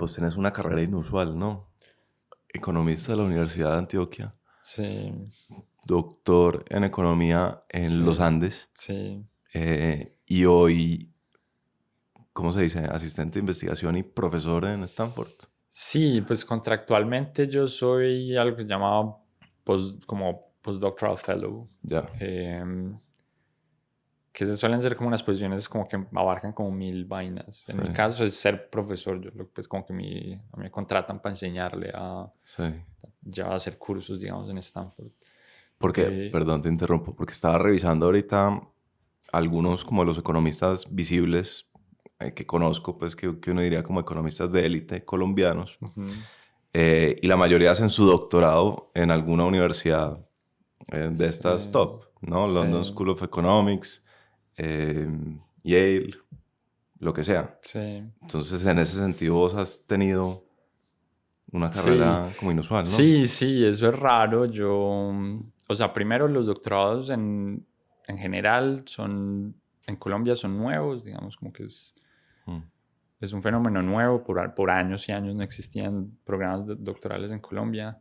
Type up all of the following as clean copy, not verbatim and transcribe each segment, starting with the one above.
vos tenés una carrera inusual, ¿no? Economista de la Universidad de Antioquia, Sí, doctor en economía en los sí, Andes, sí. y hoy, ¿cómo se dice? Asistente de investigación y profesor en Stanford. Sí, pues contractualmente yo soy algo que se llama como postdoctoral fellow, Ya, em, que se suelen ser como unas posiciones como que abarcan como 1000 vainas. En sí, mi caso es ser profesor, pues como que a mí me contratan para enseñarle sí. ya a hacer cursos, digamos, en Stanford. Porque, Eh, perdón, te interrumpo, porque estaba revisando ahorita algunos como de los economistas visibles que conozco, pues que uno diría como economistas de élite colombianos, Ujú. y la mayoría hacen su doctorado en alguna universidad de Sí, estas top, ¿no? sí, London School of Economics, eh, Yale, lo que sea. sí. Entonces, en ese sentido, vos has tenido una Sí, carrera como inusual, ¿no? sí, sí, eso es raro. O sea, primero los doctorados en general en Colombia son nuevos, digamos, como que Mm, es un fenómeno nuevo. Por años y años no existían programas doctorales en Colombia.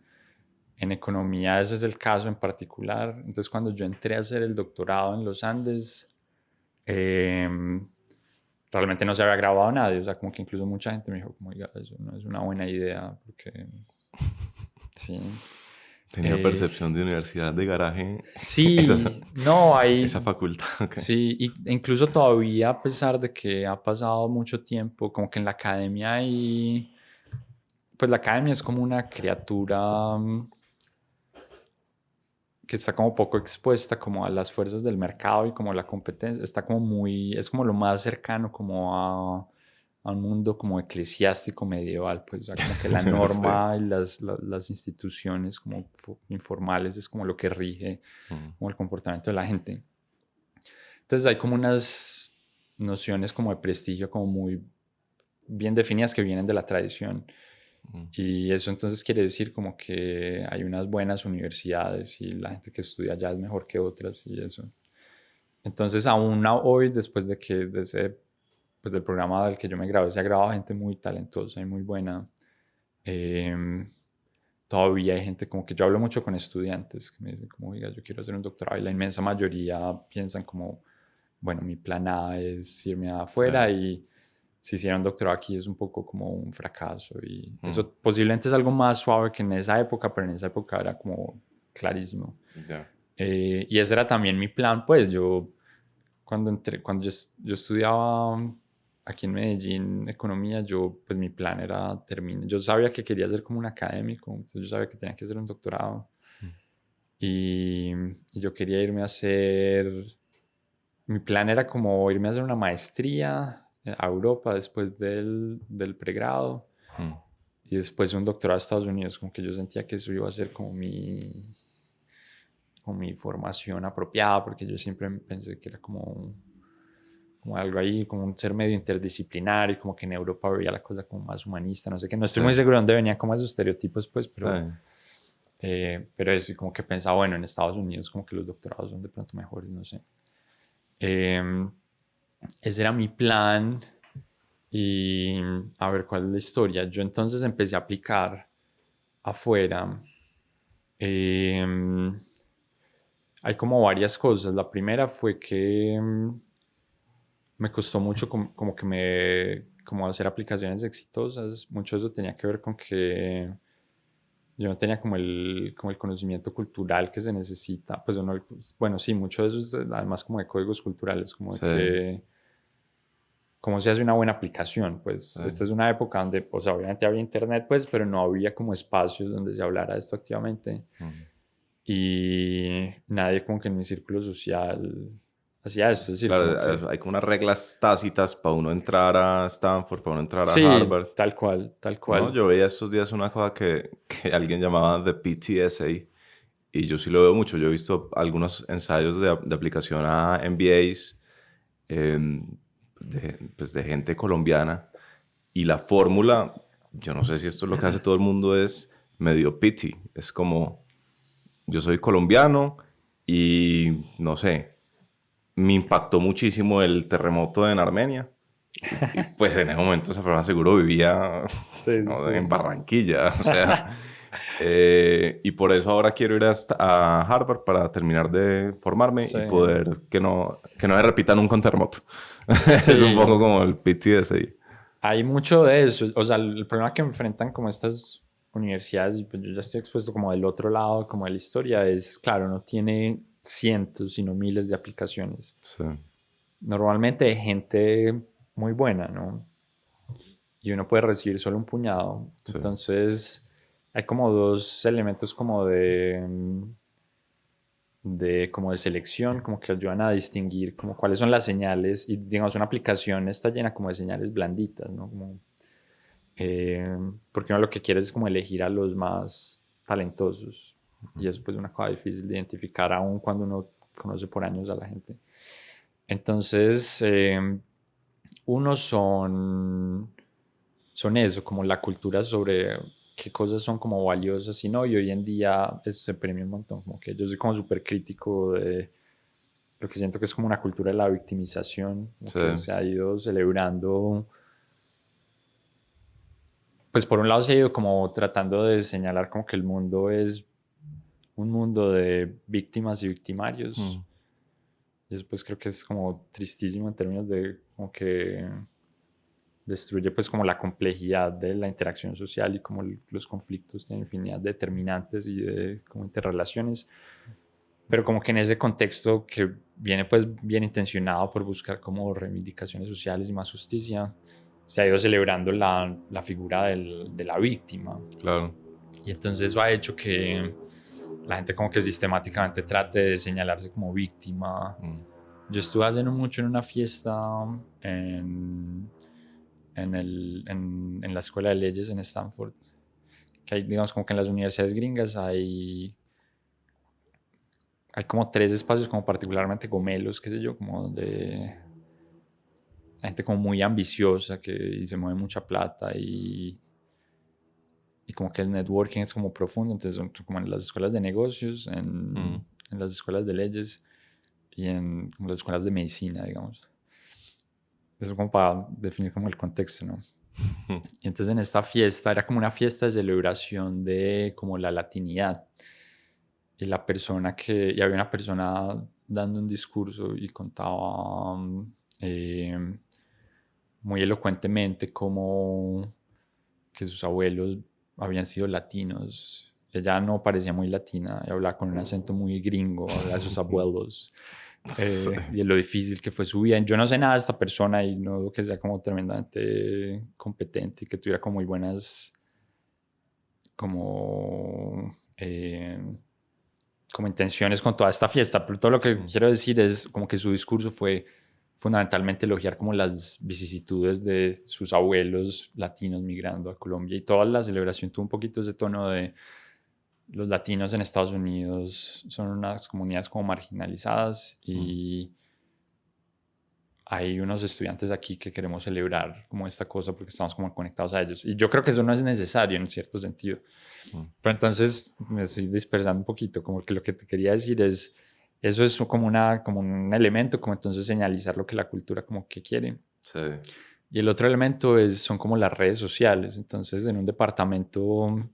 En economía ese es el caso en particular. Entonces, cuando yo entré a hacer el doctorado en los Andes, em, realmente no se había grabado nadie. O sea, como que incluso mucha gente me dijo, como, oiga, eso no es una buena idea, porque sí. Tenía Eh, percepción de universidad de garaje, esa, sí, no, esa hay, facultad, ok. sí, incluso todavía, a pesar de que ha pasado mucho tiempo, como que en la academia pues la academia es como una criatura que está como poco expuesta como a las fuerzas del mercado y como la competencia, está como es como lo más cercano como a un mundo como eclesiástico medieval, pues, o sea, como que la Sí. norma y las instituciones como informales es como lo que rige Mm, como el comportamiento de la gente. Entonces hay como unas nociones como de prestigio como muy bien definidas que vienen de la tradición. mm, Y eso entonces quiere decir como que hay unas buenas universidades y la gente que estudia allá es mejor que otras y eso. Entonces aún hoy, después de que pues del programa del que yo me gradué, se ha graduado gente muy talentosa y muy buena. eh, Todavía hay gente como que yo hablo mucho con estudiantes que me dicen como, oiga, yo quiero hacer un doctorado y la inmensa mayoría piensan como, bueno, mi plan A es irme sí. afuera y si hiciera un doctorado aquí es un poco como un fracaso y Mm, eso posiblemente es algo más suave que en esa época, pero en esa época era como clarísimo. ya. Y ese era también mi plan, pues yo cuando yo estudiaba aquí en Medellín economía, pues mi plan era terminar, yo sabía que quería ser como un académico, entonces yo sabía que tenía que hacer un doctorado Mm, y yo quería irme a hacer, mi plan era como irme a hacer una maestría a Europa después del pregrado mm, y después un doctorado a Estados Unidos, como que yo sentía que eso iba a ser como mi formación apropiada, porque yo siempre pensé que era como algo ahí, como un ser medio interdisciplinario, como que en Europa veía la cosa como más humanista, no sé qué, no estoy sí, muy seguro de dónde venían como esos estereotipos, pues, sí. pero eso, y como que pensaba, bueno, en Estados Unidos como que los doctorados son de pronto mejores, no sé. Eh, Ese era mi plan y a ver cuál es la historia. Yo entonces empecé a aplicar afuera. Eh, Hay como varias cosas. La primera fue que me costó mucho como que como hacer aplicaciones exitosas. Mucho de eso tenía que ver con que yo no tenía como el conocimiento cultural que se necesita. Pues bueno, sí, mucho de eso es además como de códigos culturales, como de Sí, que cómo se hace una buena aplicación. Pues sí. esta es una época donde, pues obviamente había internet, pues, pero no había como espacios donde se hablara de esto activamente. Mm. Y nadie como que en mi círculo social hacía esto, es decir, como Claro, que hay como unas reglas tácitas para uno entrar a Stanford, para uno entrar a sí, Harvard, tal cual, tal ¿no? cual. Yo veía estos días una cosa que alguien llamaba The PTSA y yo sí lo veo mucho. Yo he visto algunos ensayos de aplicación a MBAs pues de gente colombiana y la fórmula, yo no sé si esto es lo que hace todo el mundo, es medio pity. Es como, yo soy colombiano y no sé, me impactó muchísimo el terremoto en Armenia. Y pues en ese momento esa persona seguro vivía Sí, no, sí. en Barranquilla, o sea, y por eso ahora quiero ir a Harvard para terminar de formarme Sí, y poder que no se repita nunca un terremoto. Es un sí. poco como el PTSD. Hay mucho de eso. O sea, el problema que enfrentan como estas universidades, y pues yo ya estoy expuesto como del otro lado, como de la historia, es, claro, no tiene cientos, sino miles de aplicaciones. Sí, Normalmente de gente muy buena, ¿no? Y uno puede recibir solo un puñado. sí, Entonces, hay como dos elementos como de como de selección, como que ayudan a distinguir como cuáles son las señales. Y digamos, una aplicación está llena como de señales blanditas, ¿no? Como, porque uno lo que quiere es como elegir a los más talentosos. Y eso pues es una cosa difícil de identificar aún cuando uno conoce por años a la gente. Entonces, unos son eso, como la cultura sobre qué cosas son como valiosas y no, y hoy en día eso se premia un montón, como que yo soy como súper crítico de lo que siento que es como una cultura de la victimización, como sí, que se ha ido celebrando, pues por un lado se ha ido como tratando de señalar como que el mundo es un mundo de víctimas y victimarios, mm, y eso pues creo que es como tristísimo en términos de como que destruye pues como la complejidad de la interacción social y como los conflictos tienen infinidad de determinantes y de como interrelaciones, pero como que en ese contexto que viene pues bien intencionado por buscar como reivindicaciones sociales y más justicia, se ha ido celebrando la figura de la víctima. claro. Y entonces eso ha hecho que la gente como que sistemáticamente trate de señalarse como víctima. Mm, Yo estuve hace no mucho en una fiesta en, en la escuela de leyes en Stanford, que hay, digamos, como que en las universidades gringas hay como tres espacios como particularmente gomelos, qué sé yo, como de gente como muy ambiciosa que se mueve mucha plata y como que el networking es como profundo, entonces son como en las escuelas de negocios, mm, en las escuelas de leyes y en como las escuelas de medicina, digamos. Eso como para definir como el contexto, ¿no? Y entonces en esta fiesta era como una fiesta de celebración de como la latinidad. Y la persona y había una persona dando un discurso y contaba eh, muy elocuentemente como que sus abuelos habían sido latinos. Ella no parecía muy latina y hablaba con un acento muy gringo, hablaba de sus abuelos sí, y de lo difícil que fue su vida. Yo no sé nada de esta persona y no que sea como tremendamente competente y que tuviera como muy buenas como, como intenciones con toda esta fiesta, pero todo lo que mm, quiero decir es como que su discurso fue fundamentalmente elogiar como las vicisitudes de sus abuelos latinos migrando a Colombia y toda la celebración tuvo un poquito ese tono de los latinos en Estados Unidos son unas comunidades como marginalizadas mm, y hay unos estudiantes aquí que queremos celebrar como esta cosa porque estamos como conectados a ellos. Y yo creo que eso no es necesario en cierto sentido. mm, Pero entonces me estoy dispersando un poquito, como que lo que te quería decir es, eso es como, como un elemento, como entonces señalizar lo que la cultura como que quiere. sí, Y el otro elemento son como las redes sociales. Entonces en un departamento,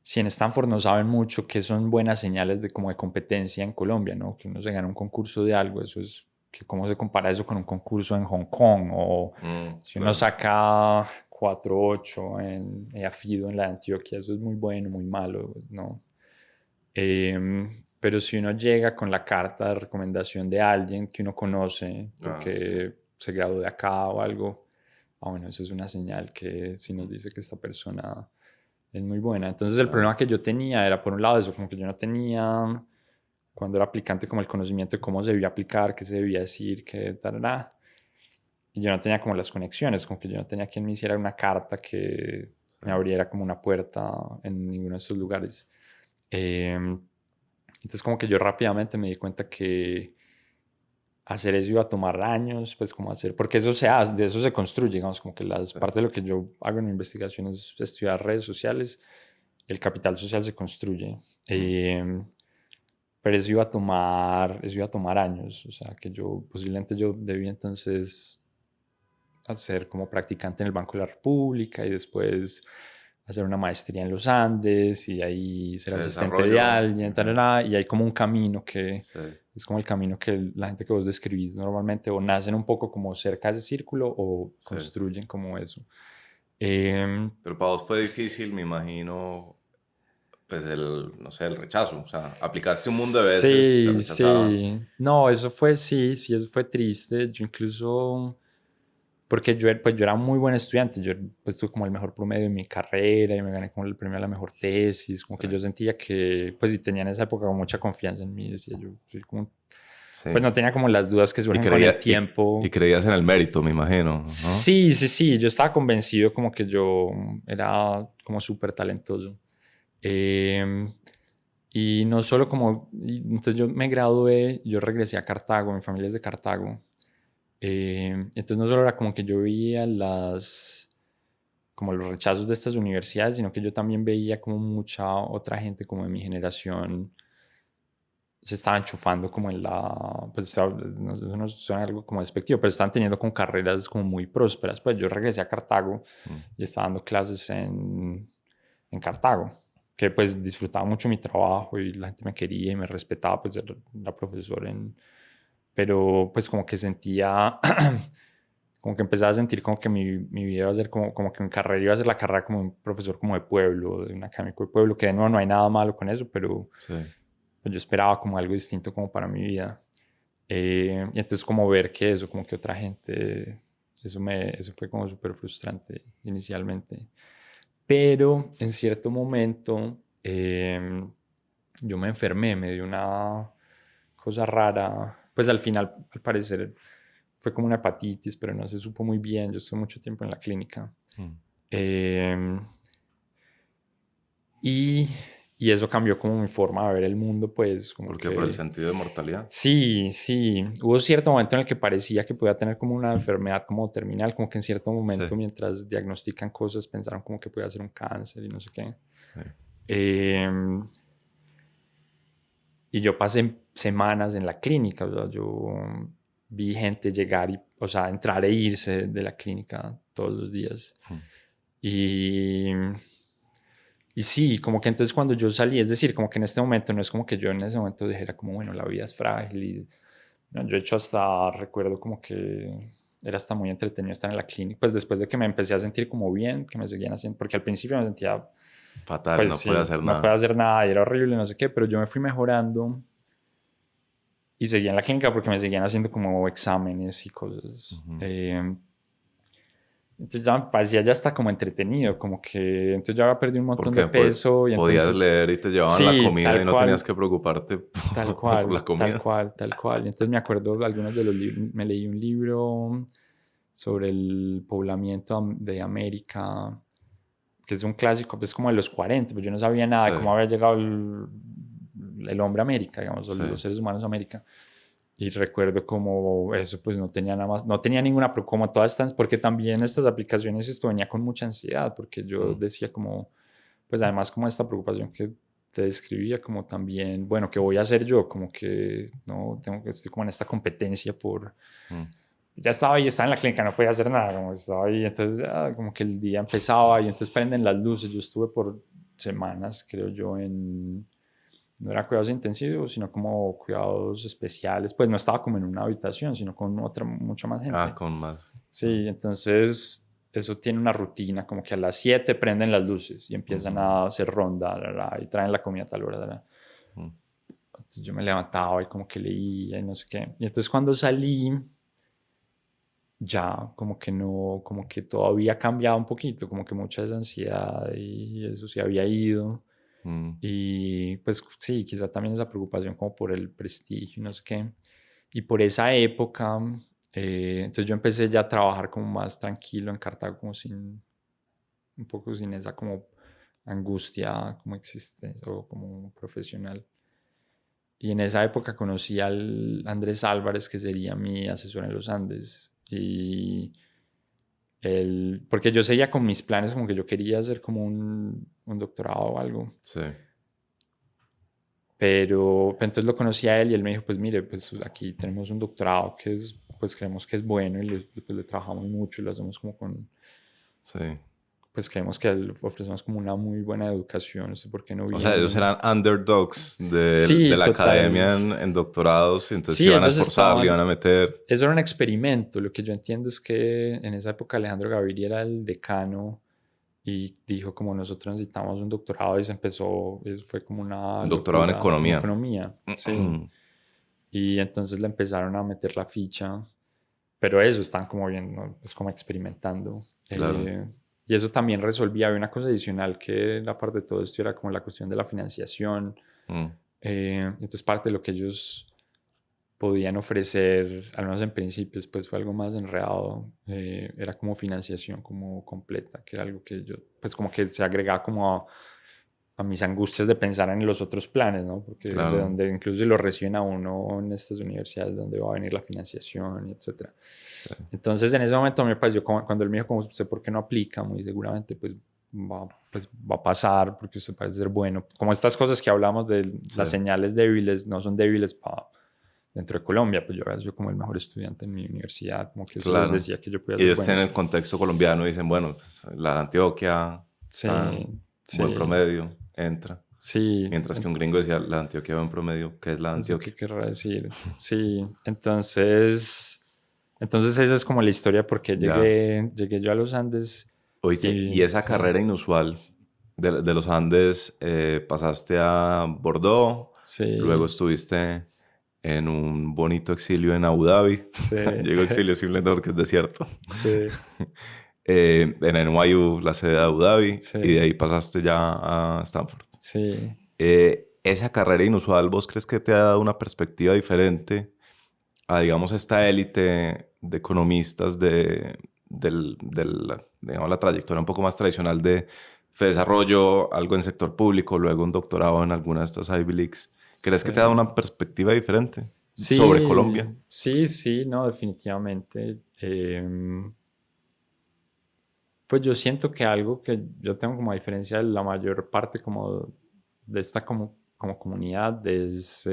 si en Stanford no saben mucho qué son buenas señales de como de competencia en Colombia, ¿no? Que uno se gana un concurso de algo, eso es que cómo se compara eso con un concurso en Hong Kong o si uno claro. saca 4.8 en EAFIDO en la de Antioquia, eso es muy bueno, muy malo, ¿no? Pero si uno llega con la carta de recomendación de alguien que uno conoce Ah, sí. porque se graduó de acá o algo, bueno, eso es una señal que si nos dice que esta persona es muy buena. Entonces el Claro. problema que yo tenía era por un lado eso, como que yo no tenía cuando era aplicante como el conocimiento de cómo se debía aplicar, qué se debía decir, qué tal, y yo no tenía como las conexiones, como que yo no tenía quien me hiciera una carta que Sí. me abriera como una puerta en ninguno de estos lugares. Entonces como que yo rápidamente me di cuenta que hacer eso iba a tomar años, pues como hacer, porque eso se hace, de eso se construye, digamos, como que las Sí. parte de lo que yo hago en mi investigación es estudiar redes sociales, el capital social se construye. Mm, Pero eso iba a tomar años, o sea, que yo posiblemente yo debía entonces a ser como practicante en el Banco de la República y después hacer una maestría en los Andes y ahí ser De asistente de desarrollo. alguien, tarara, y hay como un camino que Sí, es como el camino que la gente que vos describís normalmente o nacen un poco como cerca de ese círculo o sí. construyen como eso. Pero para vos fue difícil, me imagino, pues no sé, el rechazo. O sea, aplicaste un mundo de veces, te Sí, rechazaban. sí. No, eso fue, sí, sí, eso fue triste. Yo incluso, porque pues yo era muy buen estudiante, yo pues tuve como el mejor promedio en mi carrera y me gané como el premio a la mejor tesis, como Sí, que yo sentía que, pues sí, tenía en esa época como mucha confianza en mí, decía yo, soy como, sí. pues no tenía como las dudas que Y, surgen con el y tiempo. creías en el mérito, me imagino, ¿no? Sí, sí, sí, yo estaba convencido como que yo era como súper talentoso. Em, y no solo como, entonces yo me gradué, yo regresé a Cartago, mi familia es de Cartago. Entonces no solo era como que yo veía como los rechazos de estas universidades, sino que yo también veía como mucha otra gente como de mi generación se estaba enchufando como en pues no suena algo como despectivo, pero estaban teniendo como carreras como muy prósperas. Pues yo regresé a Cartago Mm. y estaba dando clases en Cartago, que pues disfrutaba mucho mi trabajo y la gente me quería y me respetaba, pues era profesor pero pues como que sentía, como que empezaba a sentir como que mi vida iba a ser como que mi carrera iba a ser la carrera como un profesor como de pueblo, de un académico de pueblo, que de nuevo no hay nada malo con eso, pero Sí. pues yo esperaba como algo distinto como para mi vida. Y entonces como ver que eso, como que otra gente, eso fue como súper frustrante inicialmente. Pero en cierto momento yo me enfermé, me dio una cosa rara. Pues al final, al parecer, fue como una hepatitis, pero no se supo muy bien. Yo estuve mucho tiempo en la clínica. Mm. Eh, y, y eso cambió como mi forma de ver el mundo, pues como ¿Por qué? Por el que sentido de mortalidad. sí, sí. Hubo cierto momento en el que parecía que podía tener como una enfermedad como terminal, como que en cierto Sí, momento mientras diagnostican cosas pensaron como que podía ser un cáncer y no sé qué. sí. Em, y yo pasé semanas en la clínica, o sea, yo vi gente llegar y, o sea, entrar e irse de la clínica todos los días. Mm. Y, y sí, como que entonces cuando yo salí, es decir, como que en este momento no es como que yo en ese momento dijera como, bueno, la vida es frágil y no, yo he hecho hasta, recuerdo como que era hasta muy entretenido estar en la clínica, pues después de que me empecé a sentir como bien, que me seguían haciendo, porque al principio me sentía, Fatal, pues no puede sí, hacer no puedo nada. hacer nada y era horrible, no sé qué, pero yo me fui mejorando y seguía en la clínica porque me seguían haciendo como exámenes y cosas. Ujú. Entonces ya me parecía ya está como entretenido, como que entonces ya había perdido un montón de Porque peso y podías entonces, leer y te llevaban la sí, comida y no tenías que preocuparte tal por la cual, tal comida. cual, tal cual. Y entonces me acuerdo algunos de los libros, me leí un libro sobre el poblamiento de América, que es un clásico, pues como de los 40, pues yo no sabía nada Sí, de cómo había llegado el hombre a América, digamos, sí. los seres humanos a América. Y recuerdo como eso, pues no tenía nada más, no tenía ninguna, como todas estas, porque también estas aplicaciones esto venía con mucha ansiedad, porque yo Mm. decía como, pues además como esta preocupación que te describía, como también, bueno, ¿qué voy a hacer yo? Como que, no, estoy como en esta competencia por, Mm. ya estaba ahí, estaba en la clínica, no podía hacer nada, como estaba ahí, entonces como que el día empezaba y entonces prenden las luces, yo estuve por semanas, creo yo, no era cuidados intensivos, sino como cuidados especiales, pues no estaba como en una habitación, sino con otra, mucha más Ah, gente. con más. Sí, entonces eso tiene una rutina, como que a las 7 prenden las luces y empiezan Ujú. a hacer ronda, y traen la comida a tal hora. Mm. Entonces yo me levantaba y como que leía y no sé qué. Y entonces cuando salí, ya como que no, como que todo había cambiado un poquito, como que mucha de esa ansiedad y eso se había ido. Mm. Y pues sí, quizá también esa preocupación como por el prestigio y no sé qué. Y por esa época, entonces yo empecé ya a trabajar como más tranquilo en Cartago, como sin, un poco sin esa como angustia como existe o como profesional. Y en esa época conocí al Andrés Álvarez, que sería mi asesor en los Andes. Y porque yo seguía con mis planes, como que yo quería hacer como un doctorado o algo. Sí. Pero entonces lo conocí a él y él me dijo, pues mire, pues aquí tenemos un doctorado que es pues creemos que es bueno y pues le trabajamos mucho y lo hacemos como con, Sí. pues creemos que ofrecemos como una muy buena educación, no sé por qué no O sea, ellos vienen. eran underdogs de Sí, la total. academia en doctorados, y entonces se Sí, iban a ellos esforzar, le estaban, iban a meter. eso era un experimento. Lo que yo entiendo es que en esa época Alejandro Gaviria era el decano y dijo como nosotros necesitamos un doctorado y se empezó, eso fue como una Un doctorado en locura en economía. economía, sí. Y entonces le empezaron a meter la ficha, pero eso están como viendo, es como experimentando. Claro. Y eso también resolvía, había una cosa adicional que la parte de todo esto era como la cuestión de la financiación. Mm, Entonces parte de lo que ellos podían ofrecer, al menos en principio, después fue algo más enredado, era como financiación como completa, que era algo que yo, pues como que se agregaba como a mis angustias de pensar en los otros planes, ¿no? Porque de claro. donde incluso si lo reciben a uno en estas universidades, de donde va a venir la financiación, y etcétera. Sí. Entonces en ese momento me pareció, cuando él me dijo, como sé por qué no aplica, muy seguramente pues va a pasar, porque usted parece ser bueno. Como estas cosas que hablamos de las Sí. señales débiles, no son débiles para dentro de Colombia, pues yo era yo como el mejor estudiante en mi universidad, como que eso les Claro. decía que yo podía Y ser ellos en bueno. el contexto colombiano dicen, bueno, pues la de Antioquia está Sí, buen sí, promedio, entra. sí, Mientras que un gringo decía, la de Antioquia buen promedio, ¿qué es la de ¿eso qué Antioquia? querrá decir? Sí, entonces esa es como la historia porque Ya. llegué yo a los Andes Oíste, y y esa sí, carrera inusual de los Andes, pasaste a Bordeaux, luego sí, estuviste en un bonito exilio en Abu Dhabi. sí, Llegó exilio simplemente porque es desierto. sí, En NYU, la sede de Abu Dhabi, y de sí, ahí pasaste ya a Stanford. sí. Esa carrera inusual, ¿vos crees que te ha dado una perspectiva diferente a, digamos, esta élite de economistas digamos, la trayectoria un poco más tradicional de desarrollo, algo en sector público, luego un doctorado en alguna de estas Ivy Leagues? ¿Crees que te ha dado Sí, una perspectiva diferente sobre sí, Colombia? sí, sí, no, definitivamente. Pues yo siento que algo que yo tengo como diferencia de la mayor parte como de esta como comunidad es,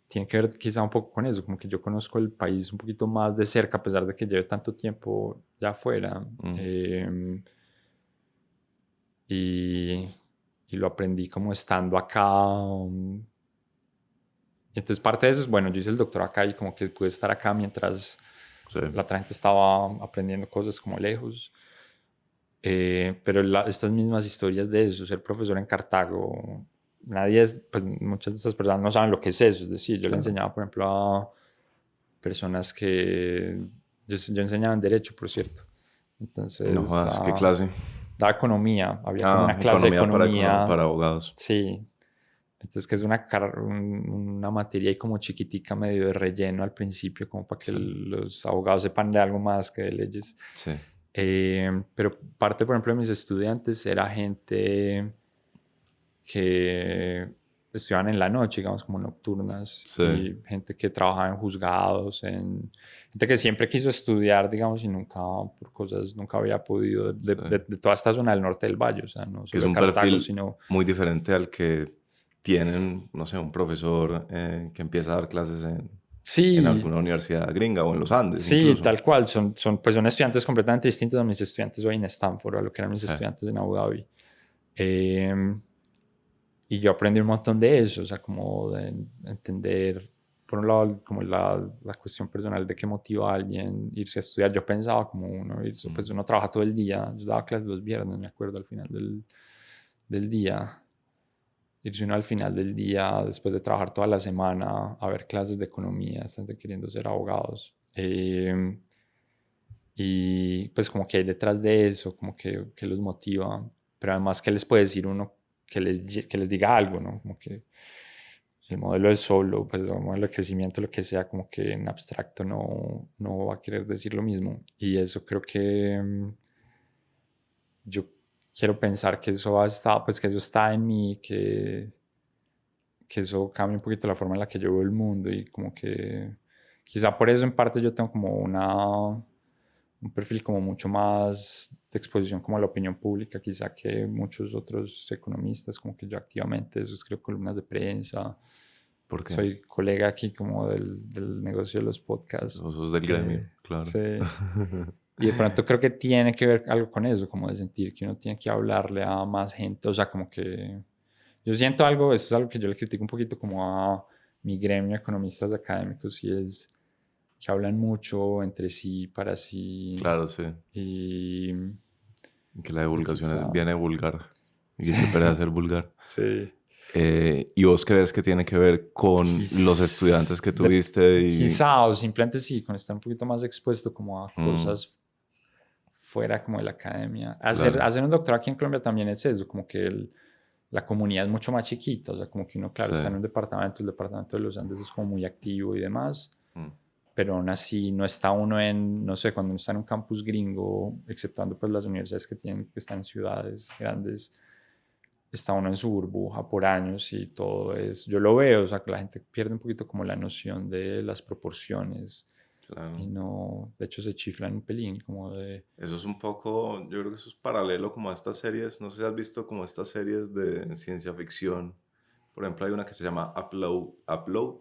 tiene que ver quizá un poco con eso, como que yo conozco el país un poquito más de cerca a pesar de que lleve tanto tiempo ya afuera. Mm, Y, y lo aprendí como estando acá. Y entonces parte de eso es, bueno, yo hice el doctorado acá y como que pude estar acá mientras sí, la otra gente estaba aprendiendo cosas como lejos. Pero estas mismas historias de eso, ser profesor en Cartago, nadie es, pues muchas de estas personas no saben lo que es eso. Es decir, yo le claro. enseñaba, por ejemplo, a personas que, yo enseñaba en Derecho, por cierto. No Entonces, jodas, ¿qué clase? daba economía, había como Ah, una clase de economía economía, para abogados. sí. Entonces, que es una materia ahí como chiquitica, medio de relleno al principio, como para que Sí, los abogados sepan de algo más que de leyes. sí, Pero parte, por ejemplo, de mis estudiantes era gente que estudiaban en la noche, digamos, como nocturnas, sí, y gente que trabajaba en juzgados, gente que siempre quiso estudiar, digamos, y nunca, por cosas, nunca había podido, sí. de toda esta zona del norte del Valle, o sea, no Que es solo de un Cartago, perfil sino... muy diferente al que tienen, no sé, un profesor que empieza a dar clases en Sí, alguna universidad gringa o en los Andes sí, incluso. tal cual, pues son estudiantes completamente distintos a mis estudiantes hoy en Stanford, a lo que eran mis Sí, estudiantes en Abu Dhabi. Eh, y yo aprendí un montón de eso, o sea, como de entender, por un lado, como la cuestión personal de qué motiva a alguien irse a estudiar. Yo pensaba como uno irse, mm, pues uno trabaja todo el día, yo daba clases los viernes, me acuerdo, al final del día, irse uno al final del día, después de trabajar toda la semana, a ver clases de economía, están queriendo ser abogados. Y pues como que hay detrás de eso, como que los motiva, pero además que les puede decir uno que les diga algo, ¿no? Como que el modelo es solo, pues el modelo de crecimiento, lo que sea, como que en abstracto no va a querer decir lo mismo. Y eso creo que yo quiero pensar que eso está, pues que eso está en mí, que eso cambia un poquito la forma en la que yo veo el mundo y como que quizá por eso en parte yo tengo como un perfil como mucho más de exposición como a la opinión pública, quizá que muchos otros economistas, como que yo activamente eso escribo columnas de prensa, ¿Por qué? Soy colega aquí como del negocio de los podcasts. Vos sos del gremio, claro. Sí. Y de pronto creo que tiene que ver algo con eso, como de sentir que uno tiene que hablarle a más gente, o sea, como que yo siento algo, eso es algo que yo le critico un poquito como a mi gremio de economistas académicos, y es que hablan mucho entre sí, para sí, Claro, sí. y Que la divulgación quizá, viene vulgar. Y sí, que siempre debe ser vulgar. sí. ¿Y vos crees que tiene que ver con los estudiantes que tuviste? Quizá, o simplemente sí, con estar un poquito más expuesto como a Mm, cosas fuera como de la academia. claro, Hacer un doctorado aquí en Colombia también es eso, como que la comunidad es mucho más chiquita, o sea, como que uno, claro, sí. está en un departamento, el departamento de los Andes es como muy activo y demás, Mm, pero aún así no está uno en, no sé, cuando uno está en un campus gringo, exceptuando pues las universidades que están en ciudades grandes, está uno en su burbuja por años y todo es, yo lo veo, o sea, que la gente pierde un poquito como la noción de las proporciones claro. y no, de hecho se chiflan un pelín, como de, Eso es un poco, yo creo que eso es paralelo como a estas series, no sé si has visto como estas series de ciencia ficción. Por ejemplo, hay una que se llama Upload,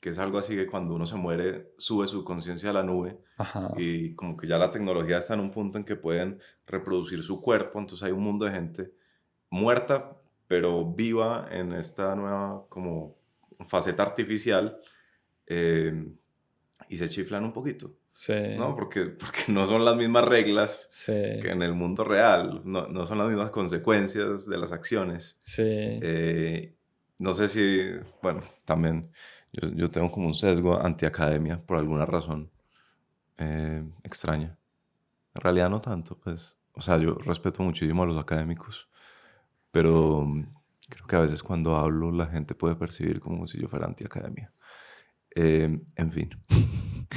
que es algo así que cuando uno se muere, sube su conciencia a la nube ajá, y como que ya la tecnología está en un punto en que pueden reproducir su cuerpo, entonces hay un mundo de gente muerta, pero viva en esta nueva como faceta artificial, eh, y se chiflan un poquito, ¿no? sí, Porque no son las mismas reglas que sí, en el mundo real, no son las mismas consecuencias de las acciones. sí. Eh, no sé si, bueno, también yo tengo como un sesgo antiacademia por alguna razón extraña. En realidad no tanto, pues. O sea, yo respeto muchísimo a los académicos, pero creo que a veces cuando hablo la gente puede percibir como si yo fuera antiacademia. En fin.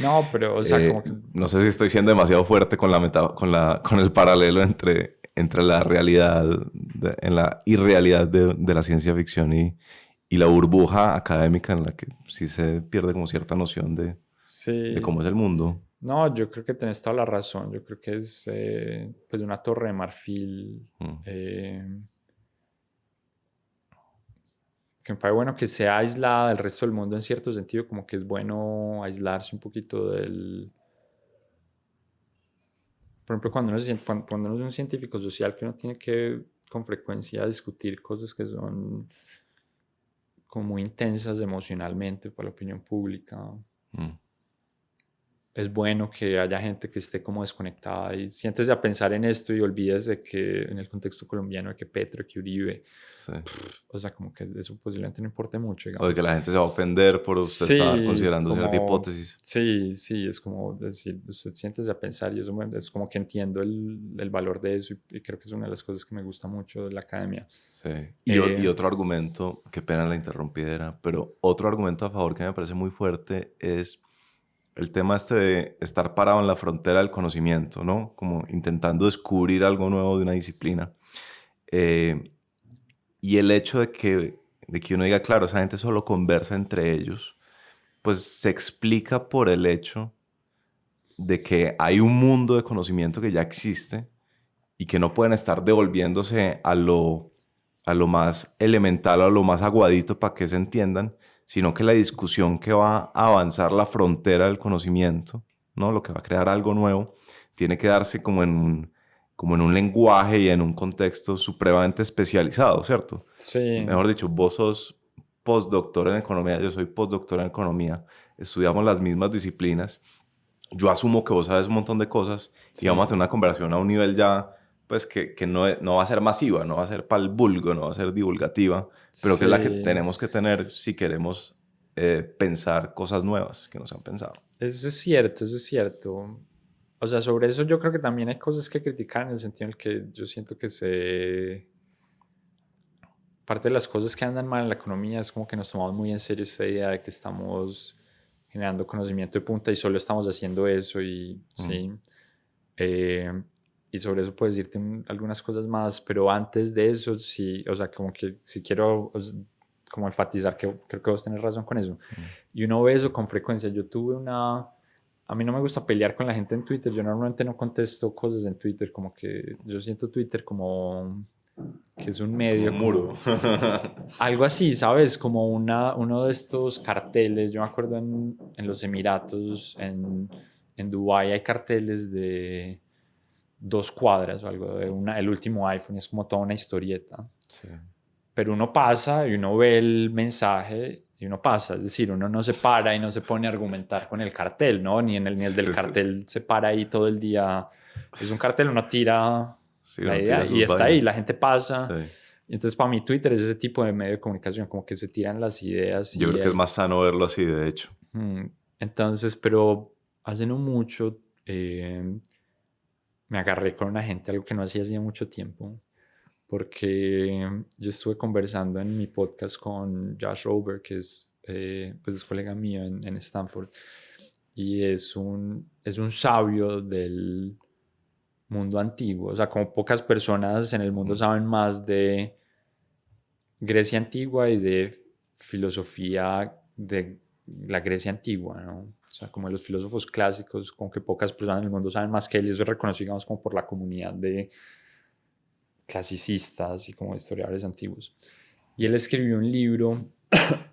No, pero, o sea, como que, No sé si estoy siendo demasiado fuerte con con el paralelo entre la realidad, en la irrealidad de la ciencia ficción y la burbuja académica en la que sí se pierde como cierta noción de sí. cómo es el mundo. No, yo creo que tenés toda la razón. Yo creo que es pues una torre de marfil. Mm, Que me parece bueno que sea aislada del resto del mundo en cierto sentido, como que es bueno aislarse un poquito del... Por ejemplo, cuando uno es un científico social que uno tiene que con frecuencia discutir cosas que son como muy intensas emocionalmente para la opinión pública. mm. Es bueno que haya gente que esté como desconectada y siéntese a pensar en esto y olvides de que en el contexto colombiano de que Petro, que Uribe, Sí. o sea, como que eso posiblemente no importe mucho, O de digamos. que la gente se va a ofender por usted estar Sí, considerando cierta como, hipótesis. sí, sí, es como decir, usted siéntese a pensar y eso es como que entiendo el valor de eso y creo que es una de las cosas que me gusta mucho de la academia. Sí. Y Eh, otro argumento, qué pena la interrumpiera, pero otro argumento a favor que me parece muy fuerte es el tema este de estar parado en la frontera del conocimiento, ¿no? Como intentando descubrir algo nuevo de una disciplina. Eh, y el hecho de que uno diga, claro, esa gente solo conversa entre ellos, pues se explica por el hecho de que hay un mundo de conocimiento que ya existe y que no pueden estar devolviéndose a lo más elemental, a lo más aguadito para que se entiendan, sino que la discusión que va a avanzar la frontera del conocimiento, ¿no? Lo que va a crear algo nuevo, tiene que darse como en un lenguaje y en un contexto supremamente especializado, ¿cierto? sí, Mejor dicho, vos sos postdoctor en economía, yo soy postdoctor en economía, estudiamos las mismas disciplinas, yo asumo que vos sabes un montón de cosas y vamos a sí, tener una conversación a un nivel ya, pues que no, no va a ser masiva, no va a ser para el vulgo, no va a ser divulgativa, pero que es la que sí. tenemos que tener si queremos pensar cosas nuevas que no se han pensado. Eso es cierto, eso es cierto. O sea, sobre eso yo creo que también hay cosas que criticar en el sentido en el que yo siento que parte de las cosas que andan mal en la economía es como que nos tomamos muy en serio esta idea de que estamos generando conocimiento de punta y solo estamos haciendo eso y Mm, sí. Eh, y sobre eso puedo decirte algunas cosas más, pero antes de eso, sí, o sea, como que si quiero como enfatizar que creo que vos tenés razón con eso. mm, Y uno ve eso con frecuencia. Yo tuve a mí no me gusta pelear con la gente en Twitter. Yo normalmente no contesto cosas en Twitter, como que yo siento Twitter como que es un Un medio muro. algo así, ¿sabes? Como uno de estos carteles, yo me acuerdo en los Emiratos, en Dubái hay carteles de 2 cuadras o algo, el último iPhone, es como toda una historieta. Sí. Pero uno pasa y uno ve el mensaje y uno pasa, es decir, uno no se para y no se pone a argumentar con el cartel, ¿no? Ni el del Sí, sí, sí. cartel se para ahí todo el día. Es un cartel, uno tira Sí, la uno idea tira y sus está ahí, la vainas. gente pasa. Sí. Entonces, para mí, Twitter es ese tipo de medio de comunicación, como que se tiran las ideas Yo y creo que es hay... más sano verlo así, de hecho. Entonces, pero hace no mucho me agarré con una gente, algo que no hacía mucho tiempo, porque yo estuve conversando en mi podcast con Josh Ober, que pues es colega mío en Stanford, y es un sabio del mundo antiguo. O sea, como pocas personas en el mundo saben más de Grecia antigua y de filosofía de la Grecia antigua, ¿no? O sea, como los filósofos clásicos, como que pocas personas en el mundo saben más que él, y eso es reconocido, digamos, como por la comunidad de clasicistas y como historiadores antiguos. Y él escribió un libro,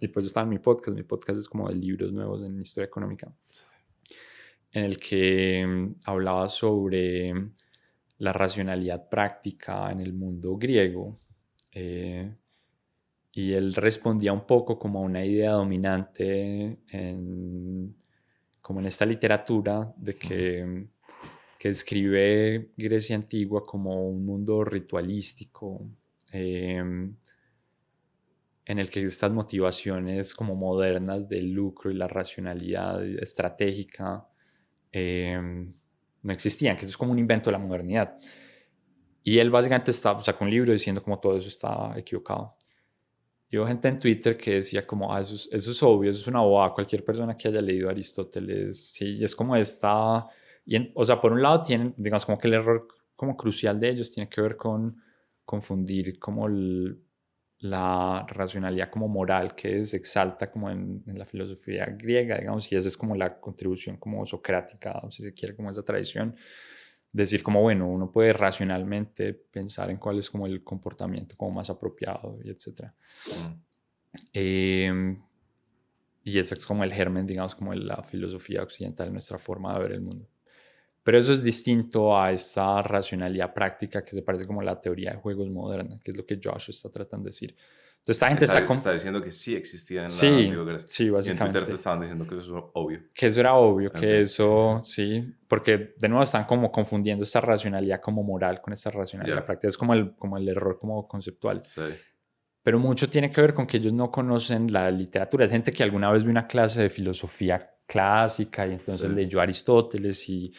y pues está en mi podcast es como de libros nuevos en historia económica, en el que hablaba sobre la racionalidad práctica en el mundo griego. Y él respondía un poco como a una idea dominante como en esta literatura de que describe Grecia antigua como un mundo ritualístico, en el que estas motivaciones como modernas del lucro y la racionalidad estratégica no existían, que eso es como un invento de la modernidad. Y él básicamente sacó un libro diciendo como todo eso está equivocado. Y hubo gente en Twitter que decía como, eso es obvio, eso es una bobada, cualquier persona que haya leído a Aristóteles, sí, y es como esta, o sea, por un lado tienen, digamos, como que el error como crucial de ellos tiene que ver con confundir como la racionalidad como moral que se exalta como en la filosofía griega, digamos, y esa es como la contribución como socrática, si se quiere, como esa tradición, decir como, bueno, uno puede racionalmente pensar en cuál es como el comportamiento como más apropiado y etcétera. Y ese es como el germen, digamos, como la filosofía occidental, nuestra forma de ver el mundo. Pero eso es distinto a esa racionalidad práctica que se parece como la teoría de juegos moderna, que es lo que Josh está tratando de decir. Entonces, esta gente Está diciendo que sí existía en la Sí, antigua Grecia. sí, Y en Twitter te básicamente. estaban diciendo que eso es obvio. Que eso era obvio, que Okay. eso, sí, porque de nuevo están como confundiendo esta racionalidad como moral con esta racionalidad práctica. Es como el error como conceptual. Sí. Pero mucho tiene que ver con que ellos no conocen la literatura. Es gente que alguna vez vio una clase de filosofía clásica y entonces leyó a Aristóteles y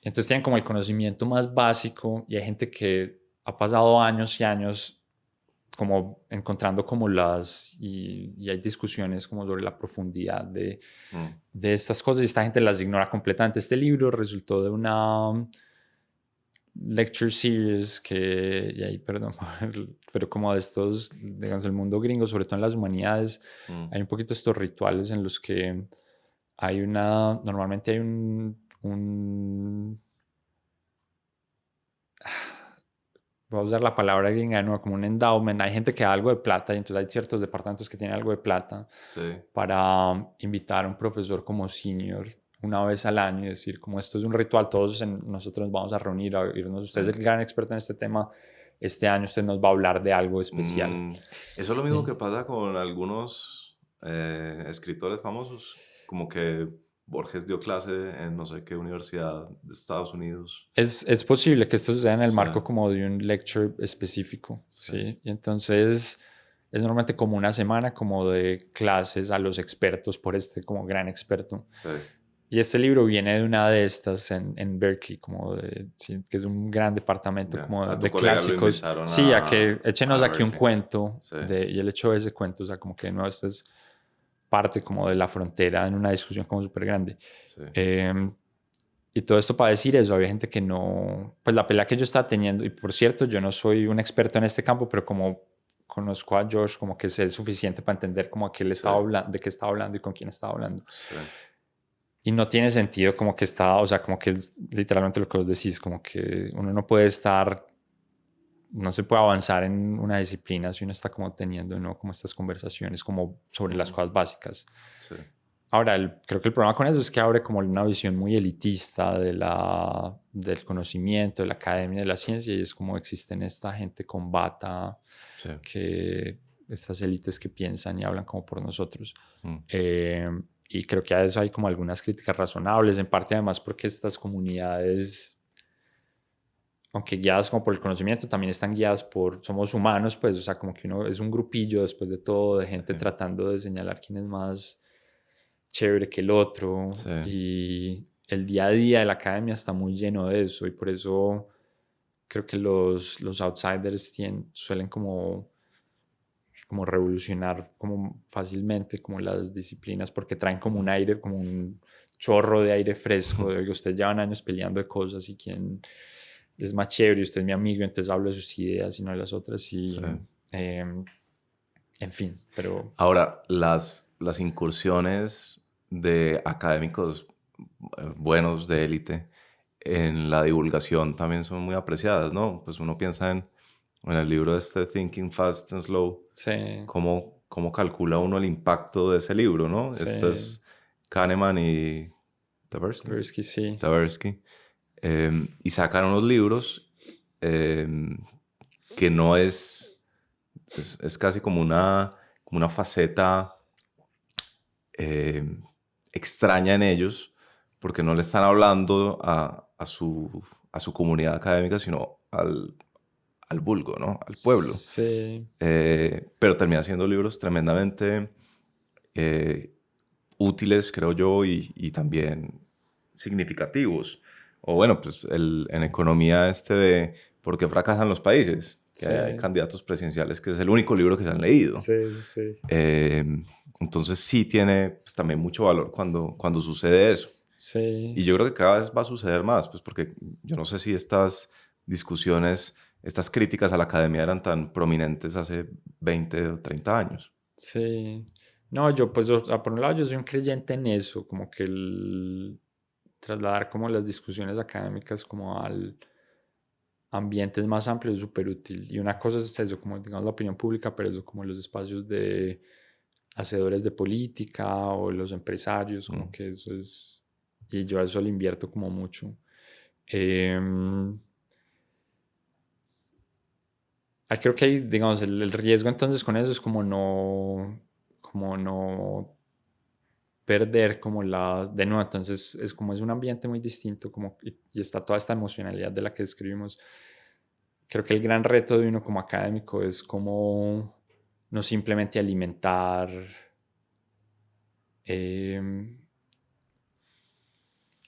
entonces tienen como el conocimiento más básico, y hay gente que ha pasado años y años como encontrando como y hay discusiones como sobre la profundidad de estas cosas, y esta gente las ignora completamente. Este libro resultó de una lecture series y ahí, perdón, pero como de estos, digamos, el mundo gringo, sobre todo en las humanidades, hay un poquito estos rituales en los que normalmente hay voy a usar la palabra gringa, ¿no? Como un endowment. Hay gente que da algo de plata, y entonces hay ciertos departamentos que tienen algo de plata para invitar a un profesor como senior una vez al año y decir, como esto es un ritual, todos nosotros nos vamos a reunir, a irnos. Usted es el gran experto en este tema, este año usted nos va a hablar de algo especial. Eso es lo mismo que pasa con algunos escritores famosos, como que Borges dio clase en no sé qué universidad de Estados Unidos. Es posible que esto suceda en el marco como de un lecture específico, ¿sí? Y entonces es normalmente como una semana como de clases a los expertos por este como gran experto. Y este libro viene de una de estas en Berkeley, como que es un gran departamento como de clásicos. Sí, a que échenos aquí un cuento. Y él echó ese cuento, o sea, como que no, esta es parte como de la frontera en una discusión como súper grande. Y todo esto para decir eso, había gente que no, pues la pelea que yo estaba teniendo, y por cierto, yo no soy un experto en este campo, pero como conozco a Josh, como que sé suficiente para entender como a qué le estaba hablando, de qué estaba hablando y con quién estaba hablando. Y no tiene sentido como que está, o sea, como que es literalmente lo que vos decís, como que uno no puede estar no se puede avanzar en una disciplina si uno está como teniendo, ¿no? Como estas conversaciones como sobre las cosas básicas. Sí. Ahora, creo que el problema con eso es que abre como una visión muy elitista del conocimiento, de la academia, de la ciencia, y es como existen esta gente con bata, Sí. que estas élites que piensan y hablan como por nosotros. Mm. Y creo que a eso hay como algunas críticas razonables, en parte además porque estas comunidades, aunque guiadas como por el conocimiento, también están guiadas somos humanos, pues, o sea, como que uno es un grupillo después de todo, de gente Sí. tratando de señalar quién es más chévere que el otro. Sí. Y el día a día de la academia está muy lleno de eso, y por eso creo que los outsiders suelen como revolucionar como fácilmente como las disciplinas, porque traen como un aire, como un chorro de aire fresco, de que ustedes llevan años peleando de cosas y quién es más chévere, usted es mi amigo, entonces hablo de sus ideas y no de las otras, y Sí. en fin, pero... Ahora, las incursiones de académicos buenos de élite en la divulgación también son muy apreciadas, ¿no? Pues uno piensa en el libro este Thinking Fast and Slow, Sí, cómo calcula uno el impacto de ese libro, ¿no? sí, Esto es Kahneman y Tversky. Tversky, sí, Tversky. Y sacan unos libros que no es casi como una faceta extraña en ellos, porque no le están hablando a su comunidad académica, sino al vulgo, ¿no? Al pueblo. sí, Pero termina siendo libros tremendamente útiles, creo yo, y también significativos. O bueno, pues en economía de ¿por qué fracasan los países? Que sí, hay candidatos presidenciales que es el único libro que se han leído. sí, sí, Eh, entonces sí tiene pues, también mucho valor cuando sucede eso. sí. Y yo creo que cada vez va a suceder más, pues porque yo no sé si estas discusiones, estas críticas a la academia eran tan prominentes hace 20 o 30 años. Sí. No, yo pues, o sea, por un lado yo soy un creyente en eso, como que trasladar como las discusiones académicas como al ambientes más amplios es súper útil. Y una cosa es eso, como digamos la opinión pública, pero eso como los espacios de hacedores de política o los empresarios, como Mm. que eso es, y yo a eso le invierto como mucho. Em, Creo que hay, digamos, el riesgo entonces con eso es como no perder como de nuevo, entonces es como es un ambiente muy distinto como, y está toda esta emocionalidad de la que describimos. Creo que el gran reto de uno como académico es como no simplemente alimentar em,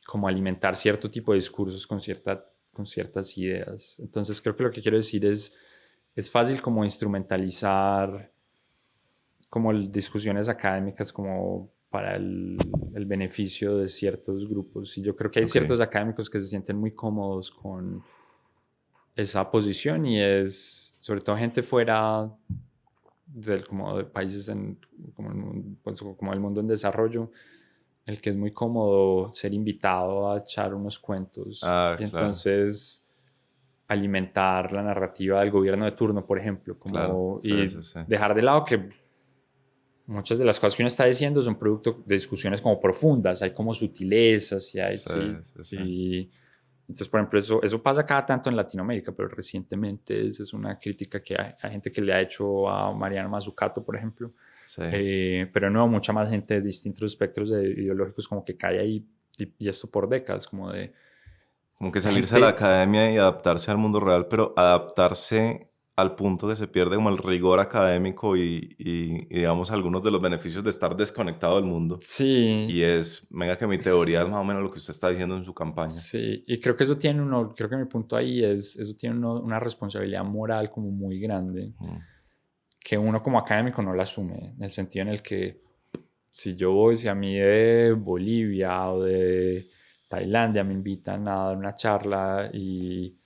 como alimentar cierto tipo de discursos con ciertas ideas. Entonces creo que lo que quiero decir es fácil como instrumentalizar como discusiones académicas como para el beneficio de ciertos grupos. Y yo creo que hay Ok. ciertos académicos que se sienten muy cómodos con esa posición, y es sobre todo gente fuera como de países como el mundo en desarrollo, el que es muy cómodo ser invitado a echar unos cuentos Ah, y claro, entonces alimentar la narrativa del gobierno de turno, por ejemplo, claro. como, Sí, sí, y sí. dejar de lado que muchas de las cosas que uno está diciendo son producto de discusiones como profundas, hay como sutilezas y hay, Sí, sí, sí, sí. y entonces, por ejemplo, eso pasa cada tanto en Latinoamérica, pero recientemente esa es una crítica que hay gente que le ha hecho a Mariana Mazzucato, por ejemplo, Sí. pero no, mucha más gente de distintos espectros ideológicos como que cae ahí, y esto por décadas, como de Como que salirse de la gente, academia y adaptarse al mundo real, pero adaptarse al punto que se pierde como el rigor académico y digamos algunos de los beneficios de estar desconectado del mundo. sí, Y venga que mi teoría es más o menos lo que usted está diciendo en su campaña. sí, y creo que creo que mi punto ahí es, eso tiene una responsabilidad moral como muy grande, Mm. que uno como académico no la asume, en el sentido en el que si a mí de Bolivia o de Tailandia me invitan a dar una charla y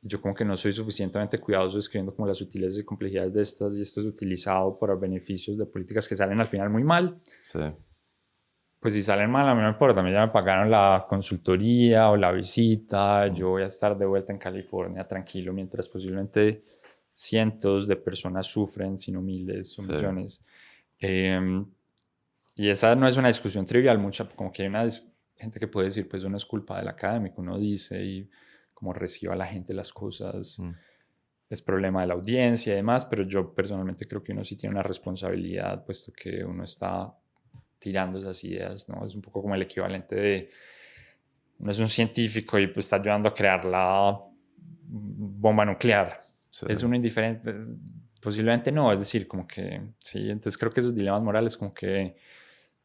yo como que no soy suficientemente cuidadoso escribiendo como las sutilezas y complejidades de estas, y esto es utilizado para beneficios de políticas que salen al final muy mal, Sí, Pues si salen mal, a mí no me importa. A mí ya me pagaron la consultoría o la visita. Mm, Yo voy a estar de vuelta en California tranquilo mientras posiblemente cientos de personas sufren, si no miles o sí, millones. Eh, y esa no es una discusión trivial. Como que hay una gente que puede decir, pues eso no es culpa del académico. Uno dice y como reciba la gente las cosas. mm, Es problema de la audiencia y demás, pero yo personalmente creo que uno sí tiene una responsabilidad, puesto que uno está tirando esas ideas, ¿no? Es un poco como el equivalente de, uno es un científico y pues está ayudando a crear la bomba nuclear. sí, Es uno indiferente, posiblemente no, es decir, como que sí, entonces creo que esos dilemas morales como que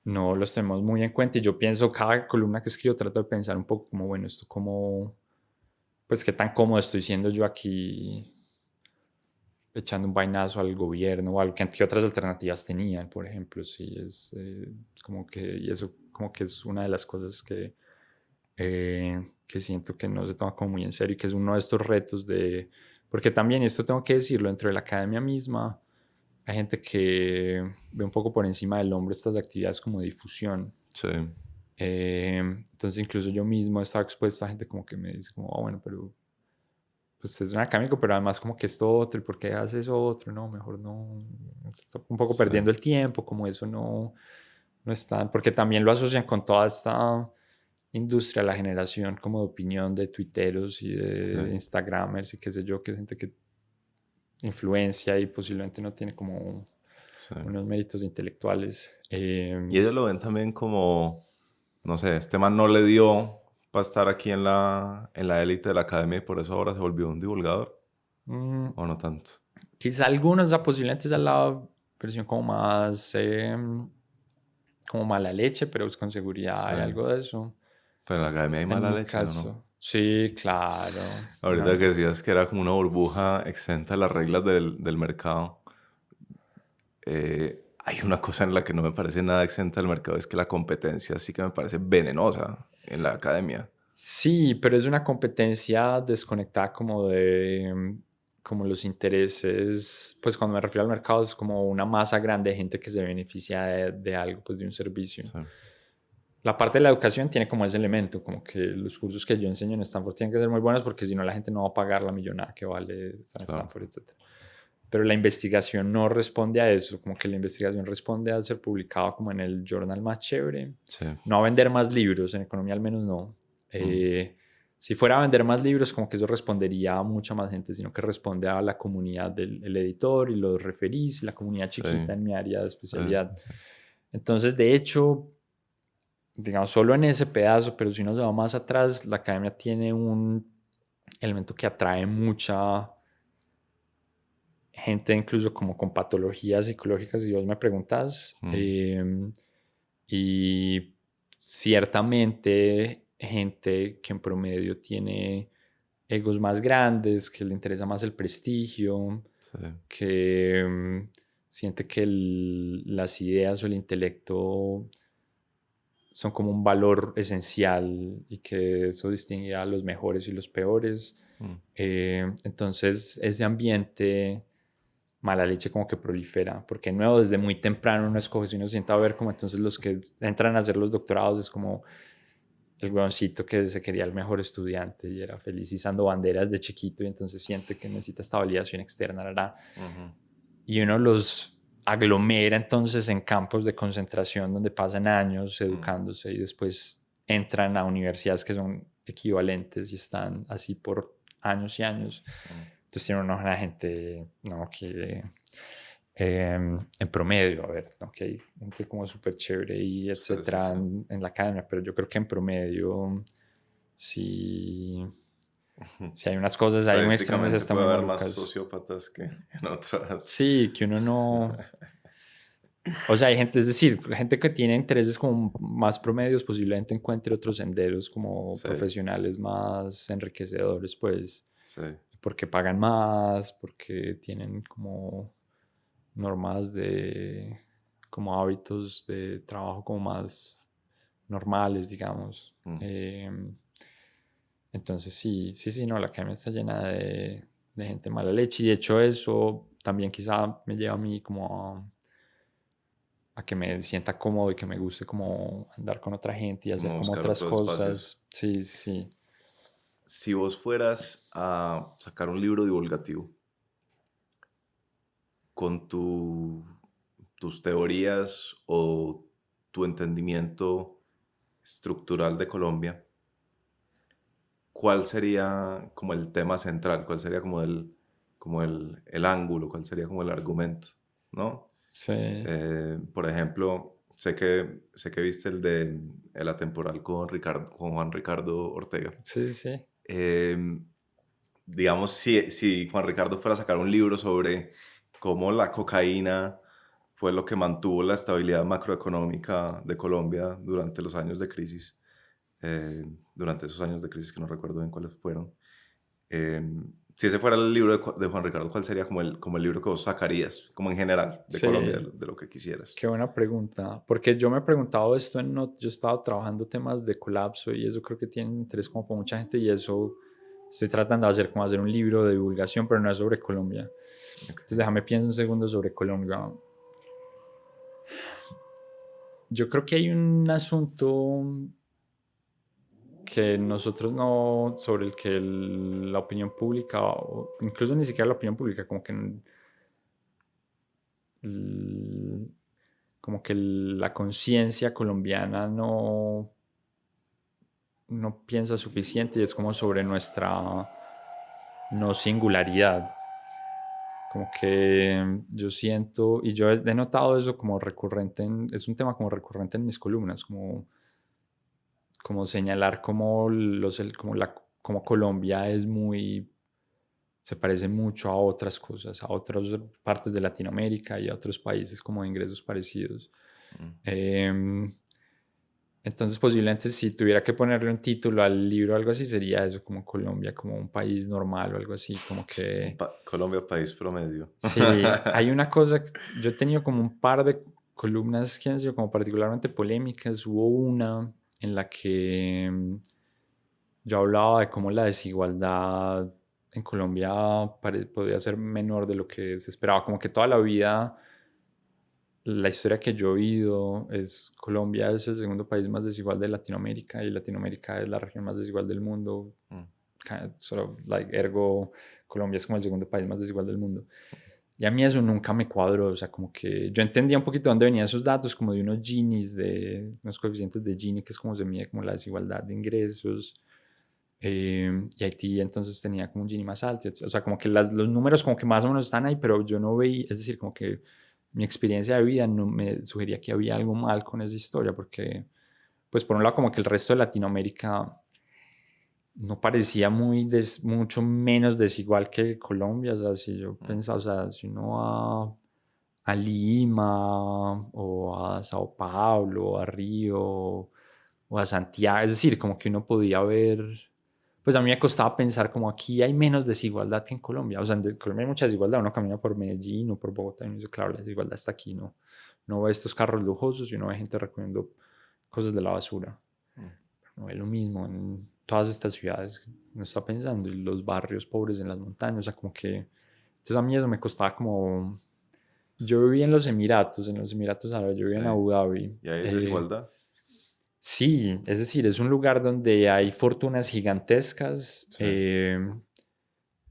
no los tenemos muy en cuenta y yo pienso, cada columna que escribo trato de pensar un poco como, bueno, esto como, pues qué tan cómodo estoy siendo yo aquí echando un vainazo al gobierno o algo que otras alternativas tenían, por ejemplo, sí, es como que, y eso como que es una de las cosas que siento que no se toma como muy en serio y que es uno de estos retos de, porque también, y esto tengo que decirlo, dentro de la academia misma, hay gente que ve un poco por encima del hombro estas actividades como de difusión. sí, Entonces incluso yo mismo he estado expuesto a gente como que me dice como, oh, bueno, pero pues es un académico, pero además como que esto otro, ¿y por qué haces otro? No, mejor no, estoy un poco sí, perdiendo el tiempo, como eso no es tan, porque también lo asocian con toda esta industria, la generación como de opinión de tuiteros y sí, de instagramers y qué sé yo, que es gente que influencia y posiblemente no tiene como sí. unos méritos intelectuales. Y ellos lo ven también como, no sé, este man no le dio para estar aquí en la élite de la academia y por eso ahora se volvió un divulgador, Mm, o no tanto. quizá algunos posiblemente es la versión como más como mala leche, pero pues con seguridad Sí. hay algo de eso. Pero en la academia hay En mala mi leche, ¿o no? caso, sí, claro. Ahorita que decías que era como una burbuja exenta de las reglas del mercado, hay una cosa en la que no me parece nada exenta del mercado, es que la competencia sí que me parece venenosa en la academia. Sí, pero es una competencia desconectada como de como los intereses, pues cuando me refiero al mercado es como una masa grande de gente que se beneficia de algo, pues de un servicio. Sí, La parte de la educación tiene como ese elemento, como que los cursos que yo enseño en Stanford tienen que ser muy buenos porque si no la gente no va a pagar la millonada que vale estar en claro. Stanford, etc. Pero la investigación no responde a eso, como que la investigación responde a ser publicado como en el journal más chévere, Sí. no a vender más libros, en economía al menos no. Mm, Si fuera a vender más libros, como que eso respondería a mucha más gente, sino que responde a la comunidad del el editor y los referís y la comunidad sí, chiquita en mi área de sí, especialidad. sí, Entonces, de hecho, digamos, solo en ese pedazo, pero si uno se va más atrás, la academia tiene un elemento que atrae mucha gente, incluso como con patologías psicológicas, si vos me preguntas. mm, Y ciertamente gente que en promedio tiene egos más grandes, que le interesa más el prestigio, sí, que siente que las ideas o el intelecto son como un valor esencial y que eso distingue a los mejores y los peores. mm, Entonces, ese ambiente mala leche como que prolifera, porque de nuevo desde muy temprano uno escoge, si uno sienta a ver como entonces los que entran a hacer los doctorados es como el huevoncito que se quería el mejor estudiante y era feliz izando banderas de chiquito y entonces siente que necesita esta validación externa, ¿verdad? ujú, Y uno los aglomera entonces en campos de concentración donde pasan años mm, educándose y después entran a universidades que son equivalentes y están así por años y años. mm. Entonces tiene una gente, ¿no? Que en promedio, a ver, ¿no? Que hay gente como súper chévere y Sí, sí, etcétera sí. en la academia, pero yo creo que en promedio sí, sí hay unas cosas ahí muy extremas y Estadísticamente están puede muy haber más malucas. sociópatas que en otras. Sí, que uno no... O sea, hay gente, es decir, gente que tiene intereses como más promedios posiblemente encuentre otros senderos como Sí, profesionales más enriquecedores, pues, sí, porque pagan más, porque tienen como normas de, como hábitos de trabajo como más normales, digamos. mm, Entonces sí, no, la academia está llena de gente mala leche y de hecho eso también quizá me lleva a mí como a que me sienta cómodo y que me guste como andar con otra gente y hacer Como como buscar otras otros espacios. cosas. Sí, sí. Si vos fueras a sacar un libro divulgativo con tus teorías o tu entendimiento estructural de Colombia, ¿cuál sería como el tema central? ¿Cuál sería como el ángulo? ¿Cuál sería como el argumento? ¿No? Sí, Por ejemplo, sé que viste el de El Atemporal con Juan Ricardo Ortega. sí, sí. Eh, digamos, si Juan Ricardo fuera a sacar un libro sobre cómo la cocaína fue lo que mantuvo la estabilidad macroeconómica de Colombia durante los años de crisis, durante esos años de crisis que no recuerdo bien cuáles fueron. Eh, si ese fuera el libro de Juan Ricardo, ¿cuál sería como el libro que vos sacarías, como en general, de Colombia, Sí, de lo que quisieras? qué buena pregunta. Porque yo me he preguntado esto yo he estado trabajando temas de colapso y eso creo que tiene interés como para mucha gente y eso estoy tratando de hacer como hacer un libro de divulgación, pero no es sobre Colombia. Entonces Ok. déjame pienso un segundo sobre Colombia. Yo creo que hay un asunto que nosotros no, sobre el que la opinión pública, o incluso ni siquiera la opinión pública, como que la conciencia colombiana no piensa suficiente y es como sobre nuestra no singularidad. Como que yo siento, y yo he notado eso como recurrente, es un tema como recurrente en mis columnas, como señalar como Colombia se parece mucho a otras cosas, a otras partes de Latinoamérica y a otros países como de ingresos parecidos. Mm. Em, entonces, posiblemente si tuviera que ponerle un título al libro o algo así, sería eso, como Colombia, como un país normal o algo así, como que... Colombia, país promedio. Sí, hay una cosa, yo he tenido como un par de columnas que han sido como particularmente polémicas. Hubo una en la que yo hablaba de cómo la desigualdad en Colombia podía ser menor de lo que se esperaba, como que toda la vida la historia que yo he oído es Colombia es el segundo país más desigual de Latinoamérica y Latinoamérica es la región más desigual del mundo. Mm. Ergo, Colombia es como el segundo país más desigual del mundo. Y a mí eso nunca me cuadró, o sea, como que yo entendía un poquito dónde venían esos datos, como de unos Ginis, de unos coeficientes de Gini, que es como se mide como la desigualdad de ingresos. Y Haití entonces tenía como un Gini más alto, o sea, como que los números como que más o menos están ahí, pero yo no veía, es decir, como que mi experiencia de vida no me sugería que había algo mal con esa historia, porque, pues por un lado, como que el resto de Latinoamérica no parecía mucho menos desigual que Colombia, o sea, si yo Mm. pensaba, o sea, si uno va a Lima o a Sao Paulo o a Río o a Santiago, es decir, como que uno podía ver, pues a mí me costaba pensar como aquí hay menos desigualdad que en Colombia, o sea, en Colombia hay mucha desigualdad, uno camina por Medellín o por Bogotá y uno dice, claro, la desigualdad está aquí, no ve estos carros lujosos y uno ve gente recogiendo cosas de la basura, Mm. no es lo mismo en todas estas ciudades, uno está pensando, y los barrios pobres en las montañas, o sea, como que, entonces a mí eso me costaba como, yo viví en los Emiratos Árabes, yo viví Sí. en Abu Dhabi. ¿Y hay desigualdad? Sí, es decir, es un lugar donde hay fortunas gigantescas Sí.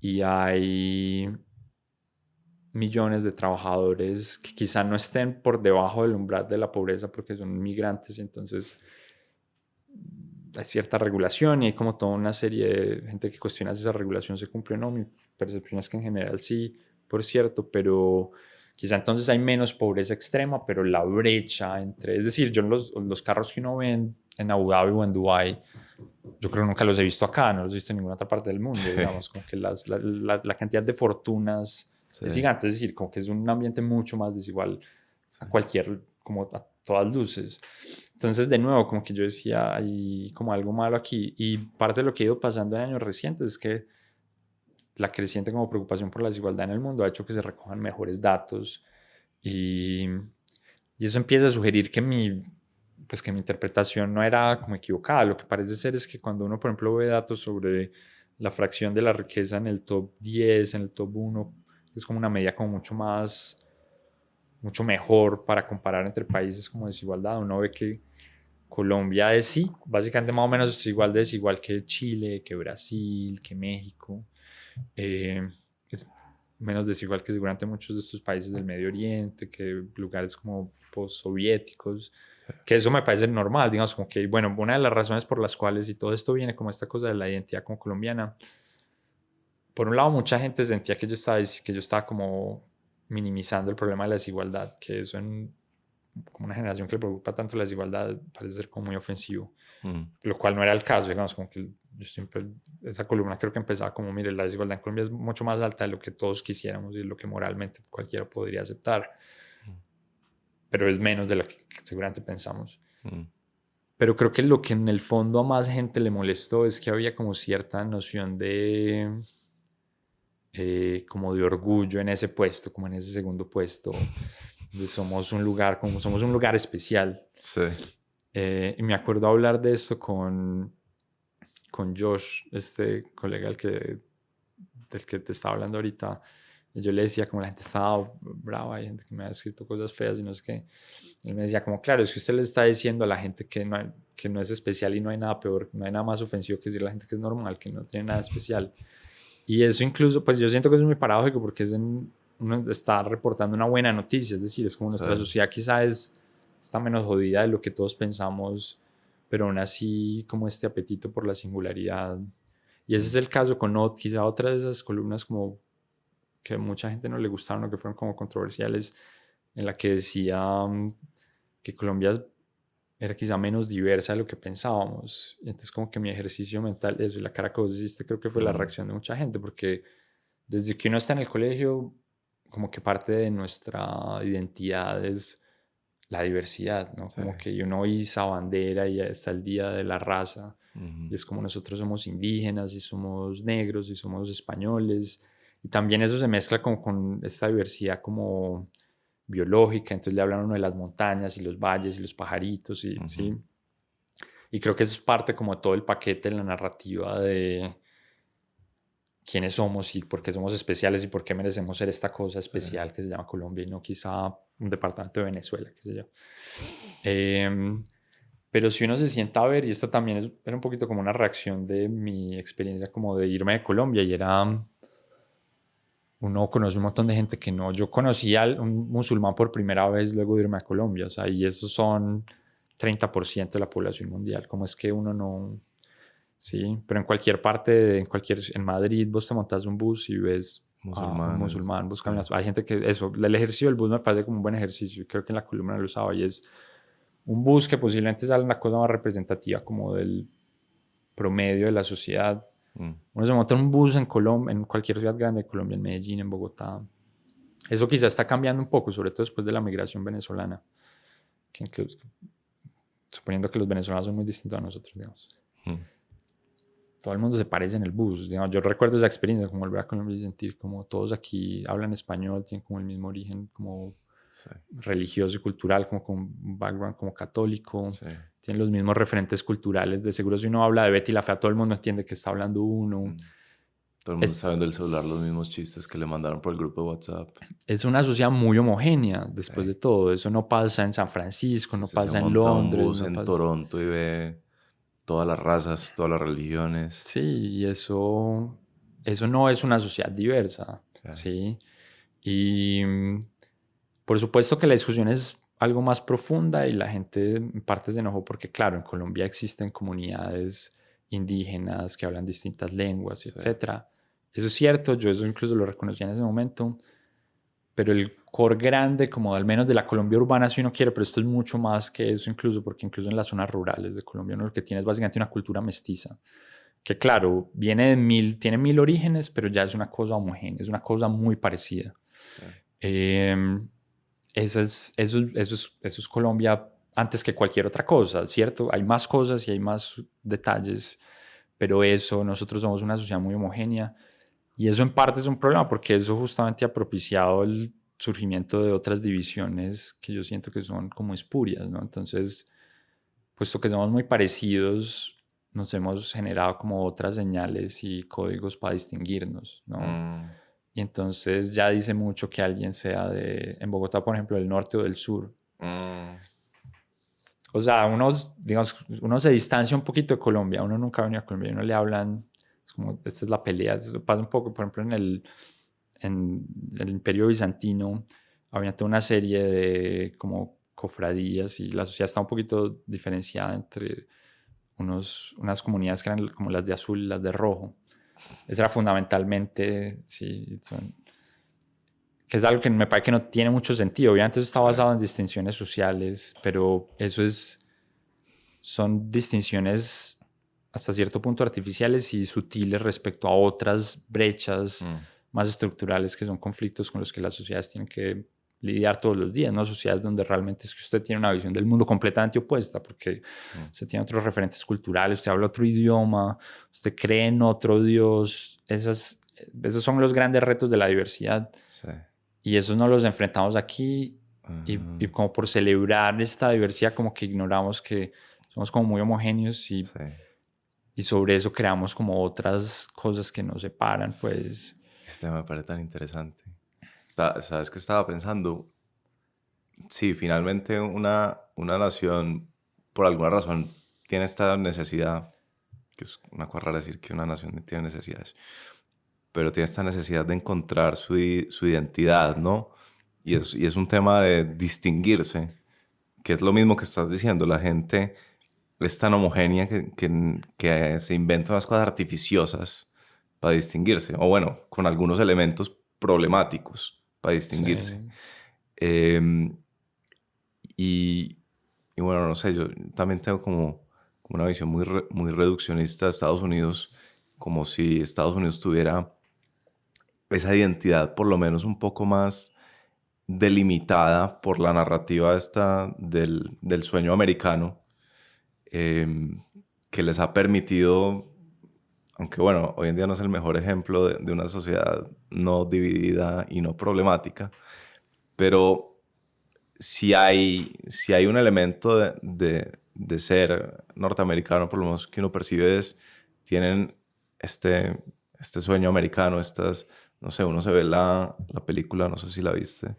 y hay millones de trabajadores que quizá no estén por debajo del umbral de la pobreza porque son migrantes y entonces hay cierta regulación y hay como toda una serie de gente que cuestiona si esa regulación se cumple o no. Mi percepción es que en general sí, por cierto, pero quizá entonces hay menos pobreza extrema, pero la brecha entre, es decir, yo los carros que uno ve en Abu Dhabi o en Dubái, yo creo que nunca los he visto acá, no los he visto en ninguna otra parte del mundo, Sí. digamos, como que la cantidad de fortunas Sí. es gigante, es decir, como que es un ambiente mucho más desigual a como a todas luces. Entonces, de nuevo, como que yo decía, hay como algo malo aquí. Y parte de lo que ha ido pasando en años recientes es que la creciente como preocupación por la desigualdad en el mundo ha hecho que se recojan mejores datos y eso empieza a sugerir que pues que mi interpretación no era como equivocada. Lo que parece ser es que cuando uno, por ejemplo, ve datos sobre la fracción de la riqueza en el top 10, en el top 1, es como una medida como mucho más mucho mejor para comparar entre países como desigualdad. Uno ve que Colombia es sí, básicamente más o menos igual de desigual que Chile, que Brasil, que México. Es menos desigual que seguramente muchos de estos países del Medio Oriente, que lugares como postsoviéticos, que eso me parece normal, digamos, como que, bueno, una de las razones por las cuales, y todo esto viene como esta cosa de la identidad como colombiana, por un lado mucha gente sentía que yo estaba como minimizando el problema de la desigualdad, que eso en como una generación que le preocupa tanto la desigualdad parece ser como muy ofensivo, lo cual no era el caso, digamos, como que yo siempre, esa columna creo que empezaba como, mire, la desigualdad en Colombia es mucho más alta de lo que todos quisiéramos y lo que moralmente cualquiera podría aceptar, pero es menos de lo que seguramente pensamos. Pero creo que lo que en el fondo a más gente le molestó es que había como cierta noción de como de orgullo en ese puesto, como en ese segundo puesto, de somos un lugar especial. Sí. Y me acuerdo hablar de esto con Josh, este colega del que te estaba hablando ahorita. Y yo le decía como la gente estaba brava, hay gente que me ha escrito cosas feas y no sé qué. Él me decía como, claro, es que usted le está diciendo a la gente que no es especial y no hay nada peor, no hay nada más ofensivo que decirle a la gente que es normal, que no tiene nada especial. Y eso incluso, pues yo siento que es muy paradójico porque uno está reportando una buena noticia, es decir, es como nuestra sociedad quizás está menos jodida de lo que todos pensamos, pero aún así como este apetito por la singularidad. Y ese es el caso con quizá otra de esas columnas como que mucha gente no le gustaron o que fueron como controversiales, en la que decía que Colombia era quizá menos diversa de lo que pensábamos. Y entonces como que mi ejercicio mental, eso y la cara que vos hiciste, creo que fue la reacción de mucha gente, porque desde que uno está en el colegio, como que parte de nuestra identidad es la diversidad, ¿no? Como que uno iza bandera y está el día de la raza, y es como nosotros somos indígenas y somos negros y somos españoles, y también eso se mezcla como con esta diversidad como biológica, entonces le hablan uno de las montañas y los valles y los pajaritos, y, ¿sí? Y creo que eso es parte como de todo el paquete de la narrativa de quiénes somos y por qué somos especiales y por qué merecemos ser esta cosa especial que se llama Colombia y no quizá un departamento de Venezuela, qué sé yo. Pero si uno se sienta a ver, y esta también era un poquito como una reacción de mi experiencia como de irme de Colombia, y era, uno conoce un montón de gente que no, yo conocí a un musulmán por primera vez luego de irme a Colombia, o sea, y esos son 30% de la población mundial, ¿cómo es que uno no? Sí, pero en cualquier parte, en Madrid vos te montas un bus y ves a un musulmán buscando hay gente que, el ejercicio del bus me parece como un buen ejercicio, creo que en la columna lo usaba, y es un bus que posiblemente sale una cosa más representativa como del promedio de la sociedad. Uno se monta en un bus en Colombia, en cualquier ciudad grande de Colombia, en Medellín, en Bogotá. Eso quizás está cambiando un poco, sobre todo después de la migración venezolana, que incluso, suponiendo que los venezolanos son muy distintos a nosotros, digamos. Todo el mundo se parece en el bus. Digamos, yo recuerdo esa experiencia, como volver a Colombia y sentir como todos aquí hablan español, tienen como el mismo origen como religioso y cultural, como con un background como católico, tienen los mismos referentes culturales. De seguro si uno habla de Betty la Fea, todo el mundo entiende que está hablando uno. Todo el mundo sabe del celular los mismos chistes que le mandaron por el grupo de WhatsApp. Es una sociedad muy homogénea después de todo. Eso no pasa en San Francisco, no pasa en Londres. Un bus en Toronto y ve todas las razas, todas las religiones. Sí, y eso no es una sociedad diversa, ¿sí? Y por supuesto que la discusión es algo más profunda y la gente en parte se enojó porque, claro, en Colombia existen comunidades indígenas que hablan distintas lenguas, etc. Eso es cierto, yo eso incluso lo reconocí en ese momento, pero el core grande, como al menos de la Colombia urbana, si uno quiere, pero esto es mucho más que eso incluso, porque incluso en las zonas rurales de Colombia uno lo que tiene es básicamente una cultura mestiza, que claro, tiene 1000 orígenes, pero ya es una cosa homogénea, es una cosa muy parecida. Eso es Colombia antes que cualquier otra cosa, ¿cierto? Hay más cosas y hay más detalles, pero nosotros somos una sociedad muy homogénea, y eso en parte es un problema porque eso justamente ha propiciado el surgimiento de otras divisiones que yo siento que son como espurias, ¿no? Entonces, puesto que somos muy parecidos, nos hemos generado como otras señales y códigos para distinguirnos, ¿no? Y entonces ya dice mucho que alguien sea en Bogotá, por ejemplo, del norte o del sur. Mm, O sea, digamos, uno se distancia un poquito de Colombia, uno nunca ha venido a Colombia, uno le hablan, es como, esta es la pelea, eso pasa un poco, por ejemplo, en el Imperio Bizantino, había toda una serie de como cofradías y la sociedad está un poquito diferenciada entre unas comunidades que eran como las de azul y las de rojo. Eso era fundamentalmente, sí, que es algo que me parece que no tiene mucho sentido. Obviamente eso está sí, basado en distinciones sociales, pero son distinciones hasta cierto punto artificiales y sutiles respecto a otras brechas mm, más estructurales que son conflictos con los que las sociedades tienen que lidiar todos los días, ¿no? Sociedades donde realmente es que usted tiene una visión del mundo completamente opuesta, porque mm, usted tiene otros referentes culturales, usted habla otro idioma, usted cree en otro Dios. Esos son los grandes retos de la diversidad sí. y esos no los enfrentamos aquí y Ujú, como por celebrar esta diversidad como que ignoramos que somos como muy homogéneos sí. y sobre eso creamos como otras cosas que nos separan, pues. Este me parece tan interesante. ¿Sabes qué estaba pensando? Sí, finalmente una nación, por alguna razón, tiene esta necesidad, que es una cosa rara decir que una nación tiene necesidades, pero tiene esta necesidad de encontrar su identidad, ¿no? Y es un tema de distinguirse, que es lo mismo que estás diciendo, la gente es tan homogénea que se inventa unas cosas artificiosas para distinguirse, o bueno, con algunos elementos problemáticos para distinguirse. Sí, Em, y, y bueno, no sé, yo también tengo como una visión muy reduccionista de Estados Unidos, como si Estados Unidos tuviera esa identidad por lo menos un poco más delimitada por la narrativa esta del sueño americano, em, que les ha permitido, aunque bueno, hoy en día no es el mejor ejemplo de una sociedad no dividida y no problemática, pero si hay un elemento de ser norteamericano, por lo menos que uno percibe es, tienen este sueño americano, no sé, uno se ve la película, no sé si la viste,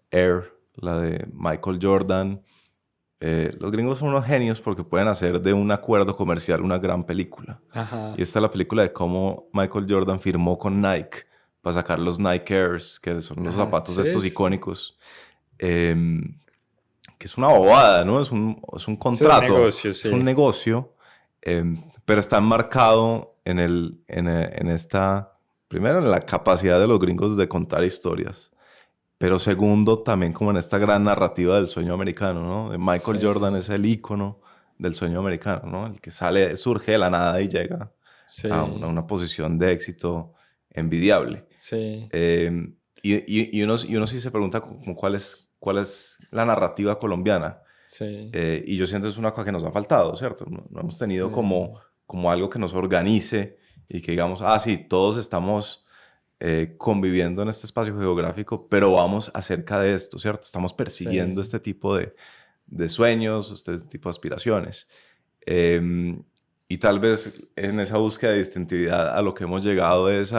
Air, la de Michael Jordan. Los gringos son unos genios porque pueden hacer de un acuerdo comercial una gran película. Y ajá, esta es la película de cómo Michael Jordan firmó con Nike para sacar los Nike Airs, que son los ajá, zapatos sí, estos icónicos. Que es una bobada, ¿no? Es un sí, un contrato, negocio, es un sí, negocio, pero está enmarcado en esta, primero, en la capacidad de los gringos de contar historias, pero segundo, también como en esta gran narrativa del sueño americano, ¿no? De Michael Jordan sí, es el ícono del sueño americano, ¿no? El que surge de la nada y llega a una, sí, una posición de éxito envidiable. sí, Y uno sí se pregunta como cuál es la narrativa colombiana. sí, Y yo siento que es una cosa que nos ha faltado, ¿cierto? No hemos tenido como, sí, como algo que nos organice y que digamos, sí, todos estamos conviviendo en este espacio geográfico, pero vamos acerca de esto, ¿cierto? Estamos persiguiendo sí, este tipo de sueños, este tipo de aspiraciones. Y tal vez en esa búsqueda de distintividad a lo que hemos llegado es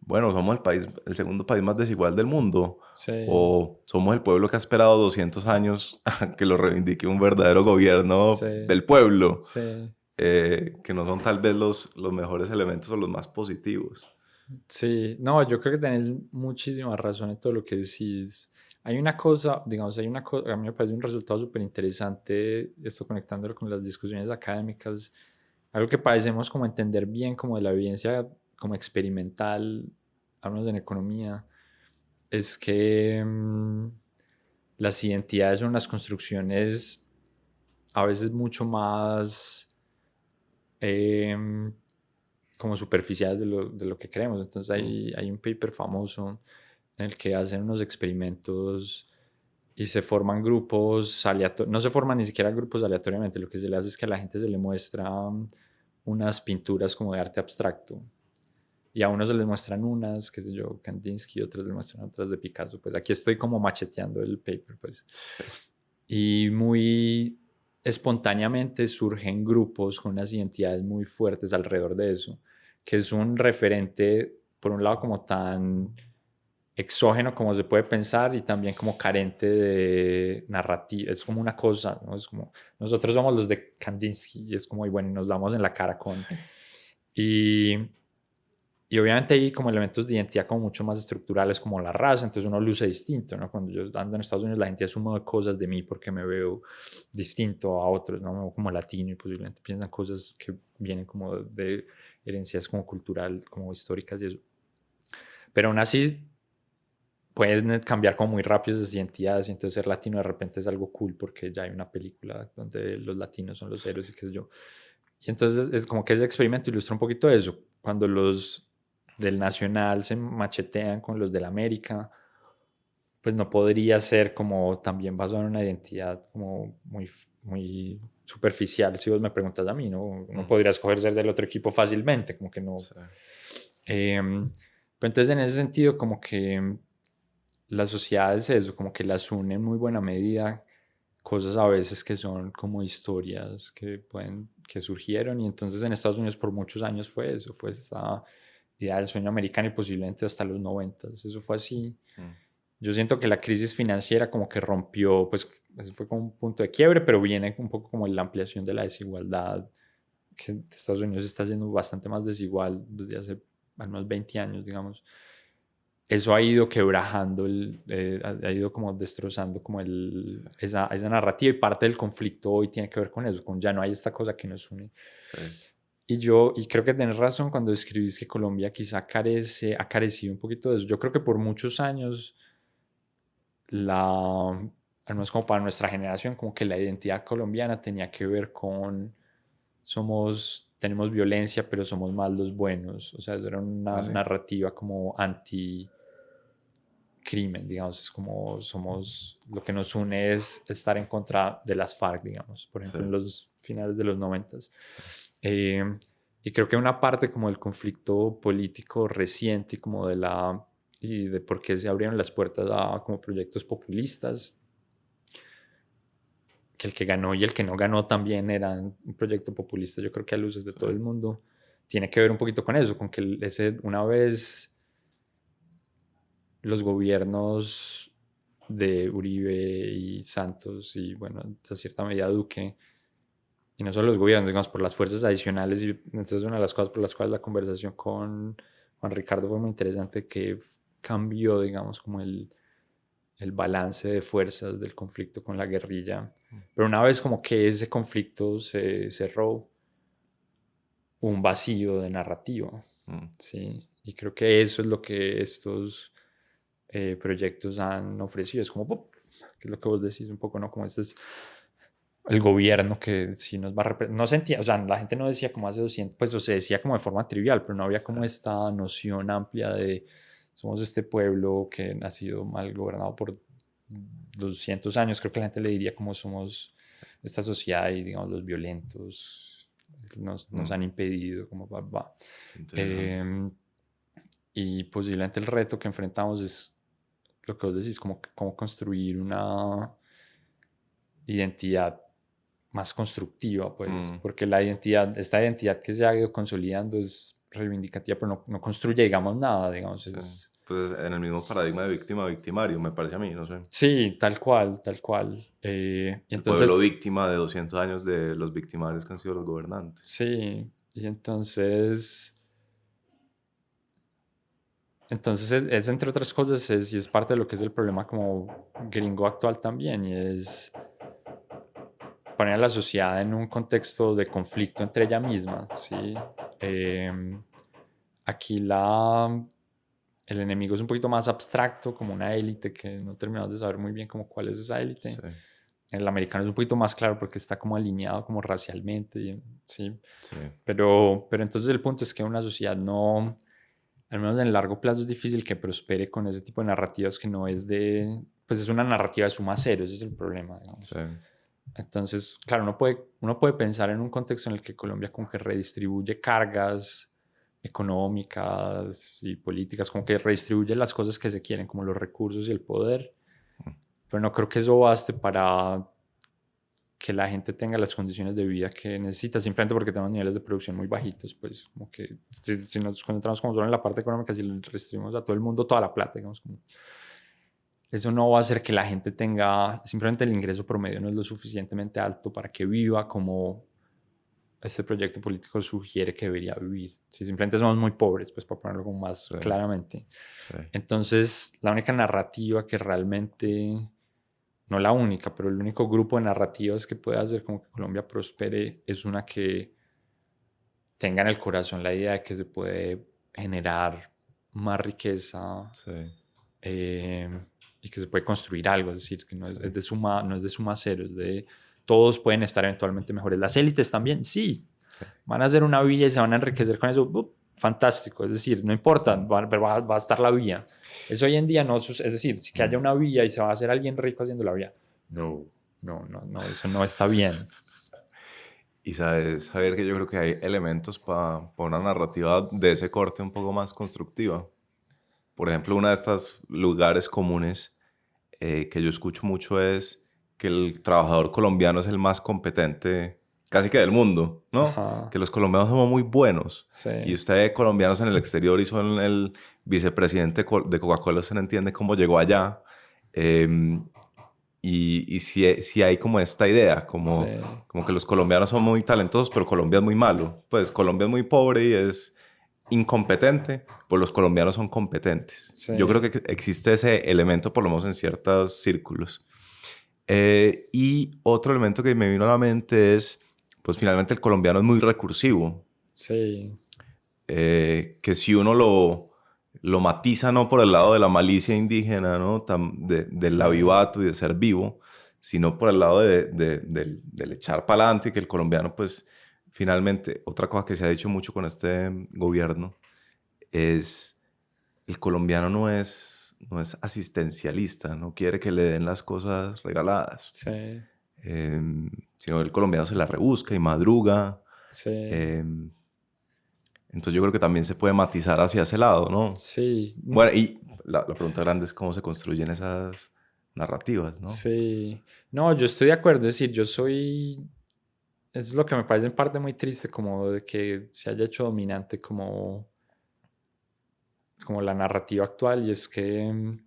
bueno, somos el segundo país más desigual del mundo, sí, o somos el pueblo que ha esperado 200 años a que lo reivindique un verdadero gobierno sí, del pueblo, sí. que no son tal vez los mejores elementos o los más positivos. Sí, no, yo creo que tenés muchísima razón en todo lo que decís. Hay una cosa, digamos, hay una cosa, a mí me parece un resultado súper interesante, esto conectándolo con las discusiones académicas, algo que parecemos como entender bien como de la evidencia como experimental, hablamos en economía, es que las identidades son unas construcciones a veces mucho más em, como superficiales de lo que creemos. Entonces Mm, hay un paper famoso en el que hacen unos experimentos y se forman grupos aleatorios, no se forman ni siquiera grupos aleatoriamente, lo que se le hace es que a la gente se le muestra unas pinturas como de arte abstracto. Y a unos se les muestran unas, qué sé yo, Kandinsky, otros les muestran otras de Picasso. Pues aquí estoy como macheteando el paper, pues. sí. Y muy espontáneamente surgen grupos con unas identidades muy fuertes alrededor de eso, que es un referente por un lado como tan exógeno como se puede pensar y también como carente de narrativa. Es como una cosa, ¿no? Es como, nosotros somos los de Kandinsky y es como, y bueno, nos damos en la cara con... Sí. Y obviamente hay como elementos de identidad como mucho más estructurales como la raza, entonces uno luce distinto, ¿no? Cuando yo ando en Estados Unidos la gente asume cosas de mí porque me veo distinto a otros, ¿no? Me veo como latino y posiblemente piensan cosas que vienen como de herencias como cultural, como históricas y eso. Pero aún así pueden cambiar como muy rápido esas identidades y entonces ser latino de repente es algo cool porque ya hay una película donde los latinos son los héroes y qué sé yo. Y entonces es como que ese experimento ilustra un poquito eso. Cuando los del Nacional se machetean con los del América, pues no podría ser como también basado en una identidad como muy superficial. Si vos me preguntas a mí, no podría escoger ser del otro equipo fácilmente, como que no. Sí. Pero entonces en ese sentido como que las sociedades eso, como que las unen en muy buena medida cosas a veces que son como historias que surgieron y entonces en Estados Unidos por muchos años fue eso, fue esta idea del sueño americano y posiblemente hasta los 90, eso fue así. Yo siento que la crisis financiera como que rompió, pues eso fue como un punto de quiebre, pero viene un poco como la ampliación de la desigualdad, que Estados Unidos está siendo bastante más desigual desde hace al menos 20 años, digamos. Eso ha ido quebrajando, ha ido como destrozando como esa narrativa y parte del conflicto hoy tiene que ver con eso, con ya no hay esta cosa que nos une. Sí. Y creo que tenés razón cuando describís que Colombia quizá ha carecido un poquito de eso. Yo creo que por muchos años, al menos como para nuestra generación, como que la identidad colombiana tenía que ver con tenemos violencia, pero somos más los buenos. O sea, eso era una ¿Sí? narrativa como anti crimen, digamos, es como lo que nos une es estar en contra de las FARC, digamos, por ejemplo, Sí. en los finales de los 90. Y creo que una parte como del conflicto político reciente y de por qué se abrieron las puertas a como proyectos populistas, que el que ganó y el que no ganó también eran un proyecto populista, yo creo que a luces de todo el mundo, tiene que ver un poquito con eso, con que una vez los gobiernos de Uribe y Santos y bueno, a cierta medida Duque, y no solo los gobiernos, digamos, por las fuerzas adicionales, y entonces una de las cosas por las cuales la conversación con Juan Ricardo fue muy interesante, que cambió, digamos, como el balance de fuerzas del conflicto con la guerrilla, pero una vez como que ese conflicto se cerró, un vacío de narrativa, ¿sí? Y creo que eso es lo que estos proyectos han ofrecido. Es como, ¡pum! Que es lo que vos decís un poco, ¿no? Como este es el gobierno que sí nos va a representar. No sentía, o sea, la gente no decía como hace 200, pues o se decía como de forma trivial, pero no había como esta noción amplia de somos este pueblo que ha sido mal gobernado por 200 años. Creo que la gente le diría como somos esta sociedad y, digamos, los violentos nos han impedido, como va. Y posiblemente el reto que enfrentamos es lo que vos decís, como construir una identidad más constructiva, pues, porque esta identidad que se ha ido consolidando es reivindicativa, pero no construye, digamos, nada, digamos, Sí. Pues en el mismo paradigma de víctima-victimario, me parece a mí, no sé. Sí, tal cual, tal cual. Y El pueblo entonces, víctima de 200 años de los victimarios que han sido los gobernantes. sí, y entonces es entre otras cosas, y es parte de lo que es el problema como gringo actual también, y es poner a la sociedad en un contexto de conflicto entre ella misma, ¿sí? Aquí el enemigo es un poquito más abstracto, como una élite que no terminamos de saber muy bien como cuál es esa élite. Sí. El americano es un poquito más claro porque está como alineado como racialmente, ¿sí? Sí. Pero entonces el punto es que una sociedad no, al menos en el largo plazo es difícil que prospere con ese tipo de narrativas que no es pues es una narrativa de suma cero, ese es el problema, digamos. Sí. Entonces, claro, uno puede pensar en un contexto en el que Colombia como que redistribuye cargas económicas y políticas, como que redistribuye las cosas que se quieren, como los recursos y el poder, pero no creo que eso baste para que la gente tenga las condiciones de vida que necesita, simplemente porque tenemos niveles de producción muy bajitos, pues como que si nos concentramos como solo en la parte económica, si le restringimos a todo el mundo toda la plata, digamos, como, eso no va a hacer que la gente tenga, simplemente el ingreso promedio no es lo suficientemente alto para que viva como este proyecto político sugiere que debería vivir. Si simplemente somos muy pobres, pues para ponerlo como más claramente. Sí. Entonces, la única narrativa que realmente, no la única, pero el único grupo de narrativas que puede hacer como que Colombia prospere es una que tenga en el corazón la idea de que se puede generar más riqueza y que se puede construir algo, es decir, que no es de suma cero, es de todos pueden estar eventualmente mejores. Las élites también, sí, van a hacer una villa y se van a enriquecer con eso, fantástico, es decir, no importa, va a estar la villa. Eso hoy en día no, es decir, si que haya una villa y se va a hacer alguien rico haciendo la villa, no, eso no está bien. Y sabes, Javier, que yo creo que hay elementos para una narrativa de ese corte un poco más constructiva. Por ejemplo, uno de estos lugares comunes que yo escucho mucho es que el trabajador colombiano es el más competente casi que del mundo, ¿no? Ajá. Que los colombianos somos muy buenos. Sí. Y usted, colombianos en el exterior y son el vicepresidente de Coca-Cola, usted no entiende cómo llegó allá. Y si hay como esta idea, como que los colombianos son muy talentosos, pero Colombia es muy malo. Pues Colombia es muy pobre y es incompetente, pues los colombianos son competentes. Sí. Yo creo que existe ese elemento, por lo menos en ciertos círculos. Y otro elemento que me vino a la mente es, pues finalmente el colombiano es muy recursivo. Sí. Que si uno lo matiza no por el lado de la malicia indígena, ¿no? Del avivato y de ser vivo, sino por el lado del echar para adelante, y que el colombiano, pues, finalmente, otra cosa que se ha dicho mucho con este gobierno es el colombiano no es asistencialista, no quiere que le den las cosas regaladas. Sí. Sino el colombiano se la rebusca y madruga. Sí. Entonces yo creo que también se puede matizar hacia ese lado, ¿no? Sí. Bueno, y la pregunta grande es cómo se construyen esas narrativas, ¿no? Sí. No, yo estoy de acuerdo. Es decir, es lo que me parece en parte muy triste, como de que se haya hecho dominante como la narrativa actual, y es que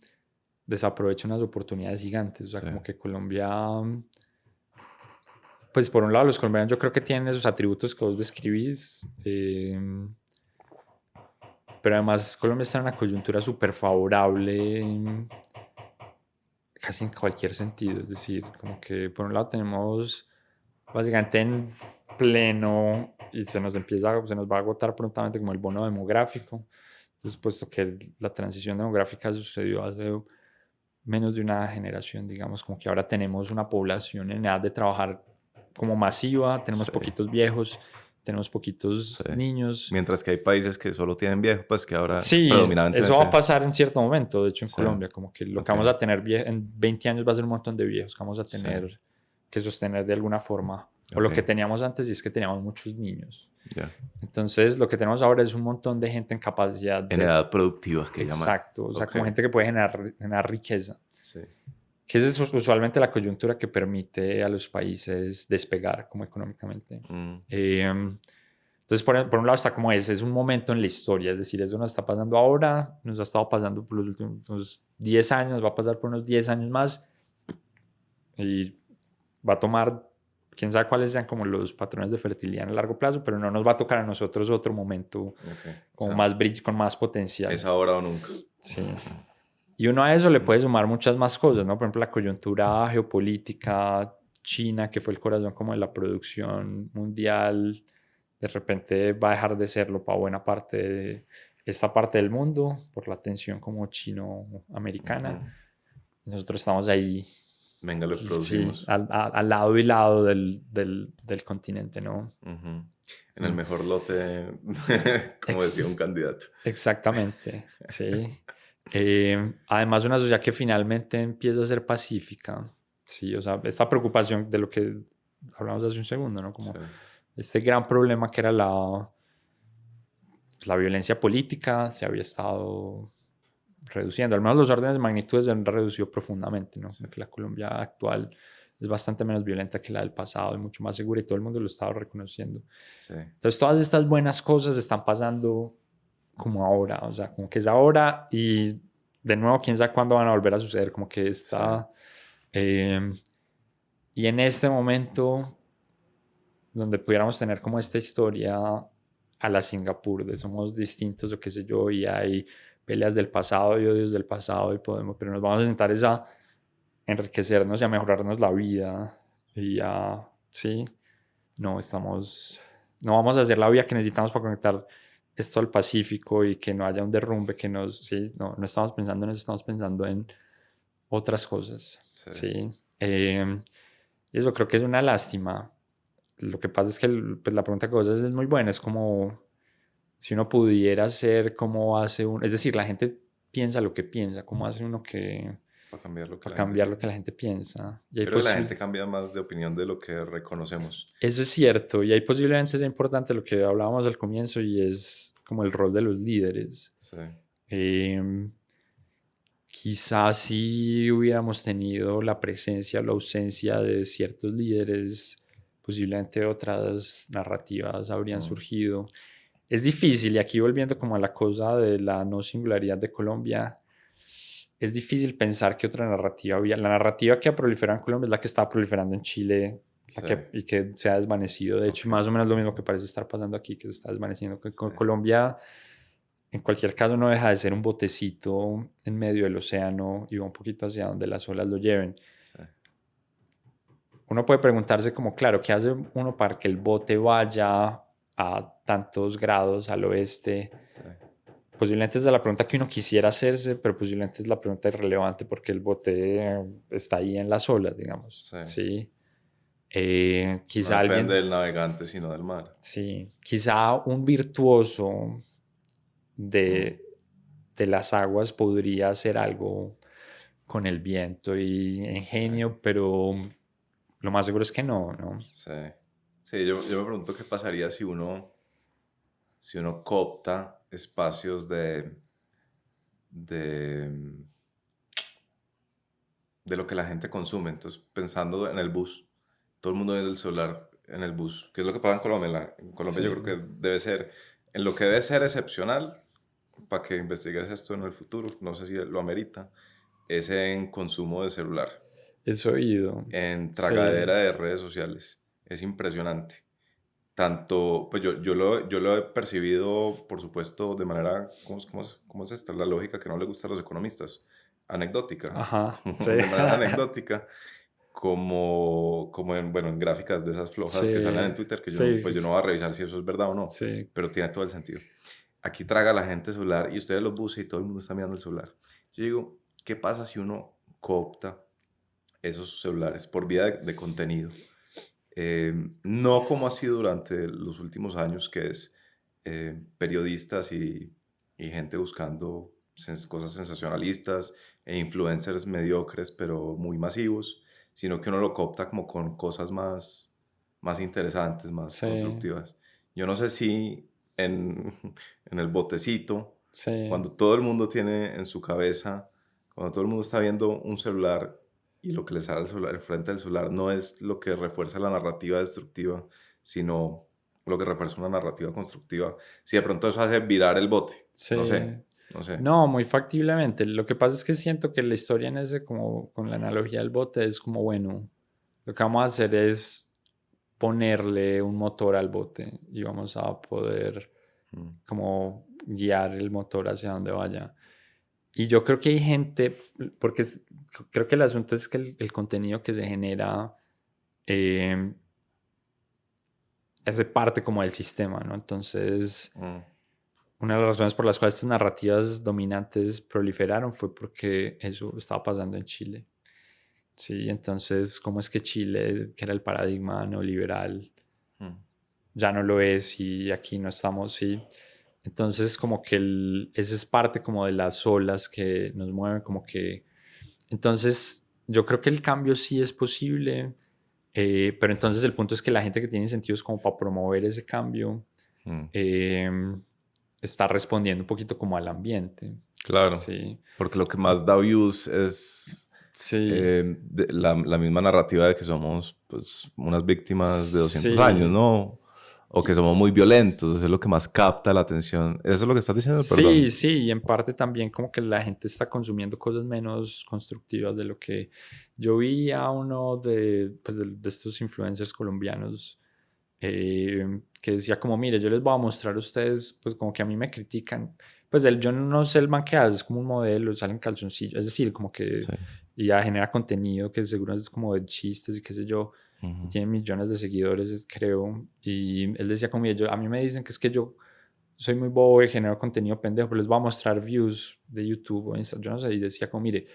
desaprovecha unas oportunidades gigantes. O sea, como que Colombia... Pues por un lado los colombianos yo creo que tienen esos atributos que vos describís, pero además Colombia está en una coyuntura súper favorable casi en cualquier sentido. Es decir, como que por un lado tenemos básicamente en pleno, y se nos va a agotar prontamente como el bono demográfico. Entonces, puesto que la transición demográfica sucedió hace menos de una generación, digamos, como que ahora tenemos una población en edad de trabajar como masiva, tenemos poquitos viejos, tenemos poquitos niños. Mientras que hay países que solo tienen viejos, pues que ahora predominantemente... eso va a pasar en cierto momento, de hecho en Colombia, como que lo que vamos a tener en 20 años va a ser un montón de viejos que vamos a tener que sostener de alguna forma, o lo que teníamos antes, y es que teníamos muchos niños. Entonces lo que tenemos ahora es un montón de gente en capacidad en edad productiva, que llaman. Exacto, o sea, como gente que puede generar riqueza. Sí. Que esa es usualmente la coyuntura que permite a los países despegar como económicamente. Entonces, por un lado está como es un momento en la historia, es decir, eso nos está pasando ahora, nos ha estado pasando por los últimos 10 años, va a pasar por unos 10 años más, y va a tomar, quién sabe cuáles sean como los patrones de fertilidad en el largo plazo, pero no nos va a tocar a nosotros otro momento como más con más potencial. Es ahora o nunca. Sí. Y uno a eso le puede sumar muchas más cosas, ¿no? Por ejemplo, la coyuntura geopolítica, China, que fue el corazón como de la producción mundial, de repente va a dejar de serlo para buena parte de esta parte del mundo, por la tensión como chino-americana. Nosotros estamos ahí. Venga, lo producimos. Sí, al lado y lado del continente, ¿no? En el mejor lote, como decía un candidato. Exactamente, sí. Además, una sociedad que finalmente empieza a ser pacífica, sí, o sea, esta preocupación de lo que hablamos hace un segundo, ¿no? Como este gran problema que era la violencia política se había estado reduciendo, al menos los órdenes de magnitud se han reducido profundamente, ¿no? La Colombia actual es bastante menos violenta que la del pasado y mucho más segura y todo el mundo lo estaba reconociendo. Sí. Entonces todas estas buenas cosas están pasando como ahora, o sea, como que es ahora y de nuevo quién sabe cuándo van a volver a suceder, como que está... y en este momento donde pudiéramos tener como esta historia a la Singapur, de somos distintos o qué sé yo, y hay peleas del pasado y odios del pasado, y podemos, pero nos vamos a sentar a enriquecernos y a mejorarnos la vida, y a, sí, no vamos a hacer la vía que necesitamos para conectar esto al Pacífico y que no haya un derrumbe que sí, no estamos pensando en eso, estamos pensando en otras cosas, sí. Y eso creo que es una lástima. Lo que pasa es que pues, la pregunta que vos haces es muy buena. Es como si uno pudiera ser como hace uno. Es decir, la gente piensa lo que piensa. ¿Cómo hace uno que Para cambiar lo que, para cambiar lo que la gente piensa? Y creo que la gente cambia más de opinión de lo que reconocemos. Eso es cierto. Y ahí posiblemente sea importante lo que hablábamos al comienzo y es como el rol de los líderes. Sí. Quizás si hubiéramos tenido la presencia o la ausencia de ciertos líderes, posiblemente otras narrativas habrían surgido. Es difícil, y aquí volviendo como a la cosa de la no singularidad de Colombia, es difícil pensar que otra narrativa había. La narrativa que ha proliferado en Colombia es la que estaba proliferando en Chile y que se ha desvanecido. De hecho, más o menos lo mismo que parece estar pasando aquí, que se está desvaneciendo. Colombia, en cualquier caso, no deja de ser un botecito en medio del océano y va un poquito hacia donde las olas lo lleven. Sí. Uno puede preguntarse como, claro, ¿qué hace uno para que el bote vaya a tantos grados al oeste? Sí. Posiblemente es la pregunta que uno quisiera hacerse, pero posiblemente es la pregunta irrelevante porque el bote está ahí en las olas, digamos. Sí. Quizá no depende alguien... del navegante, sino del mar. Sí. Quizá un virtuoso de las aguas podría hacer algo con el viento y ingenio, pero lo más seguro es que no, ¿no? Sí. Sí, yo me pregunto qué pasaría si uno coopta espacios de lo que la gente consume. Entonces, pensando en el bus, todo el mundo viendo el celular en el bus, que es lo que pasa en Colombia. En Colombia yo creo que debe ser, en lo que debe ser excepcional, para que investigues esto en el futuro, no sé si lo amerita, es en consumo de celular. Eso he oído. En tragadera de redes sociales. Es impresionante. Tanto, pues yo lo he percibido, por supuesto, de manera, ¿cómo es esta? La lógica que no le gusta a los economistas. Anecdótica. Ajá, sí. De manera anecdótica. Como en gráficas de esas flojas que salen en Twitter, que yo no voy a revisar si eso es verdad o no. Sí. Pero tiene todo el sentido. Aquí traga la gente el celular y ustedes los buses y todo el mundo está mirando el celular. Yo digo, ¿qué pasa si uno coopta esos celulares por vía de contenido? No como ha sido durante los últimos años, que es periodistas y gente buscando cosas sensacionalistas e influencers mediocres pero muy masivos, sino que uno lo coopta como con cosas más interesantes, más constructivas. Yo no sé si en el botecito, cuando todo el mundo tiene en su cabeza, cuando todo el mundo está viendo un celular y lo que le sale al frente del celular no es lo que refuerza la narrativa destructiva, sino lo que refuerza una narrativa constructiva. Si de pronto eso hace virar el bote, no sé. No, muy factiblemente. Lo que pasa es que siento que la historia en ese, como con la analogía del bote, es como, bueno, lo que vamos a hacer es ponerle un motor al bote y vamos a poder como guiar el motor hacia donde vaya. Y yo creo que hay gente, porque creo que el asunto es que el contenido que se genera es de parte como del sistema, ¿no? Entonces, una de las razones por las cuales estas narrativas dominantes proliferaron fue porque eso estaba pasando en Chile. Sí, entonces, ¿cómo es que Chile, que era el paradigma neoliberal, ya no lo es y aquí no estamos? Sí. Entonces, como que esa es parte como de las olas que nos mueven, como que... Entonces, yo creo que el cambio sí es posible, pero entonces el punto es que la gente que tiene incentivos como para promover ese cambio está respondiendo un poquito como al ambiente. Claro, sí. Porque lo que más da views es Sí, la misma narrativa de que somos pues unas víctimas de 200 años, sí. ¿no? O que somos muy violentos, eso es lo que más capta la atención. ¿Eso es lo que estás diciendo? Sí, Perdón. sí, y en parte también como que la gente está consumiendo cosas menos constructivas de lo que yo vi a uno pues de estos influencers colombianos que decía como, mire, yo les voy a mostrar a ustedes, pues como que a mí me critican, pues yo no sé el man que hace, es como un modelo, salen calzoncillos, es decir, como que Sí. ya genera contenido que seguro es como de chistes y qué sé yo, y Ujú. tiene millones de seguidores, creo, y él decía como, mire, a mí me dicen que es que yo soy muy bobo y genero contenido pendejo, pero les voy a mostrar views de YouTube o Instagram, yo no sé, y decía como, mire,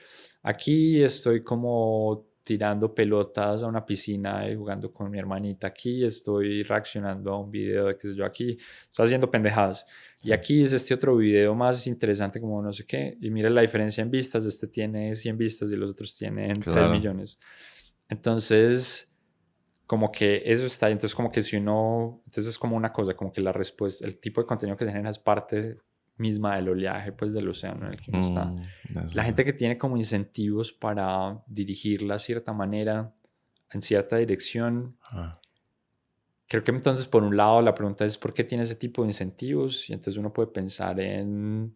aquí estoy como tirando pelotas a una piscina y jugando con mi hermanita, aquí estoy reaccionando a un video de que sé yo, aquí estoy haciendo pendejadas, y Sí. aquí es este otro video más interesante como no sé qué, y mire la diferencia en vistas, este tiene 100 vistas y los otros tienen 3 Claro. millones. Entonces como que eso está, entonces como que si uno, entonces es como una cosa, como que la respuesta, el tipo de contenido que se genera es parte misma del oleaje, pues del océano en el que uno está. Eso La sí. gente que tiene como incentivos para dirigirla de cierta manera, en cierta dirección, Ah, creo que entonces por un lado la pregunta es ¿por qué tiene ese tipo de incentivos? Y entonces uno puede pensar en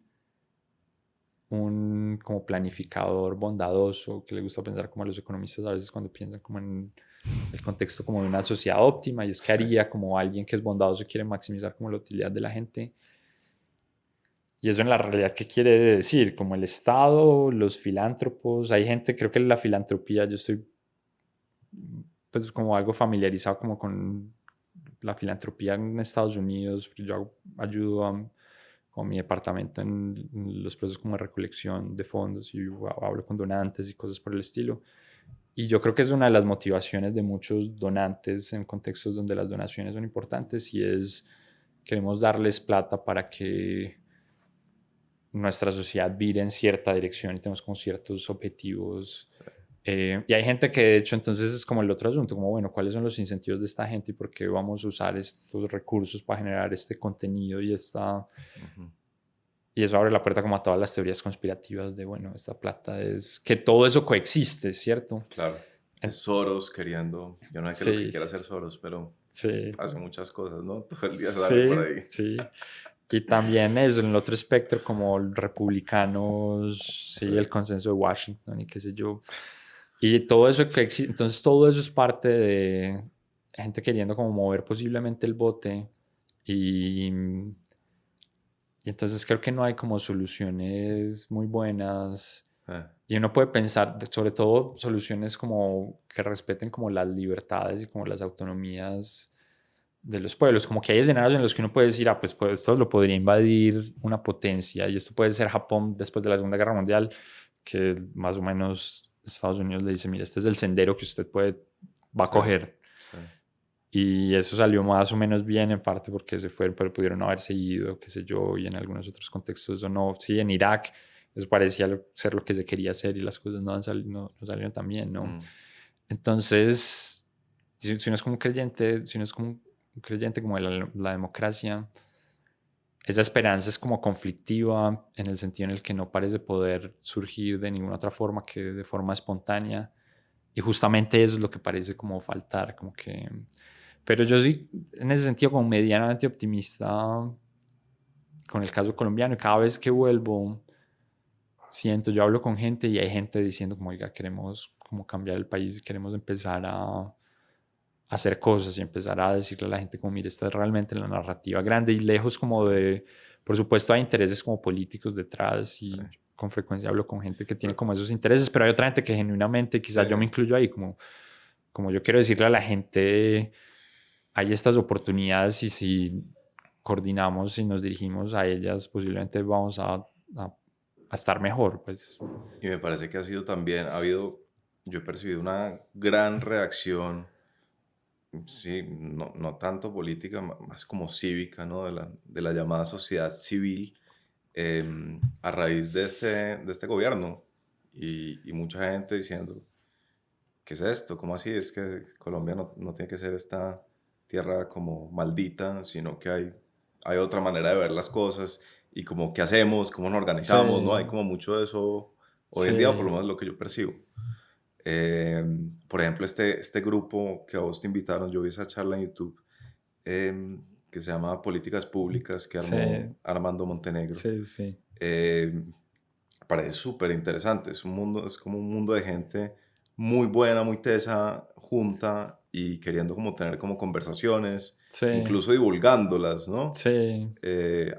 un como planificador bondadoso, que le gusta pensar como a los economistas a veces cuando piensan como en el contexto como de una sociedad óptima y es que sí. haría como alguien que es bondadoso y quiere maximizar como la utilidad de la gente. Y eso en la realidad, ¿qué quiere decir? Como el Estado, los filántropos, hay gente, creo que la filantropía, yo estoy pues como algo familiarizado como con la filantropía en Estados Unidos, yo ayudo a con mi departamento en los procesos como de recolección de fondos y hablo con donantes y cosas por el estilo. Y yo creo que es una de las motivaciones de muchos donantes en contextos donde las donaciones son importantes y es queremos darles plata para que nuestra sociedad vire en cierta dirección y tenemos como ciertos objetivos. Sí. Y hay gente que de hecho entonces es como el otro asunto, como bueno, ¿cuáles son los incentivos de esta gente y por qué vamos a usar estos recursos para generar este contenido y esta... Ujú. Y eso abre la puerta como a todas las teorías conspirativas de, bueno, esta plata es que todo eso coexiste, ¿cierto? Claro. Es Soros queriendo, yo no sé qué es lo que Sí, quiere hacer Soros, pero sí, hace muchas cosas, ¿no? Todo el día sale por sí, ahí. sí. Y también eso, en el otro espectro, como republicanos, Sí. sí, el consenso de Washington y qué sé yo. Y todo eso que existe, entonces todo eso es parte de gente queriendo como mover posiblemente el bote y entonces creo que no hay como soluciones muy buenas Ah, y uno puede pensar, sobre todo soluciones como que respeten como las libertades y como las autonomías de los pueblos, como que hay escenarios en los que uno puede decir, ah, pues esto lo podría invadir una potencia y esto puede ser Japón después de la Segunda Guerra Mundial, que más o menos Estados Unidos le dice, mira, este es el sendero que usted puede, va a sí, coger. sí. Y eso salió más o memenos bien, en parte porque se fueron, pero pudieron haber seguido, qué sé yo, y en algunos otros contextos o no. Sí, en Irak eso parecía ser lo que se quería hacer y las cosas no salieron tan bien, ¿no? Mm, Entonces, si uno es como un creyente, si uno es como un creyente como de la democracia, esa esperanza es como conflictiva en el sentido en el que no parece poder surgir de ninguna otra forma que de forma espontánea. Y justamente eso es lo que parece como faltar, como que... Pero yo soy en ese sentido como medianamente optimista con el caso colombiano y cada vez que vuelvo siento, yo hablo con gente y hay gente diciendo como, oiga, queremos como cambiar el país, queremos empezar a hacer cosas y empezar a decirle a la gente como, mire, esta es realmente la narrativa grande y lejos como sí, de, por supuesto hay intereses como políticos detrás sí. y con frecuencia hablo con gente que tiene Pero- como esos intereses, pero hay otra gente que genuinamente, sí, quizás yo me incluyo ahí, como yo quiero decirle a la gente, hay estas oportunidades y si coordinamos y nos dirigimos a ellas, posiblemente vamos a estar mejor, pues. y me parece que ha sido también, ha habido, yo he percibido una gran reacción, sí, no tanto política, más como cívica, ¿no? De la llamada sociedad civil a raíz de este gobierno. Y mucha gente diciendo, ¿qué es esto? ¿Cómo así? Es que Colombia no tiene que ser esta tierra como maldita, sino que hay otra manera de ver las cosas y como qué hacemos, cómo nos organizamos, ¿no? Hay Sí, como mucho de eso hoy en día, por lo sí, menos lo que yo percibo. Por ejemplo, este grupo que a vos te invitaron, yo vi esa charla en YouTube, que se llama Políticas Públicas, que Sí, armó Armando Montenegro. sí, sí. Parece súper interesante. Es un mundo, es como un mundo de gente muy buena, muy tesa, junta y queriendo como tener como conversaciones, Sí, incluso divulgándolas, ¿no? sí.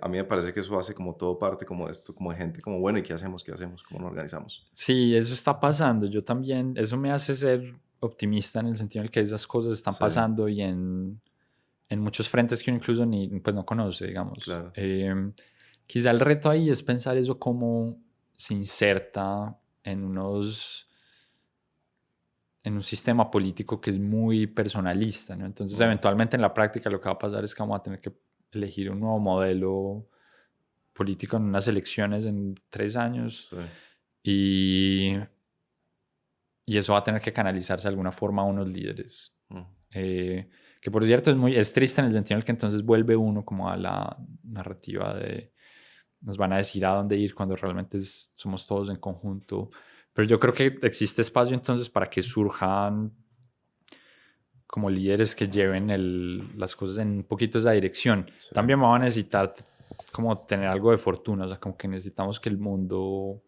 A mí me parece que eso hace como todo parte como de esto, como de gente como, bueno, ¿y qué hacemos? ¿Qué hacemos? ¿Cómo nos organizamos? Sí, eso está pasando. Yo también, eso me hace ser optimista en el sentido en el que esas cosas están Sí, pasando y en muchos frentes que uno incluso ni, pues no conoce, digamos. claro. Quizá el reto ahí es pensar eso cómo se inserta en unos, en un sistema político que es muy personalista, ¿no? Entonces, Mm, eventualmente en la práctica lo que va a pasar es que vamos a tener que elegir un nuevo modelo político en unas elecciones en 3 años sí, y, y eso va a tener que canalizarse de alguna forma a unos líderes. mm, Que por cierto es triste en el sentido en el que entonces vuelve uno como a la narrativa de nos van a decir a dónde ir cuando realmente somos todos en conjunto. Pero yo creo que existe espacio entonces para que surjan como líderes que lleven las cosas en un poquito esa dirección. sí. También vamos a necesitar como tener algo de fortuna, o sea, como que necesitamos que el mundo,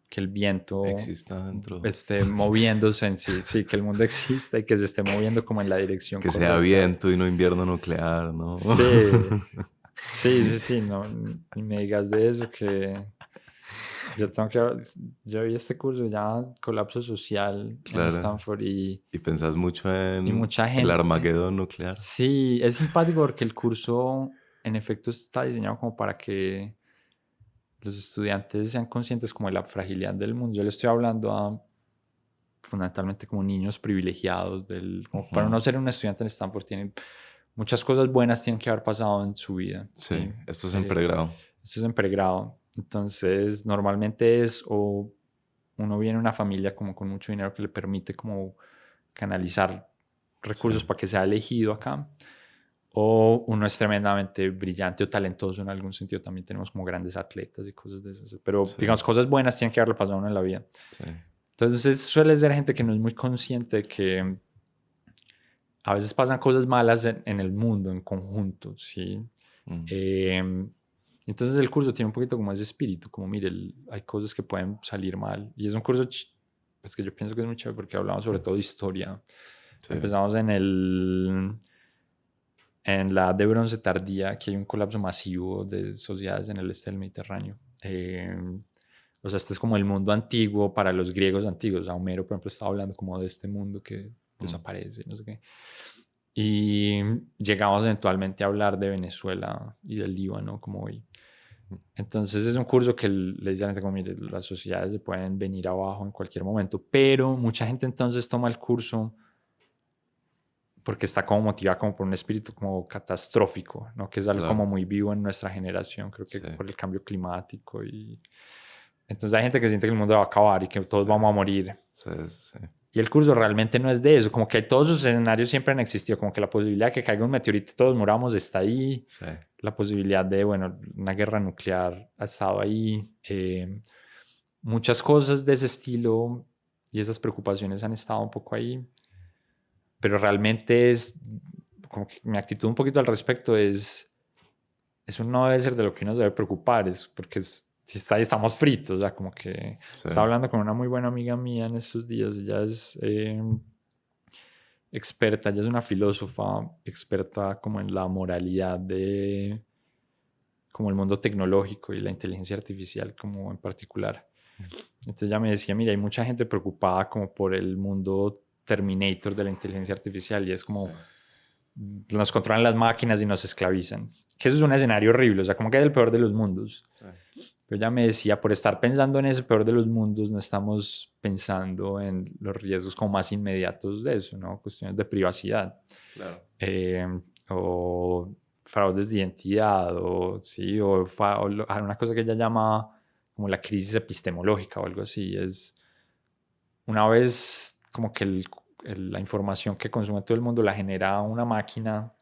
que el viento Exista dentro. esté moviéndose en sí, sí, que el mundo exista y que se esté moviendo como en la dirección Que sea correcta. viento y no invierno nuclear, ¿no? Sí, sí, sí, sí, no, ni me digas de eso que yo tengo que, yo vi este curso ya, colapso social en Claro. Stanford Y pensás mucho y en mucha el gente. Armagedón nuclear. Sí, es simpático porque el curso en efecto está diseñado como para que los estudiantes sean conscientes como de la fragilidad del mundo. Yo le estoy hablando a fundamentalmente como niños privilegiados, como para no Ujú. ser un estudiante en Stanford, tienen muchas cosas buenas tienen que haber pasado en su vida. Sí, ¿Sí? esto es en pregrado. Esto es en pregrado. Entonces, normalmente es o uno viene de una familia como con mucho dinero que le permite como canalizar Sí, recursos para que sea elegido acá, o uno es tremendamente brillante o talentoso en algún sentido. También tenemos como grandes atletas y cosas de esas. Pero, sí, digamos, cosas buenas tienen que haberle pasado a uno en la vida. sí. Entonces, suele ser gente que no es muy consciente de que a veces pasan cosas malas en el mundo, en conjunto, ¿sí? Mm, Entonces el curso tiene un poquito como ese espíritu, como mire, hay cosas que pueden salir mal. Y es un curso pues que yo pienso que es muy chévere porque hablamos sobre todo de historia. sí, Empezamos en la edad de bronce tardía, que hay un colapso masivo de sociedades en el este del Mediterráneo. O sea, este es como el mundo antiguo para los griegos antiguos. O sea, Homero, por ejemplo, estaba hablando como de este mundo que mm, desaparece, no sé qué. Y llegamos eventualmente a hablar de Venezuela y del Líbano como hoy. mm, Entonces es un curso que le dice a la gente como, mire, las sociedades se pueden venir abajo en cualquier momento, pero mucha gente entonces toma el curso porque está como motivada como por un espíritu como catastrófico, ¿no? Que es algo como claro. muy vivo en nuestra generación, creo que Sí, por el cambio climático y entonces hay gente que siente que el mundo va a acabar y que todos sí, vamos a morir. sí, sí, Y el curso realmente no es de eso, como que todos sus escenarios siempre han existido, como que la posibilidad de que caiga un meteorito y todos muramos está ahí, sí, la posibilidad de, bueno, una guerra nuclear ha estado ahí, muchas cosas de ese estilo y esas preocupaciones han estado un poco ahí, pero realmente es, como que mi actitud un poquito al respecto es, eso no debe ser de lo que uno se debe preocupar, es porque si está ahí estamos fritos, o sea, como que sí, estaba hablando con una muy buena amiga mía en estos días, ella es experta, ella es una filósofa experta como en la moralidad de como el mundo tecnológico y la inteligencia artificial como en particular. Entonces ella me decía, mira, hay mucha gente preocupada como por el mundo Terminator de la inteligencia artificial y es sí, como nos controlan las máquinas y nos esclavizan. Que eso es un escenario horrible, o sea, como que es el peor de los mundos. sí, Pero ella me decía, por estar pensando en ese peor de los mundos, no estamos pensando en los riesgos como más inmediatos de eso, ¿no? Cuestiones de privacidad. claro. eh, o fraudes de identidad, o, sí, o una cosa que ella llama como la crisis epistemológica o algo así. Es una vez como que la información que consume todo el mundo la genera una máquina,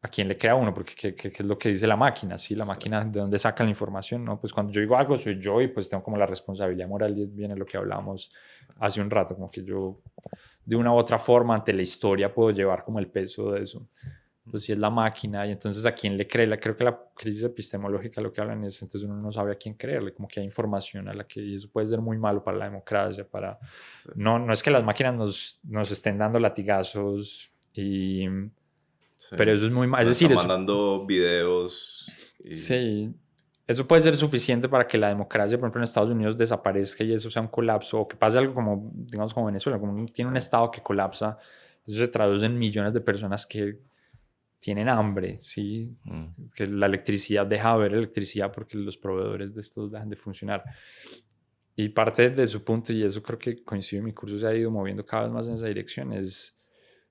a quién le crea uno, porque ¿qué es lo que dice la máquina? ¿Sí? La máquina, ¿de dónde saca la información? ¿No? Pues cuando yo digo algo, soy yo y pues tengo como la responsabilidad moral y viene lo que hablamos hace un rato, como que yo de una u otra forma ante la historia puedo llevar como el peso de eso. Pues si es la máquina y entonces a quién le cree, creo que la crisis epistemológica lo que hablan es, entonces uno no sabe a quién creerle, como que hay información a la que, y eso puede ser muy malo para la democracia, para... Sí. No es que las máquinas nos estén dando latigazos y... Sí. Pero eso es muy mal. Es Nos decir, están eso, mandando videos y... sí, eso puede ser suficiente para que la democracia, por ejemplo, en Estados Unidos desaparezca y eso sea un colapso, o que pase algo como, digamos, como Venezuela, como tiene un Sí. estado que colapsa, eso se traduce en millones de personas que tienen hambre, ¿sí? Que la electricidad deja de haber electricidad porque los proveedores de estos dejan de funcionar. Y parte de su punto, y eso creo que coincide en mi curso, se ha ido moviendo cada vez más en esa dirección, es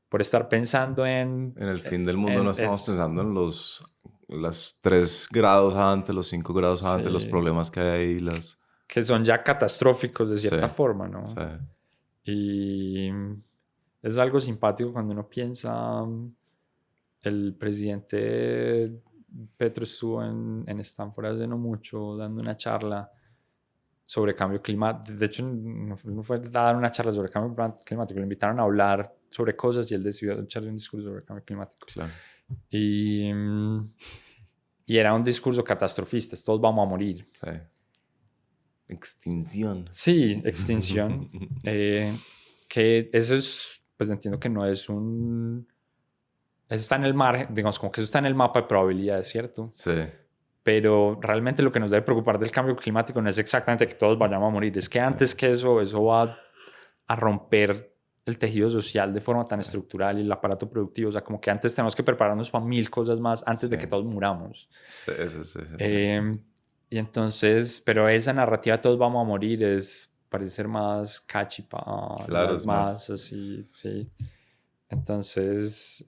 por estar pensando En el fin del mundo no estamos pensando en los 3 grados antes, los 5 grados antes, los sí, problemas que hay ahí, las... que son ya catastróficos de cierta Sí, forma, ¿no? sí. Y es algo simpático cuando uno piensa, el presidente Petro estuvo en Stanford hace no mucho dando una charla sobre cambio climático. De hecho, no fue a dar una charla sobre cambio climático, le invitaron a hablar sobre cosas y él decidió echarle un discurso sobre cambio climático. Claro. Y era un discurso catastrofista, todos vamos a morir. Sí. Extinción. Sí, extinción. Que eso es, pues entiendo que no es un... Eso está en el margen, digamos, como que eso está en el mapa de probabilidades, ¿cierto? Sí. Pero realmente lo que nos debe preocupar del cambio climático no es exactamente que todos vayamos a morir, es que antes que eso va a romper el tejido social de forma tan estructural y el aparato productivo. O sea, como que antes tenemos que prepararnos para 1000 cosas más antes de que todos muramos. Sí. Y entonces, pero esa narrativa de todos vamos a morir parece ser más catchy para Claro, las es más... así, sí. Entonces...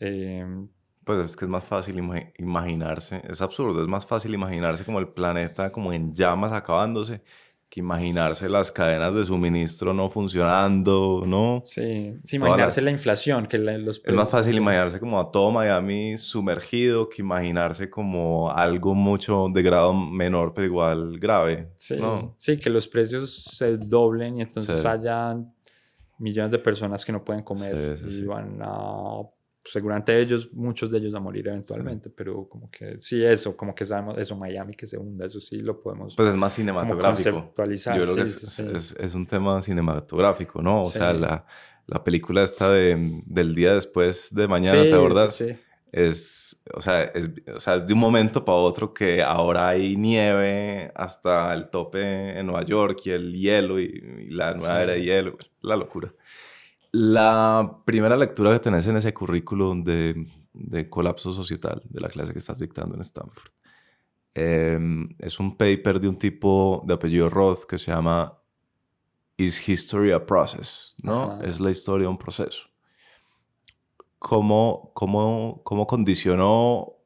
Pues es que es más fácil imaginarse, es absurdo, es más fácil imaginarse como el planeta como en llamas acabándose que imaginarse las cadenas de suministro no funcionando, ¿no? sí, imaginarse la inflación, que los Es más precios... fácil imaginarse como a todo Miami sumergido que imaginarse como algo mucho de grado menor pero igual grave, Sí, ¿no? sí, que los precios se doblen y entonces Sí. haya millones de personas que no pueden comer y van a, seguramente muchos de ellos a morir eventualmente, pero como que sí, eso, como que sabemos, eso, Miami que se hunda, eso sí lo podemos Pues es más como cinematográfico. conceptualizar. Yo creo que es un tema cinematográfico, ¿no? O sea, la película esta del día después de mañana, ¿te acuerdas? Sí. O sea, es de un momento para otro que ahora hay nieve hasta el tope en Nueva York y el hielo y la nueva era de hielo, la locura. La primera lectura que tenés en ese currículum de colapso societal de la clase que estás dictando en Stanford es un paper de un tipo de apellido Roth que se llama Is History a Process? ¿No? Ajá. Es la historia de un proceso. ¿Cómo condicionó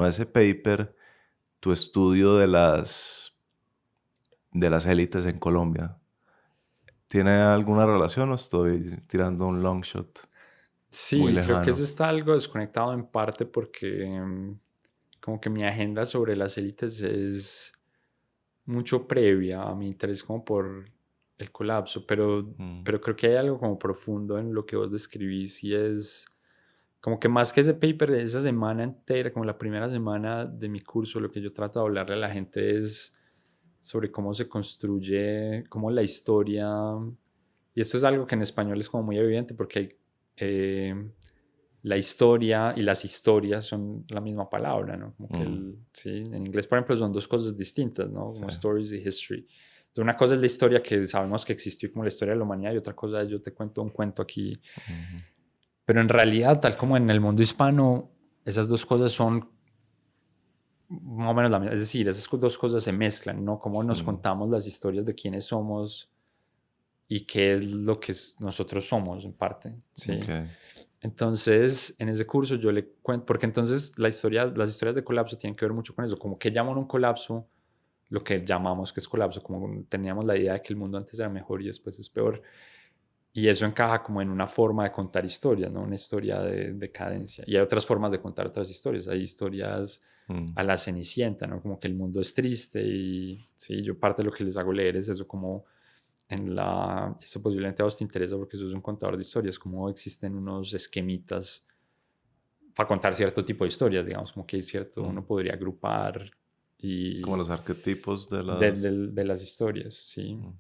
ese paper tu estudio de las élites en Colombia? ¿Tiene alguna relación o estoy tirando un long shot muy Sí, creo que lejano? eso está algo desconectado en parte porque como que mi agenda sobre las élites es mucho previa a mi interés como por el colapso, pero creo que hay algo como profundo en lo que vos describís y es como que más que ese paper de esa semana entera, como la primera semana de mi curso, lo que yo trato de hablarle a la gente es sobre cómo se construye, cómo la historia, y esto es algo que en español es como muy evidente porque la historia y las historias son la misma palabra, ¿no? Como que sí, en inglés, por ejemplo, son dos cosas distintas, ¿no? Como stories y history. Entonces, una cosa es la historia que sabemos que existió como la historia de la humanidad y otra cosa es yo te cuento un cuento aquí. Pero en realidad, tal como en el mundo hispano, esas dos cosas son más o menos la misma. Es decir, esas dos cosas se mezclan, ¿no? Cómo nos contamos las historias de quiénes somos y qué es lo que nosotros somos, en parte. ¿sí? Okay. Entonces, en ese curso yo le cuento, porque entonces las historias de colapso tienen que ver mucho con eso, como que llaman un colapso, lo que llamamos que es colapso, como teníamos la idea de que el mundo antes era mejor y después es peor. Y eso encaja como en una forma de contar historias, ¿no? Una historia de decadencia. Y hay otras formas de contar otras historias. Hay historias Mm, a la Cenicienta, ¿no? Como que el mundo es triste y sí, yo parte de lo que les hago leer es eso como esto posiblemente a vos te interesa porque sos un contador de historias, como existen unos esquemitas para contar cierto tipo de historias, digamos, como que hay cierto, uno mm. podría agrupar Como y los arquetipos de las... de las historias, sí. Mm,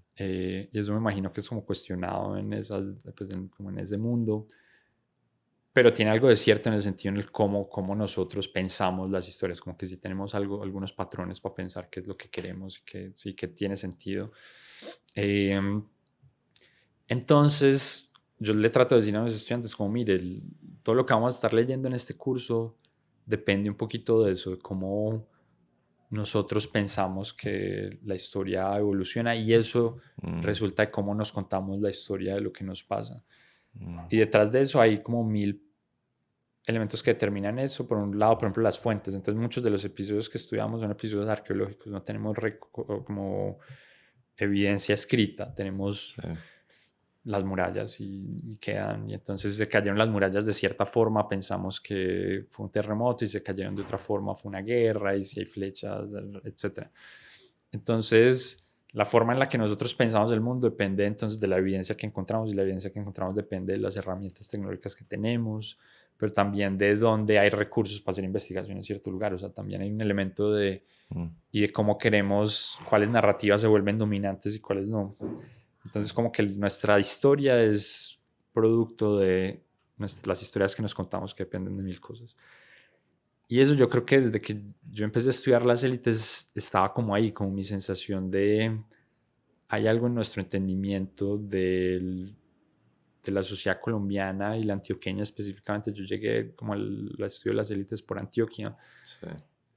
Y eso me imagino que es como cuestionado en esas, pues como en ese mundo, pero tiene algo de cierto en el sentido en el cómo nosotros pensamos las historias, como que si tenemos algunos patrones para pensar qué es lo que queremos y que sí que tiene sentido. Eh, entonces, yo le trato de decir a mis estudiantes como, mire, todo lo que vamos a estar leyendo en este curso depende un poquito de eso, de cómo nosotros pensamos que la historia evoluciona y eso mm, resulta de cómo nos contamos la historia de lo que nos pasa. mm. Y detrás de eso hay como mil elementos que determinan eso. Por un lado, por ejemplo, las fuentes. Entonces, muchos de los episodios que estudiamos son episodios arqueológicos. No tenemos como evidencia escrita. Tenemos Sí. las murallas y quedan. Y entonces se cayeron las murallas de cierta forma, pensamos que fue un terremoto y se cayeron de otra forma, fue una guerra y si hay flechas, etcétera. Entonces, la forma en la que nosotros pensamos el mundo depende entonces de la evidencia que encontramos y la evidencia que encontramos depende de las herramientas tecnológicas que tenemos, pero también de dónde hay recursos para hacer investigación en cierto lugar. O sea, también hay un elemento de Mm, y de cómo queremos, cuáles narrativas se vuelven dominantes y cuáles no. sí. Entonces, como que nuestra historia es producto de las historias que nos contamos que dependen de mil cosas. Y eso yo creo que desde que yo empecé a estudiar las élites estaba como ahí, como mi sensación de hay algo en nuestro entendimiento de la sociedad colombiana y la antioqueña específicamente. Yo llegué como al estudio de las élites por Antioquia, Sí.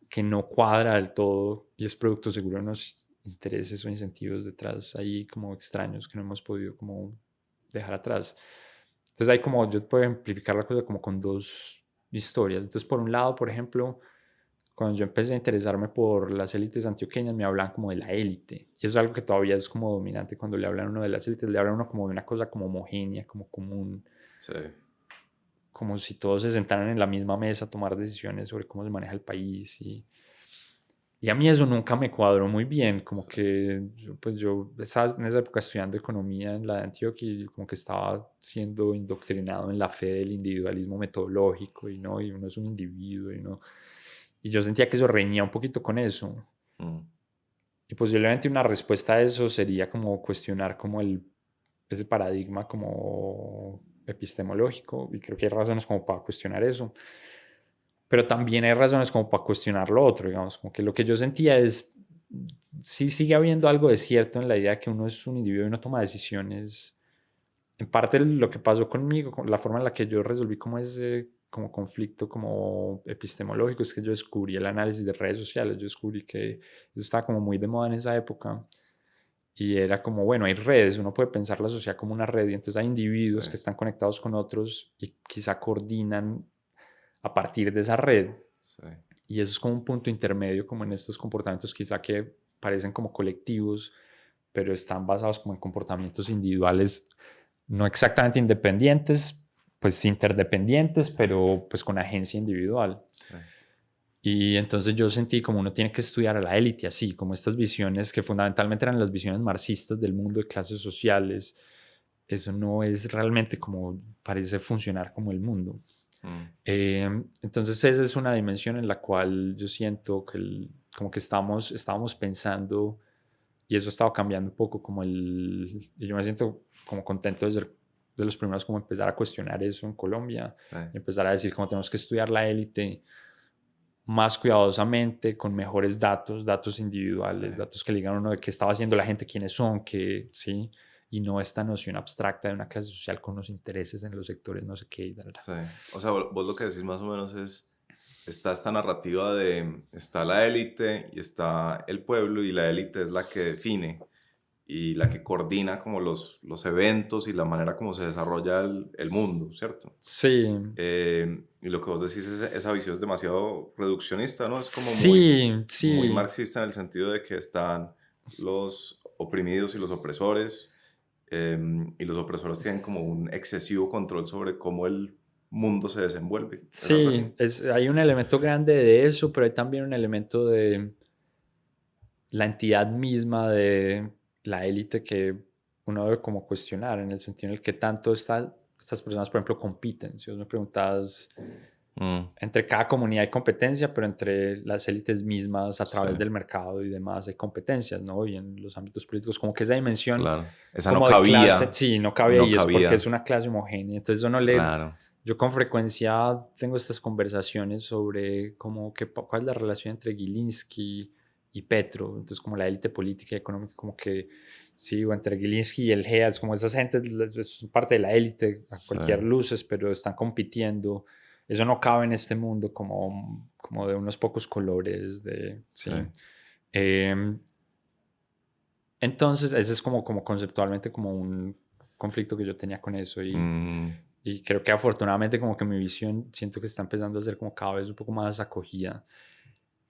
que no cuadra del todo y es producto seguro de unos intereses o incentivos detrás ahí como extraños que no hemos podido como dejar atrás. Entonces hay como, yo puedo ejemplificar la cosa como con dos historias. Entonces por un lado, por ejemplo, cuando yo empecé a interesarme por las élites antioqueñas, me hablan como de la élite. Y eso es algo que todavía es como dominante cuando le hablan a uno de las élites, le hablan a uno como de una cosa como homogénea, como común, Sí. como si todos se sentaran en la misma mesa a tomar decisiones sobre cómo se maneja el país. Y a mí eso nunca me cuadró muy bien, como Sí. que pues yo estaba en esa época estudiando economía en la de Antioquia y como que estaba siendo indoctrinado en la fe del individualismo metodológico y no, y uno es un individuo y no. Y yo sentía que eso reñía un poquito con eso. Mm, Y posiblemente una respuesta a eso sería como cuestionar como ese paradigma como epistemológico y creo que hay razones como para cuestionar eso. Pero también hay razones como para cuestionar lo otro, digamos, como que lo que yo sentía es, sí sigue habiendo algo de cierto en la idea de que uno es un individuo y uno toma decisiones. En parte lo que pasó conmigo, con la forma en la que yo resolví como ese como conflicto como epistemológico, es que yo descubrí el análisis de redes sociales, yo descubrí que eso estaba como muy de moda en esa época y era como, bueno, hay redes, uno puede pensar la sociedad como una red y entonces hay sí. individuos que están conectados con otros y quizá coordinan a partir de esa red. Sí. Y eso es como un punto intermedio, como en estos comportamientos quizá que parecen como colectivos, pero están basados como en comportamientos individuales, no exactamente independientes, pues interdependientes, pero pues con agencia individual. Sí. Y entonces yo sentí como uno tiene que estudiar a la élite así, como estas visiones que fundamentalmente eran las visiones marxistas del mundo de clases sociales. Eso no es realmente como parece funcionar como el mundo. Mm, Entonces esa es una dimensión en la cual yo siento que como que estábamos pensando y eso ha estado cambiando un poco como y yo me siento como contento de ser de los primeros como empezar a cuestionar eso en Colombia sí. y empezar a decir cómo tenemos que estudiar la élite más cuidadosamente, con mejores datos, datos Sí. individuales, datos que le digan a uno de qué estaba haciendo la gente, quiénes son, sí, y no esta noción abstracta de una clase social con unos intereses en los sectores, no sé qué, y tal, tal. Sí. O sea, vos lo que decís más o menos es, está esta narrativa de, está la élite y está el pueblo y la élite es la que define y la que coordina como los eventos y la manera como se desarrolla el mundo, ¿cierto? Sí, Y lo que vos decís, es, esa visión es demasiado reduccionista, ¿no? Es como sí, muy sí, marxista en el sentido de que están los oprimidos y los opresores y los opresores tienen como un excesivo control sobre cómo el mundo se desenvuelve. ¿Es algo así? Sí, hay un elemento grande de eso, pero hay también un elemento de la entidad misma de la élite que uno debe como cuestionar, en el sentido en el que tanto estas personas, por ejemplo, compiten. Si vos me preguntas, Mm, entre cada comunidad hay competencia, pero entre las élites mismas, a sí, través del mercado y demás, hay competencias, ¿no? Y en los ámbitos políticos, como que esa dimensión claro. Esa no como de clase, cabía, sí, no cabe no ahí, es porque es cabía. una clase homogénea. Entonces, eso no le... Claro, Yo con frecuencia tengo estas conversaciones sobre como que, cuál es la relación entre Gilinski y Petro, entonces como la élite política y económica, como que sí, o entre Gilinski y el GEA, es como esas gentes, es parte de la élite a sí, cualquier luces, pero están compitiendo. Eso no cabe en este mundo como de unos pocos colores, de, sí. sí. Em, entonces, ese es como conceptualmente como un conflicto que yo tenía con eso Mm, y creo que afortunadamente como que mi visión siento que está empezando a ser como cada vez un poco más acogida.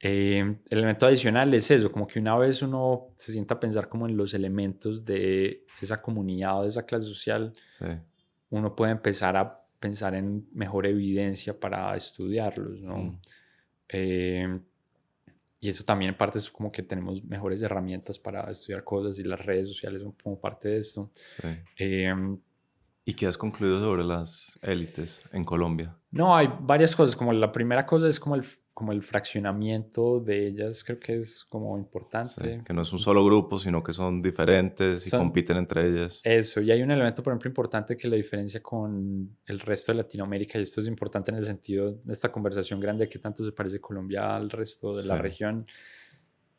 El elemento adicional es eso, como que una vez uno se sienta a pensar como en los elementos de esa comunidad o de esa clase social, sí. uno puede empezar a pensar en mejor evidencia para estudiarlos, ¿no? Mm, Eh, y eso también en parte es como que tenemos mejores herramientas para estudiar cosas y las redes sociales son como parte de esto. sí. Eh, ¿Y qué has concluido sobre las élites en Colombia? no, hay varias cosas, como la primera cosa es como el fraccionamiento de ellas, creo que es como Sí, importante. que no es un solo grupo, sino que son diferentes y Son compiten entre ellas. eso, y hay un elemento, por ejemplo, importante que la diferencia con el resto de Latinoamérica, y esto es importante en el sentido de esta conversación grande que tanto se parece Colombia al resto de Sí. la región,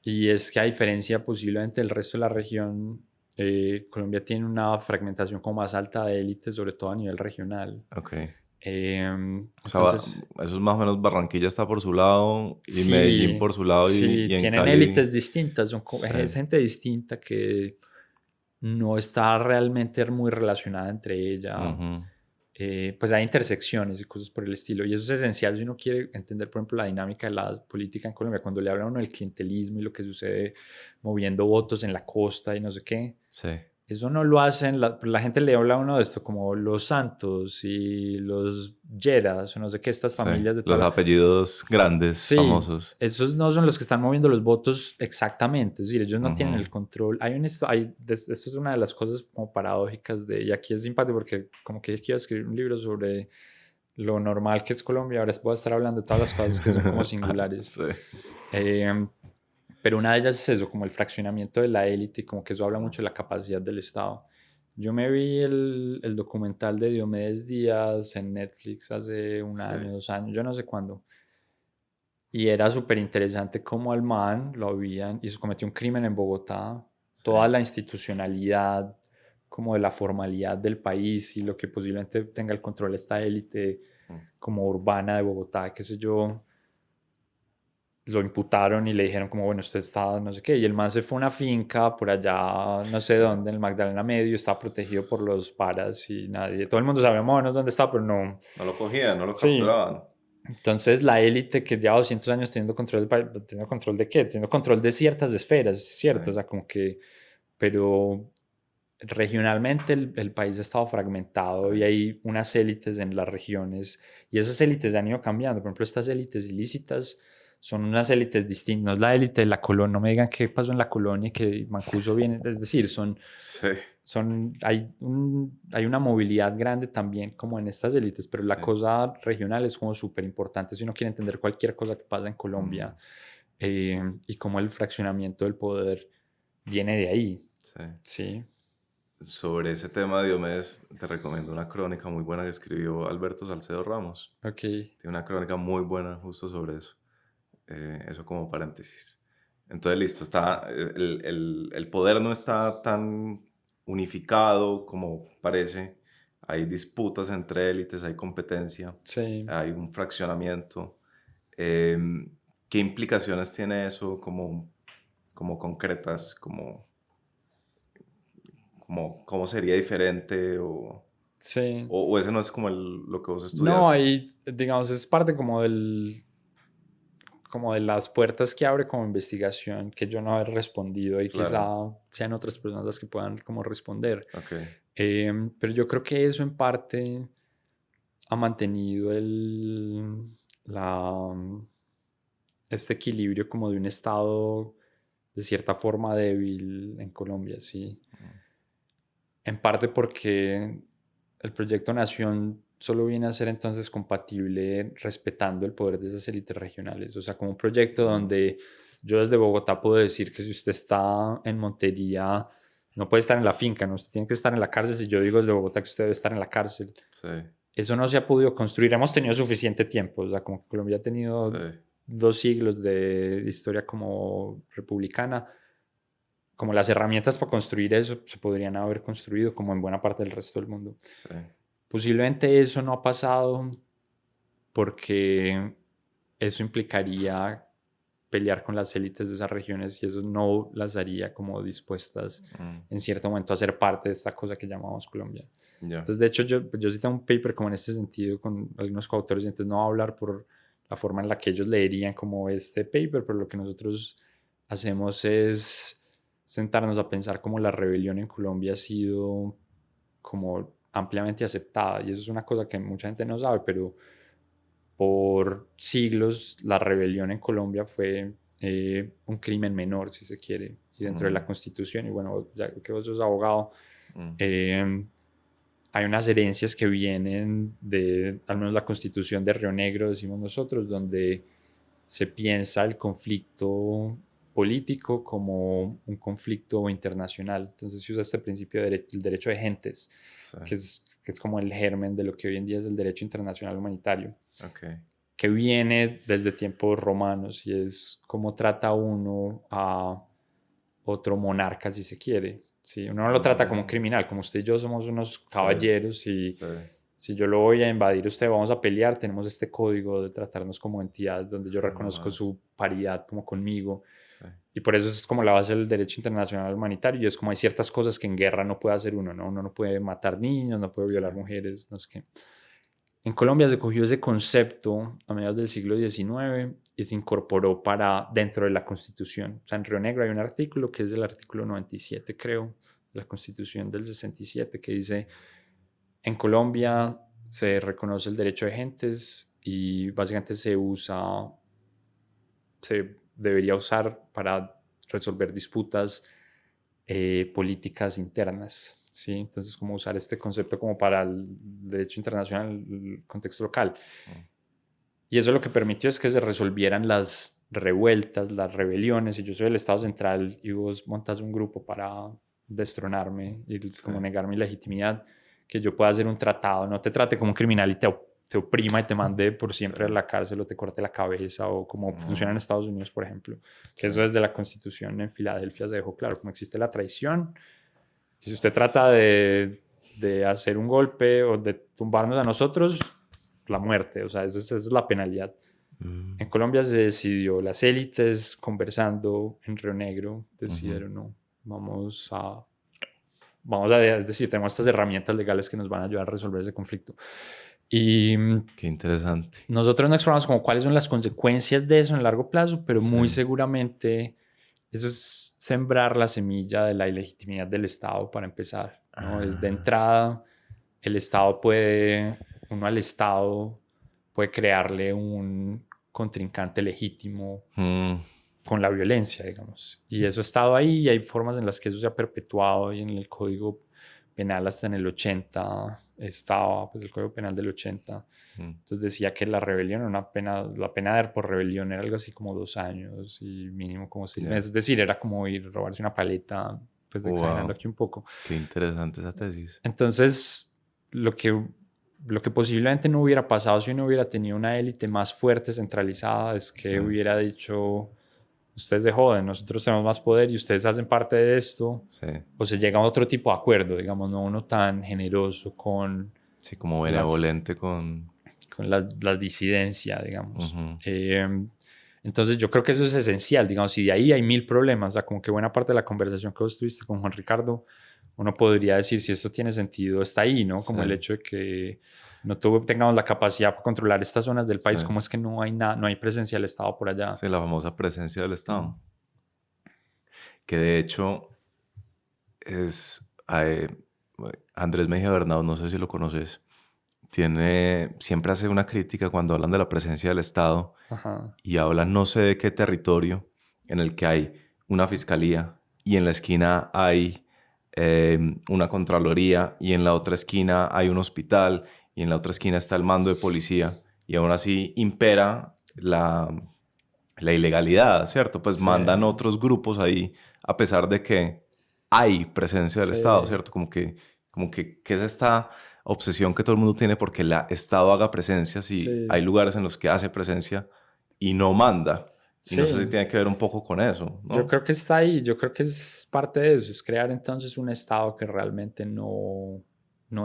y es que a diferencia posiblemente del resto de la región, Colombia tiene una fragmentación como más alta de élites, sobre todo a nivel regional. Ok. O sea, Entonces, eso es más o menos Barranquilla está por su lado y Medellín sí, por su lado sí, y en tienen Cali. élites distintas, Sí. es gente distinta que no está realmente muy relacionada entre ella. Ujú, Pues hay intersecciones y cosas por el estilo. Y eso es esencial si uno quiere entender, por ejemplo, la dinámica de la política en Colombia. Cuando le habla a uno del clientelismo y lo que sucede moviendo votos en la costa y no sé qué, sí. eso no lo hacen, la gente le habla a uno de esto como los Santos y los Lleras o no sé qué, estas Sí. familias de Los toda la... apellidos grandes, Sí, famosos. esos no son los que están moviendo los votos exactamente, es decir, ellos no tienen Ujú, el control. Esto es una de las cosas como paradójicas de, y aquí es simpático porque como que quiero escribir un libro sobre lo normal que es Colombia, ahora voy a estar hablando de todas las cosas que son como singulares. Sí. Eh, pero una de ellas es eso, como el fraccionamiento de la élite y como que eso habla mucho de la capacidad del Estado. Yo me vi el documental de Diomedes Díaz en Netflix hace un Sí. año, 2 años, yo no sé cuándo. Y era súper interesante cómo al man lo habían, y se cometió un crimen en Bogotá, Sí. toda la institucionalidad, como de la formalidad del país y lo que posiblemente tenga el control de esta élite Mm, como urbana de Bogotá, qué sé yo, lo imputaron y le dijeron como, bueno, usted está no sé qué, y el man se fue a una finca por allá, no sé sí. dónde, en el Magdalena Medio, estaba protegido por los paras y nadie, todo el mundo sabía más o menos dónde está, pero no. No lo cogían, no lo Sí, capturaban. entonces la élite que lleva 200 años teniendo control del país, ¿teniendo control de qué? Teniendo control de ciertas esferas, Sí. ¿cierto? O sea, como que, pero regionalmente el país ha estado Sí. fragmentado y hay unas élites en las regiones y esas élites han ido cambiando. Por ejemplo, estas élites ilícitas son unas élites distintas, no es la élite de la colonia, no me digan qué pasó en la colonia y que Mancuso viene, es decir, Sí. hay una movilidad grande también como en estas élites, pero la Sí. cosa regional es como súper importante si uno quiere entender cualquier cosa que pasa en Mm, Colombia y cómo el fraccionamiento del poder viene de ahí, sí. ¿sí? Sobre ese tema, Diomedes, te recomiendo una crónica muy buena que escribió Alberto Salcedo Ramos. Ok, Tiene una crónica muy buena justo sobre eso. Eso como paréntesis. Entonces, listo, el poder no está tan unificado como parece. Hay disputas entre élites, hay competencia, sí. hay un fraccionamiento. Em, ¿Qué implicaciones tiene eso como concretas? ¿Cómo sería diferente? Sí. O ese no es como lo que vos No, estudias. ahí, digamos, es parte como como de las puertas que abre como investigación que yo no he respondido y Claro. quizá sean otras personas las que puedan como responder. Ok. Pero yo creo que eso en parte ha mantenido la, este equilibrio como de un estado de cierta forma débil en Colombia, sí. En parte porque el proyecto Nación solo viene a ser entonces compatible respetando el poder de esas élites regionales. O sea, como un proyecto donde yo desde Bogotá puedo decir que si usted está en Montería, no puede estar en la finca, no, usted tiene que estar en la cárcel. Si yo digo desde Bogotá que usted debe estar en la cárcel, Sí. eso no se ha podido construir. Hemos tenido suficiente tiempo, o sea, como que Colombia ha Sí. tenido 2 siglos de historia como republicana, como las herramientas para construir eso se podrían haber construido como en buena parte del resto del mundo. Sí. Posiblemente eso no ha pasado porque eso implicaría pelear con las élites de esas regiones y eso no las haría como dispuestas en cierto momento a ser parte de esta cosa que llamamos Colombia. Ya. Entonces, de hecho, yo sí tengo un paper como en este sentido con algunos coautores, y entonces no voy a hablar por la forma en la que ellos leerían como este paper, pero lo que nosotros hacemos es sentarnos a pensar cómo la rebelión en Colombia ha sido como ampliamente aceptada, y eso es una cosa que mucha gente no sabe, pero por siglos la rebelión en Colombia fue un crimen menor, si se quiere, y dentro de la Constitución, y bueno, ya que vos sos abogado, hay unas herencias que vienen de, al menos la Constitución de Río Negro, decimos nosotros, donde se piensa el conflicto político como un conflicto internacional. Entonces se usa este principio del derecho de gentes, Sí. que es como el germen de lo que hoy en día es el derecho internacional humanitario, Ok. que viene desde tiempos romanos y es cómo trata uno a otro monarca, si se quiere. ¿Sí? Uno no lo trata como un criminal, como usted y yo somos unos caballeros y Sí. si yo lo voy a invadir, usted vamos a pelear, tenemos este código de tratarnos como entidades donde yo reconozco su paridad como conmigo. Sí. Y por eso es como la base del derecho internacional humanitario y es como hay ciertas cosas que en guerra no puede hacer uno, ¿no? Uno no puede matar niños, no puede violar mujeres, no sé qué. En Colombia se cogió ese concepto a mediados del siglo XIX y se incorporó para dentro de la Constitución. O sea, en Río Negro hay un artículo que es el artículo 97, creo, de la Constitución del 67, que dice, en Colombia se reconoce el derecho de gentes y básicamente se debería usar para resolver disputas políticas internas. ¿Sí? Entonces, como usar este concepto como para el derecho internacional, el contexto local. Y eso lo que permitió es que se resolvieran las revueltas, las rebeliones. Si yo soy el Estado Central y vos montas un grupo para destronarme y como negar mi legitimidad, que yo pueda hacer un tratado, no te trate como un criminal y te oprima y te mande por siempre a la cárcel o te corte la cabeza o como funciona en Estados Unidos, por ejemplo. Que eso desde la Constitución en Filadelfia se dejó claro, como existe la traición. Y si usted trata de hacer un golpe o de tumbarnos a nosotros, la muerte, o sea, esa es la penalidad. En Colombia se decidió, las élites conversando en Río Negro decidieron, no, vamos a, es decir, tenemos estas herramientas legales que nos van a ayudar a resolver ese conflicto. Y qué interesante. nosotros no exploramos como cuáles son las consecuencias de eso en el largo plazo, pero muy seguramente eso es sembrar la semilla de la ilegitimidad del Estado para empezar, ¿no? Es de entrada, el Estado uno al Estado puede crearle un contrincante legítimo con la violencia, digamos. Y eso ha estado ahí y hay formas en las que eso se ha perpetuado y en el Código Penal hasta en el 80 estaba, pues el Código Penal del 80. Entonces decía que la rebelión era una pena, la pena por rebelión era algo así como 2 años y mínimo como 6 meses. Es decir, era como ir a robarse una paleta, pues exagerando aquí un poco. Qué interesante esa tesis. Entonces, lo que posiblemente no hubiera pasado si uno hubiera tenido una élite más fuerte, centralizada, es que hubiera dicho, ustedes de joden, nosotros tenemos más poder y ustedes hacen parte de esto, o se llega a otro tipo de acuerdo, digamos, no uno tan generoso con... Sí, como benevolente con la disidencia, digamos. Entonces yo creo que eso es esencial, digamos, y de ahí hay 1000 problemas, o sea, como que buena parte de la conversación que vos tuviste con Juan Ricardo uno podría decir si esto tiene sentido, está ahí, ¿no? Como el Sí, hecho de que no tengamos la capacidad para controlar estas zonas del sí. país, ¿cómo es que no hay nada, no hay presencia del Estado por allá? Sí, la famosa presencia del Mm. Estado. Que de hecho es... Andrés Mejía Bernal, no sé si lo conoces, siempre hace una crítica cuando hablan de la presencia del Estado Ajá. y hablan no sé de qué territorio en el que hay una fiscalía y en la esquina hay una contraloría y en la otra esquina hay un hospital y en la otra esquina está el mando de policía y aún así impera la ilegalidad, ¿cierto? Pues Sí, mandan otros grupos ahí a pesar de que hay presencia del Estado, sí, ¿cierto? ¿Qué es esta obsesión que todo el mundo tiene porque el Estado haga presencia si sí, hay lugares en los que hace presencia y no manda? Y no sé si sí. tiene que ver un poco con eso, Yo ¿no? creo que está ahí, yo creo que es parte de eso, es crear entonces un Estado que realmente no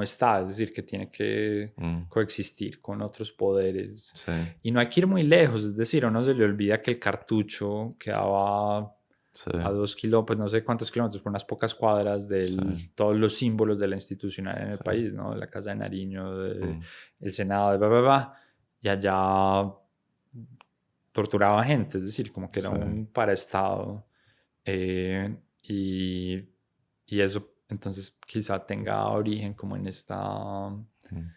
está, es decir, que tiene que Mm, coexistir con otros poderes. sí, Y no hay que ir muy lejos, es decir, a uno se le olvida que el cartucho quedaba sí, a 2 kilómetros, pues no sé cuántos kilómetros, por unas pocas cuadras de sí, todos los símbolos de la institucionalidad en el sí. país, ¿no? De la Casa de Nariño, Mm, del Senado, de bla, bla, bla, y allá torturaba gente, es decir, como que era sí, un paraestado. Y, y eso entonces quizá tenga origen como en esta mm.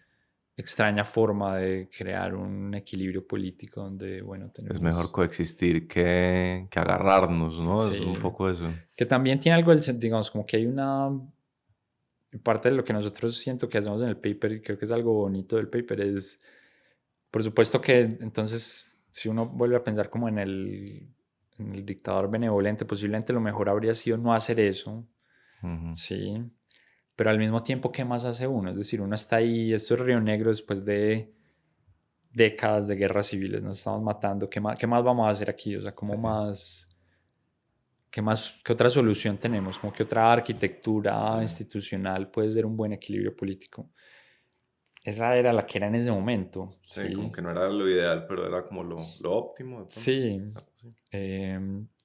extraña forma de crear un equilibrio político donde, bueno, Es mejor tenemos... coexistir que agarrarnos, ¿no? Es un Sí, poco eso. que también tiene algo del sentido, digamos, como que hay una parte de lo que nosotros siento que hacemos en el paper, y creo que es algo bonito del paper, es, por supuesto que entonces, si uno vuelve a pensar como en el dictador benevolente, posiblemente lo mejor habría sido no hacer eso, Ujú. sí, pero al mismo tiempo, ¿qué más hace uno? Es decir, uno está ahí, esto es Río Negro después de décadas de guerras civiles, nos estamos matando, qué más vamos a hacer aquí? O sea, ¿cómo Sí, más, qué más, qué otra solución tenemos? ¿Como qué otra sí. arquitectura institucional puede ser un buen equilibrio político? Esa era la que era en ese momento, Sí, como ¿sí? que no era lo ideal, pero era como lo óptimo de pronto. Sí. Algo así.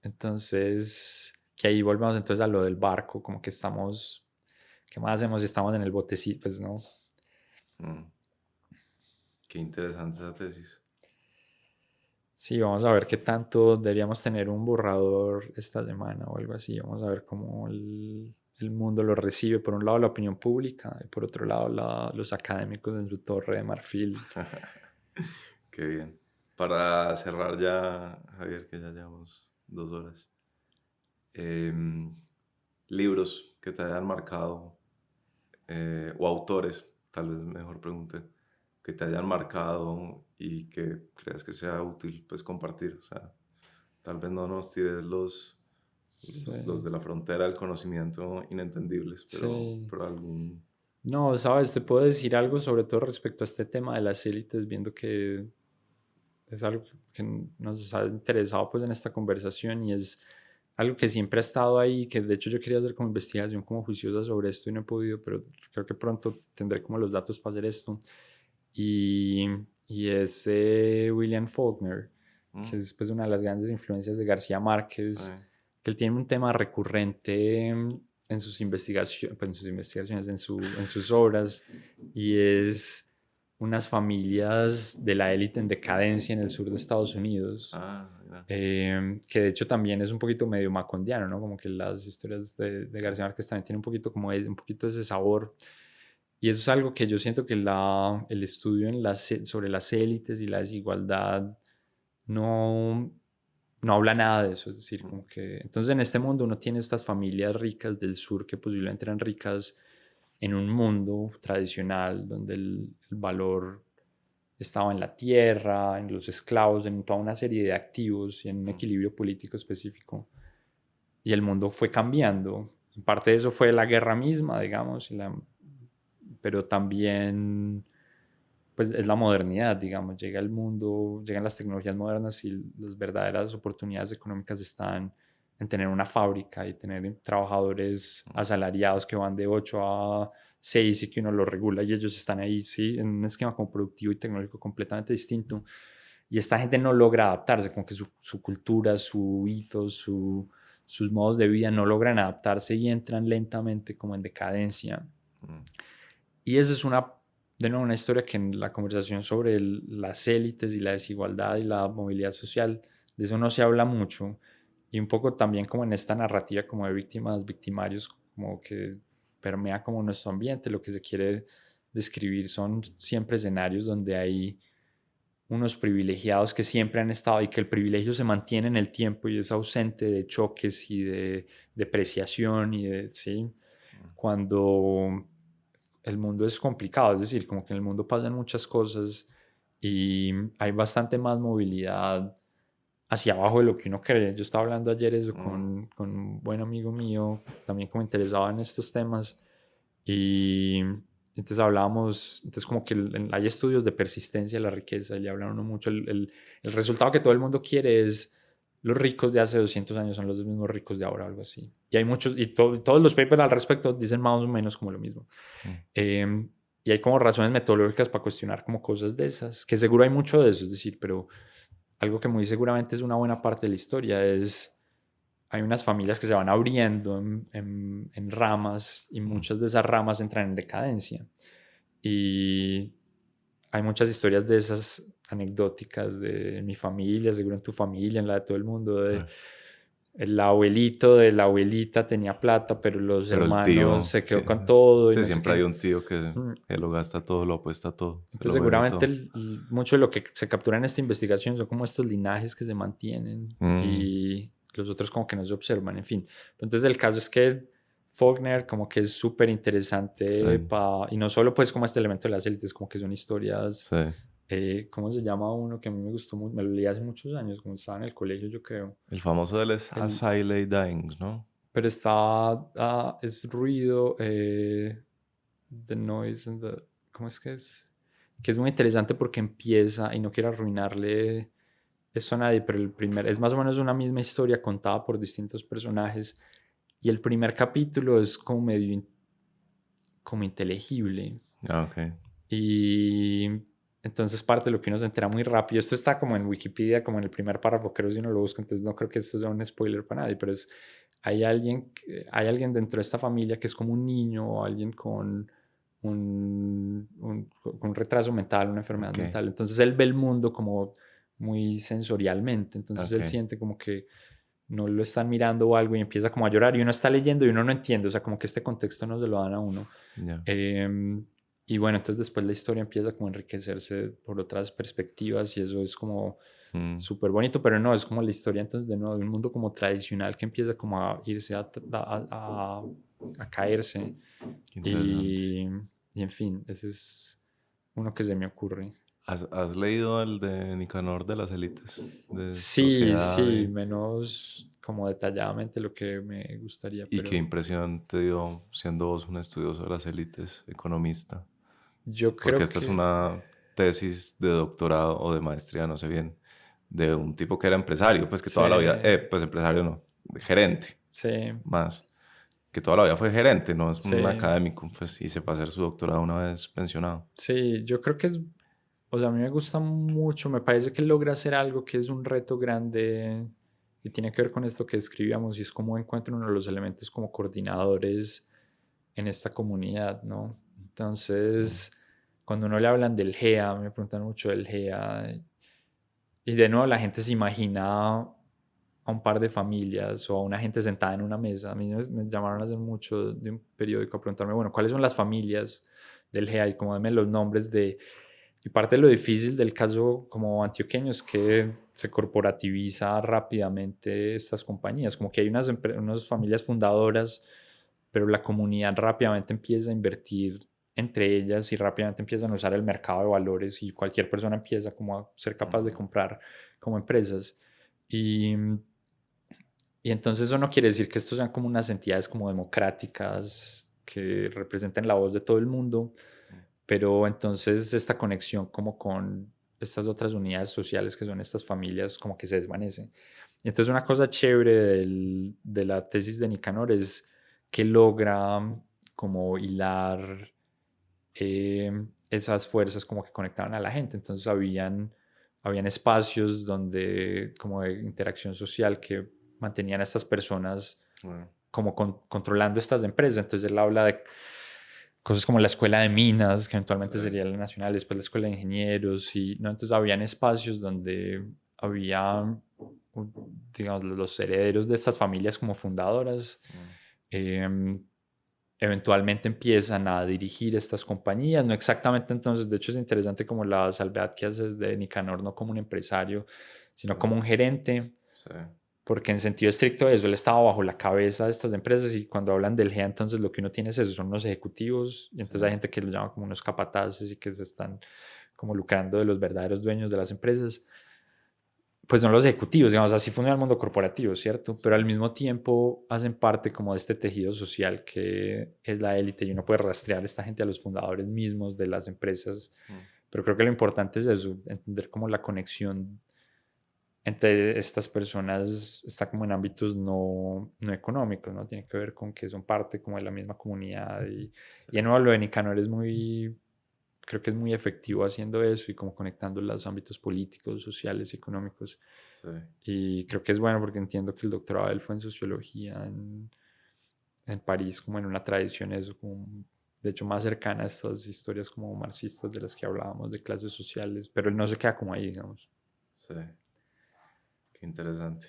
Entonces, que ahí volvemos entonces a lo del barco, como que estamos, ¿qué más hacemos si estamos en el botecito? Pues no. Mm, qué interesante esa tesis. Sí, vamos a ver qué tanto deberíamos tener un borrador esta semana o algo así. Vamos a ver cómo el mundo lo recibe. Por un lado la opinión pública y por otro lado los académicos en su torre de marfil. Qué bien. Para cerrar ya, Javier, que ya llevamos 2 horas. em, Libros que te hayan marcado, o autores, tal vez mejor pregunte, que te hayan marcado y que creas que sea útil pues compartir. O sea, tal vez no nos tires los Sí, de la frontera del conocimiento inentendibles, sí. pero algún... No, sabes, te puedo decir algo sobre todo respecto a este tema de las élites, viendo que es algo que nos ha interesado pues en esta conversación y es algo que siempre ha estado ahí, que de hecho yo quería hacer como investigación como juiciosa sobre esto y no he podido, pero creo que pronto tendré como los datos para hacer esto. Y, y es William Faulkner, que Mm, es pues una de las grandes influencias de García sí. Márquez, que él tiene un tema recurrente en sus investigaciones, pues en sus investigaciones, en sus obras, y es unas familias de la élite en decadencia en el sur de Estados Unidos, Ah, mira. que de hecho también es un poquito medio macondiano, ¿no? Como que las historias de García Márquez también tienen un poquito como un poquito ese sabor. Y eso es algo que yo siento que el estudio sobre las élites y la desigualdad no, no habla nada de eso. Es decir, Mm, como que entonces en este mundo uno tiene estas familias ricas del sur que posiblemente eran ricas en un mundo tradicional donde el valor estaba en la tierra, en los esclavos, en toda una serie de activos y en un mm, equilibrio político específico. Y el mundo fue cambiando. En parte de eso fue la guerra misma, digamos, pero también pues es la modernidad, digamos, llega el mundo, llegan las tecnologías modernas y las verdaderas oportunidades económicas están en tener una fábrica y tener trabajadores mm. asalariados que van de 8 a 6 y que uno los regula y ellos están ahí, sí, en un esquema como productivo y tecnológico completamente distinto. Y esta gente no logra adaptarse, como que su cultura, su ethos, sus modos de vida, no logran adaptarse y entran lentamente como en decadencia. Y esa es de nuevo, una historia que en la conversación sobre las élites y la desigualdad y la movilidad social, de eso no se habla mucho. Y un poco también como en esta narrativa como de víctimas, victimarios, como que permea como nuestro ambiente. Lo que se quiere describir son siempre escenarios donde hay unos privilegiados que siempre han estado y que el privilegio se mantiene en el tiempo y es ausente de choques y de depreciación y de, ¿sí? Cuando el mundo es complicado, es decir, como que en el mundo pasan muchas cosas y hay bastante más movilidad hacia abajo de lo que uno cree. Yo estaba hablando ayer eso con un buen amigo mío, también como interesado en estos temas, y entonces hablábamos, entonces como que hay estudios de persistencia de la riqueza, y le hablan uno mucho, el resultado que todo el mundo quiere es los ricos de hace 200 años son los mismos ricos de ahora, algo así. Y hay muchos, y todos los papers al respecto dicen más o menos como lo mismo. Y hay como razones metodológicas para cuestionar como cosas de esas, que seguro hay mucho de eso, es decir, pero algo que muy seguramente es una buena parte de la historia es, hay unas familias que se van abriendo en ramas y muchas de esas ramas entran en decadencia. Y hay muchas historias de esas anecdóticas de mi familia, seguro en tu familia, en la de todo el mundo, de el abuelito de la abuelita tenía plata, pero los Pero el hermanos tío, se sí, quedó con todo y no sé siempre hay qué. un tío que lo gasta todo, lo apuesta todo, se Entonces lo bebe seguramente todo. mucho de lo que se captura en esta investigación son como estos linajes que se mantienen y los otros como que no se observan, en fin. Entonces el caso es que Faulkner como que es súper interesante Sí, y no solo pues como este elemento de las élites, como que son historias, sí. ¿cómo se llama uno que a mí me gustó mucho? Me lo leí hace muchos años, como estaba en el colegio yo creo. El famoso de él es El, As I Lay Dying, ¿no? pero es ruido, the noise and the, ¿cómo es que es? Que es muy interesante porque empieza, y no quiero arruinarle eso a nadie, pero es más o menos una misma historia contada por distintos personajes, y el primer capítulo es como medio como inteligible, Ah, ok. y entonces parte de lo que uno se entera muy rápido, esto está como en Wikipedia, como en el primer párrafo, creo si uno lo busca, entonces no creo que esto sea un spoiler para nadie, pero hay alguien dentro de esta familia que es como un niño o alguien con con un retraso mental, una enfermedad Ok, mental. Entonces él ve el mundo como muy sensorialmente, entonces él ok. siente como que no lo están mirando o algo y empieza como a llorar y uno está leyendo y uno no entiende, o sea, como que este contexto no se lo dan a uno. Ya. Y bueno, entonces después la historia empieza como a enriquecerse por otras perspectivas y eso es como Mm, súper bonito, pero no, es como la historia entonces de nuevo de un mundo como tradicional que empieza como a irse a caerse qué interesante. y en fin, ese es uno que se me ocurre. ¿Has leído el de Nicanor de las élites? De Sí, sociedad sí, menos como detalladamente lo que me gustaría, y qué pero impresión te dio siendo vos un estudioso de las élites, economista. yo Porque creo esta es que una tesis de doctorado o de maestría, no sé bien, de un tipo que era empresario, pues que toda la vida, sí, pues empresario no, gerente sí, más, que toda la vida fue gerente, no es un sí, académico, pues y se fue a hacer su doctorado una vez pensionado. sí, yo creo que es, o sea, a mí me gusta mucho, me parece que logra hacer algo que es un reto grande y tiene que ver con esto que escribíamos y es cómo encuentra uno de los elementos como coordinadores en esta comunidad, ¿no? Mm, Entonces, cuando uno le hablan del GEA, me preguntan mucho del GEA y de nuevo la gente se imagina a un par de familias o a una gente sentada en una mesa. A mí me llamaron hace mucho de un periódico a preguntarme, bueno, ¿cuáles son las familias del GEA? Y como denme los nombres de... Y parte de lo difícil del caso como antioqueño es que se corporativiza rápidamente estas compañías, como que hay unas familias fundadoras, pero la comunidad rápidamente empieza a invertir entre ellas y rápidamente empiezan a usar el mercado de valores y cualquier persona empieza como a ser capaz de mm, comprar como empresas. Y y entonces eso no quiere decir que estos sean como unas entidades como democráticas que representen la voz de todo el mundo, pero entonces esta conexión como con estas otras unidades sociales que son estas familias como que se desvanece. Y entonces una cosa chévere de la tesis de Nicanor es que logra como hilar esas fuerzas como que conectaban a la gente. Entonces habían espacios donde como de interacción social que mantenían a estas personas Bueno, como controlando estas empresas. Entonces él habla de cosas como la escuela de minas, que eventualmente sí, sería la nacional, después la escuela de ingenieros, y ¿no? Entonces habían espacios donde había, digamos, los herederos de estas familias como fundadoras. em, Eventualmente empiezan a dirigir estas compañías, no exactamente entonces, de hecho es interesante como la salvedad que haces de Nicanor, no como un empresario, sí, sino como un gerente, sí, porque en sentido estricto de eso, él estaba bajo la cabeza de estas empresas y cuando hablan del GEA, entonces lo que uno tiene es eso, son unos ejecutivos y sí, entonces hay gente que los llama como unos capataces y que se están como lucrando de los verdaderos dueños de las empresas. Pues no los ejecutivos, digamos, así funciona el mundo corporativo, ¿cierto? sí, Pero al mismo tiempo hacen parte como de este tejido social que es la élite y uno puede rastrear a esta gente a los fundadores mismos de las empresas. Pero creo que lo importante es eso, entender cómo la conexión entre estas personas está como en ámbitos no económicos, ¿no? Tiene que ver con que son parte como de la misma comunidad y en nuevo lo de Nicanor es muy, creo que es muy efectivo haciendo eso y como conectando los ámbitos políticos, sociales y económicos. sí. Y creo que es bueno porque entiendo que el doctorado de él fue en sociología en París, como en una tradición eso, como, de hecho más cercana a estas historias como marxistas de las que hablábamos, de clases sociales, pero él no se queda como ahí, digamos. Sí, qué interesante.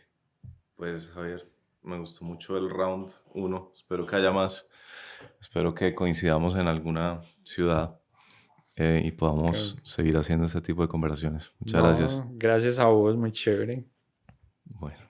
Pues Javier, me gustó mucho el round uno. Espero que haya más. Espero que coincidamos en alguna ciudad y podamos Okay. seguir haciendo este tipo de conversaciones. Muchas gracias. No, gracias a vos, muy chévere. Bueno.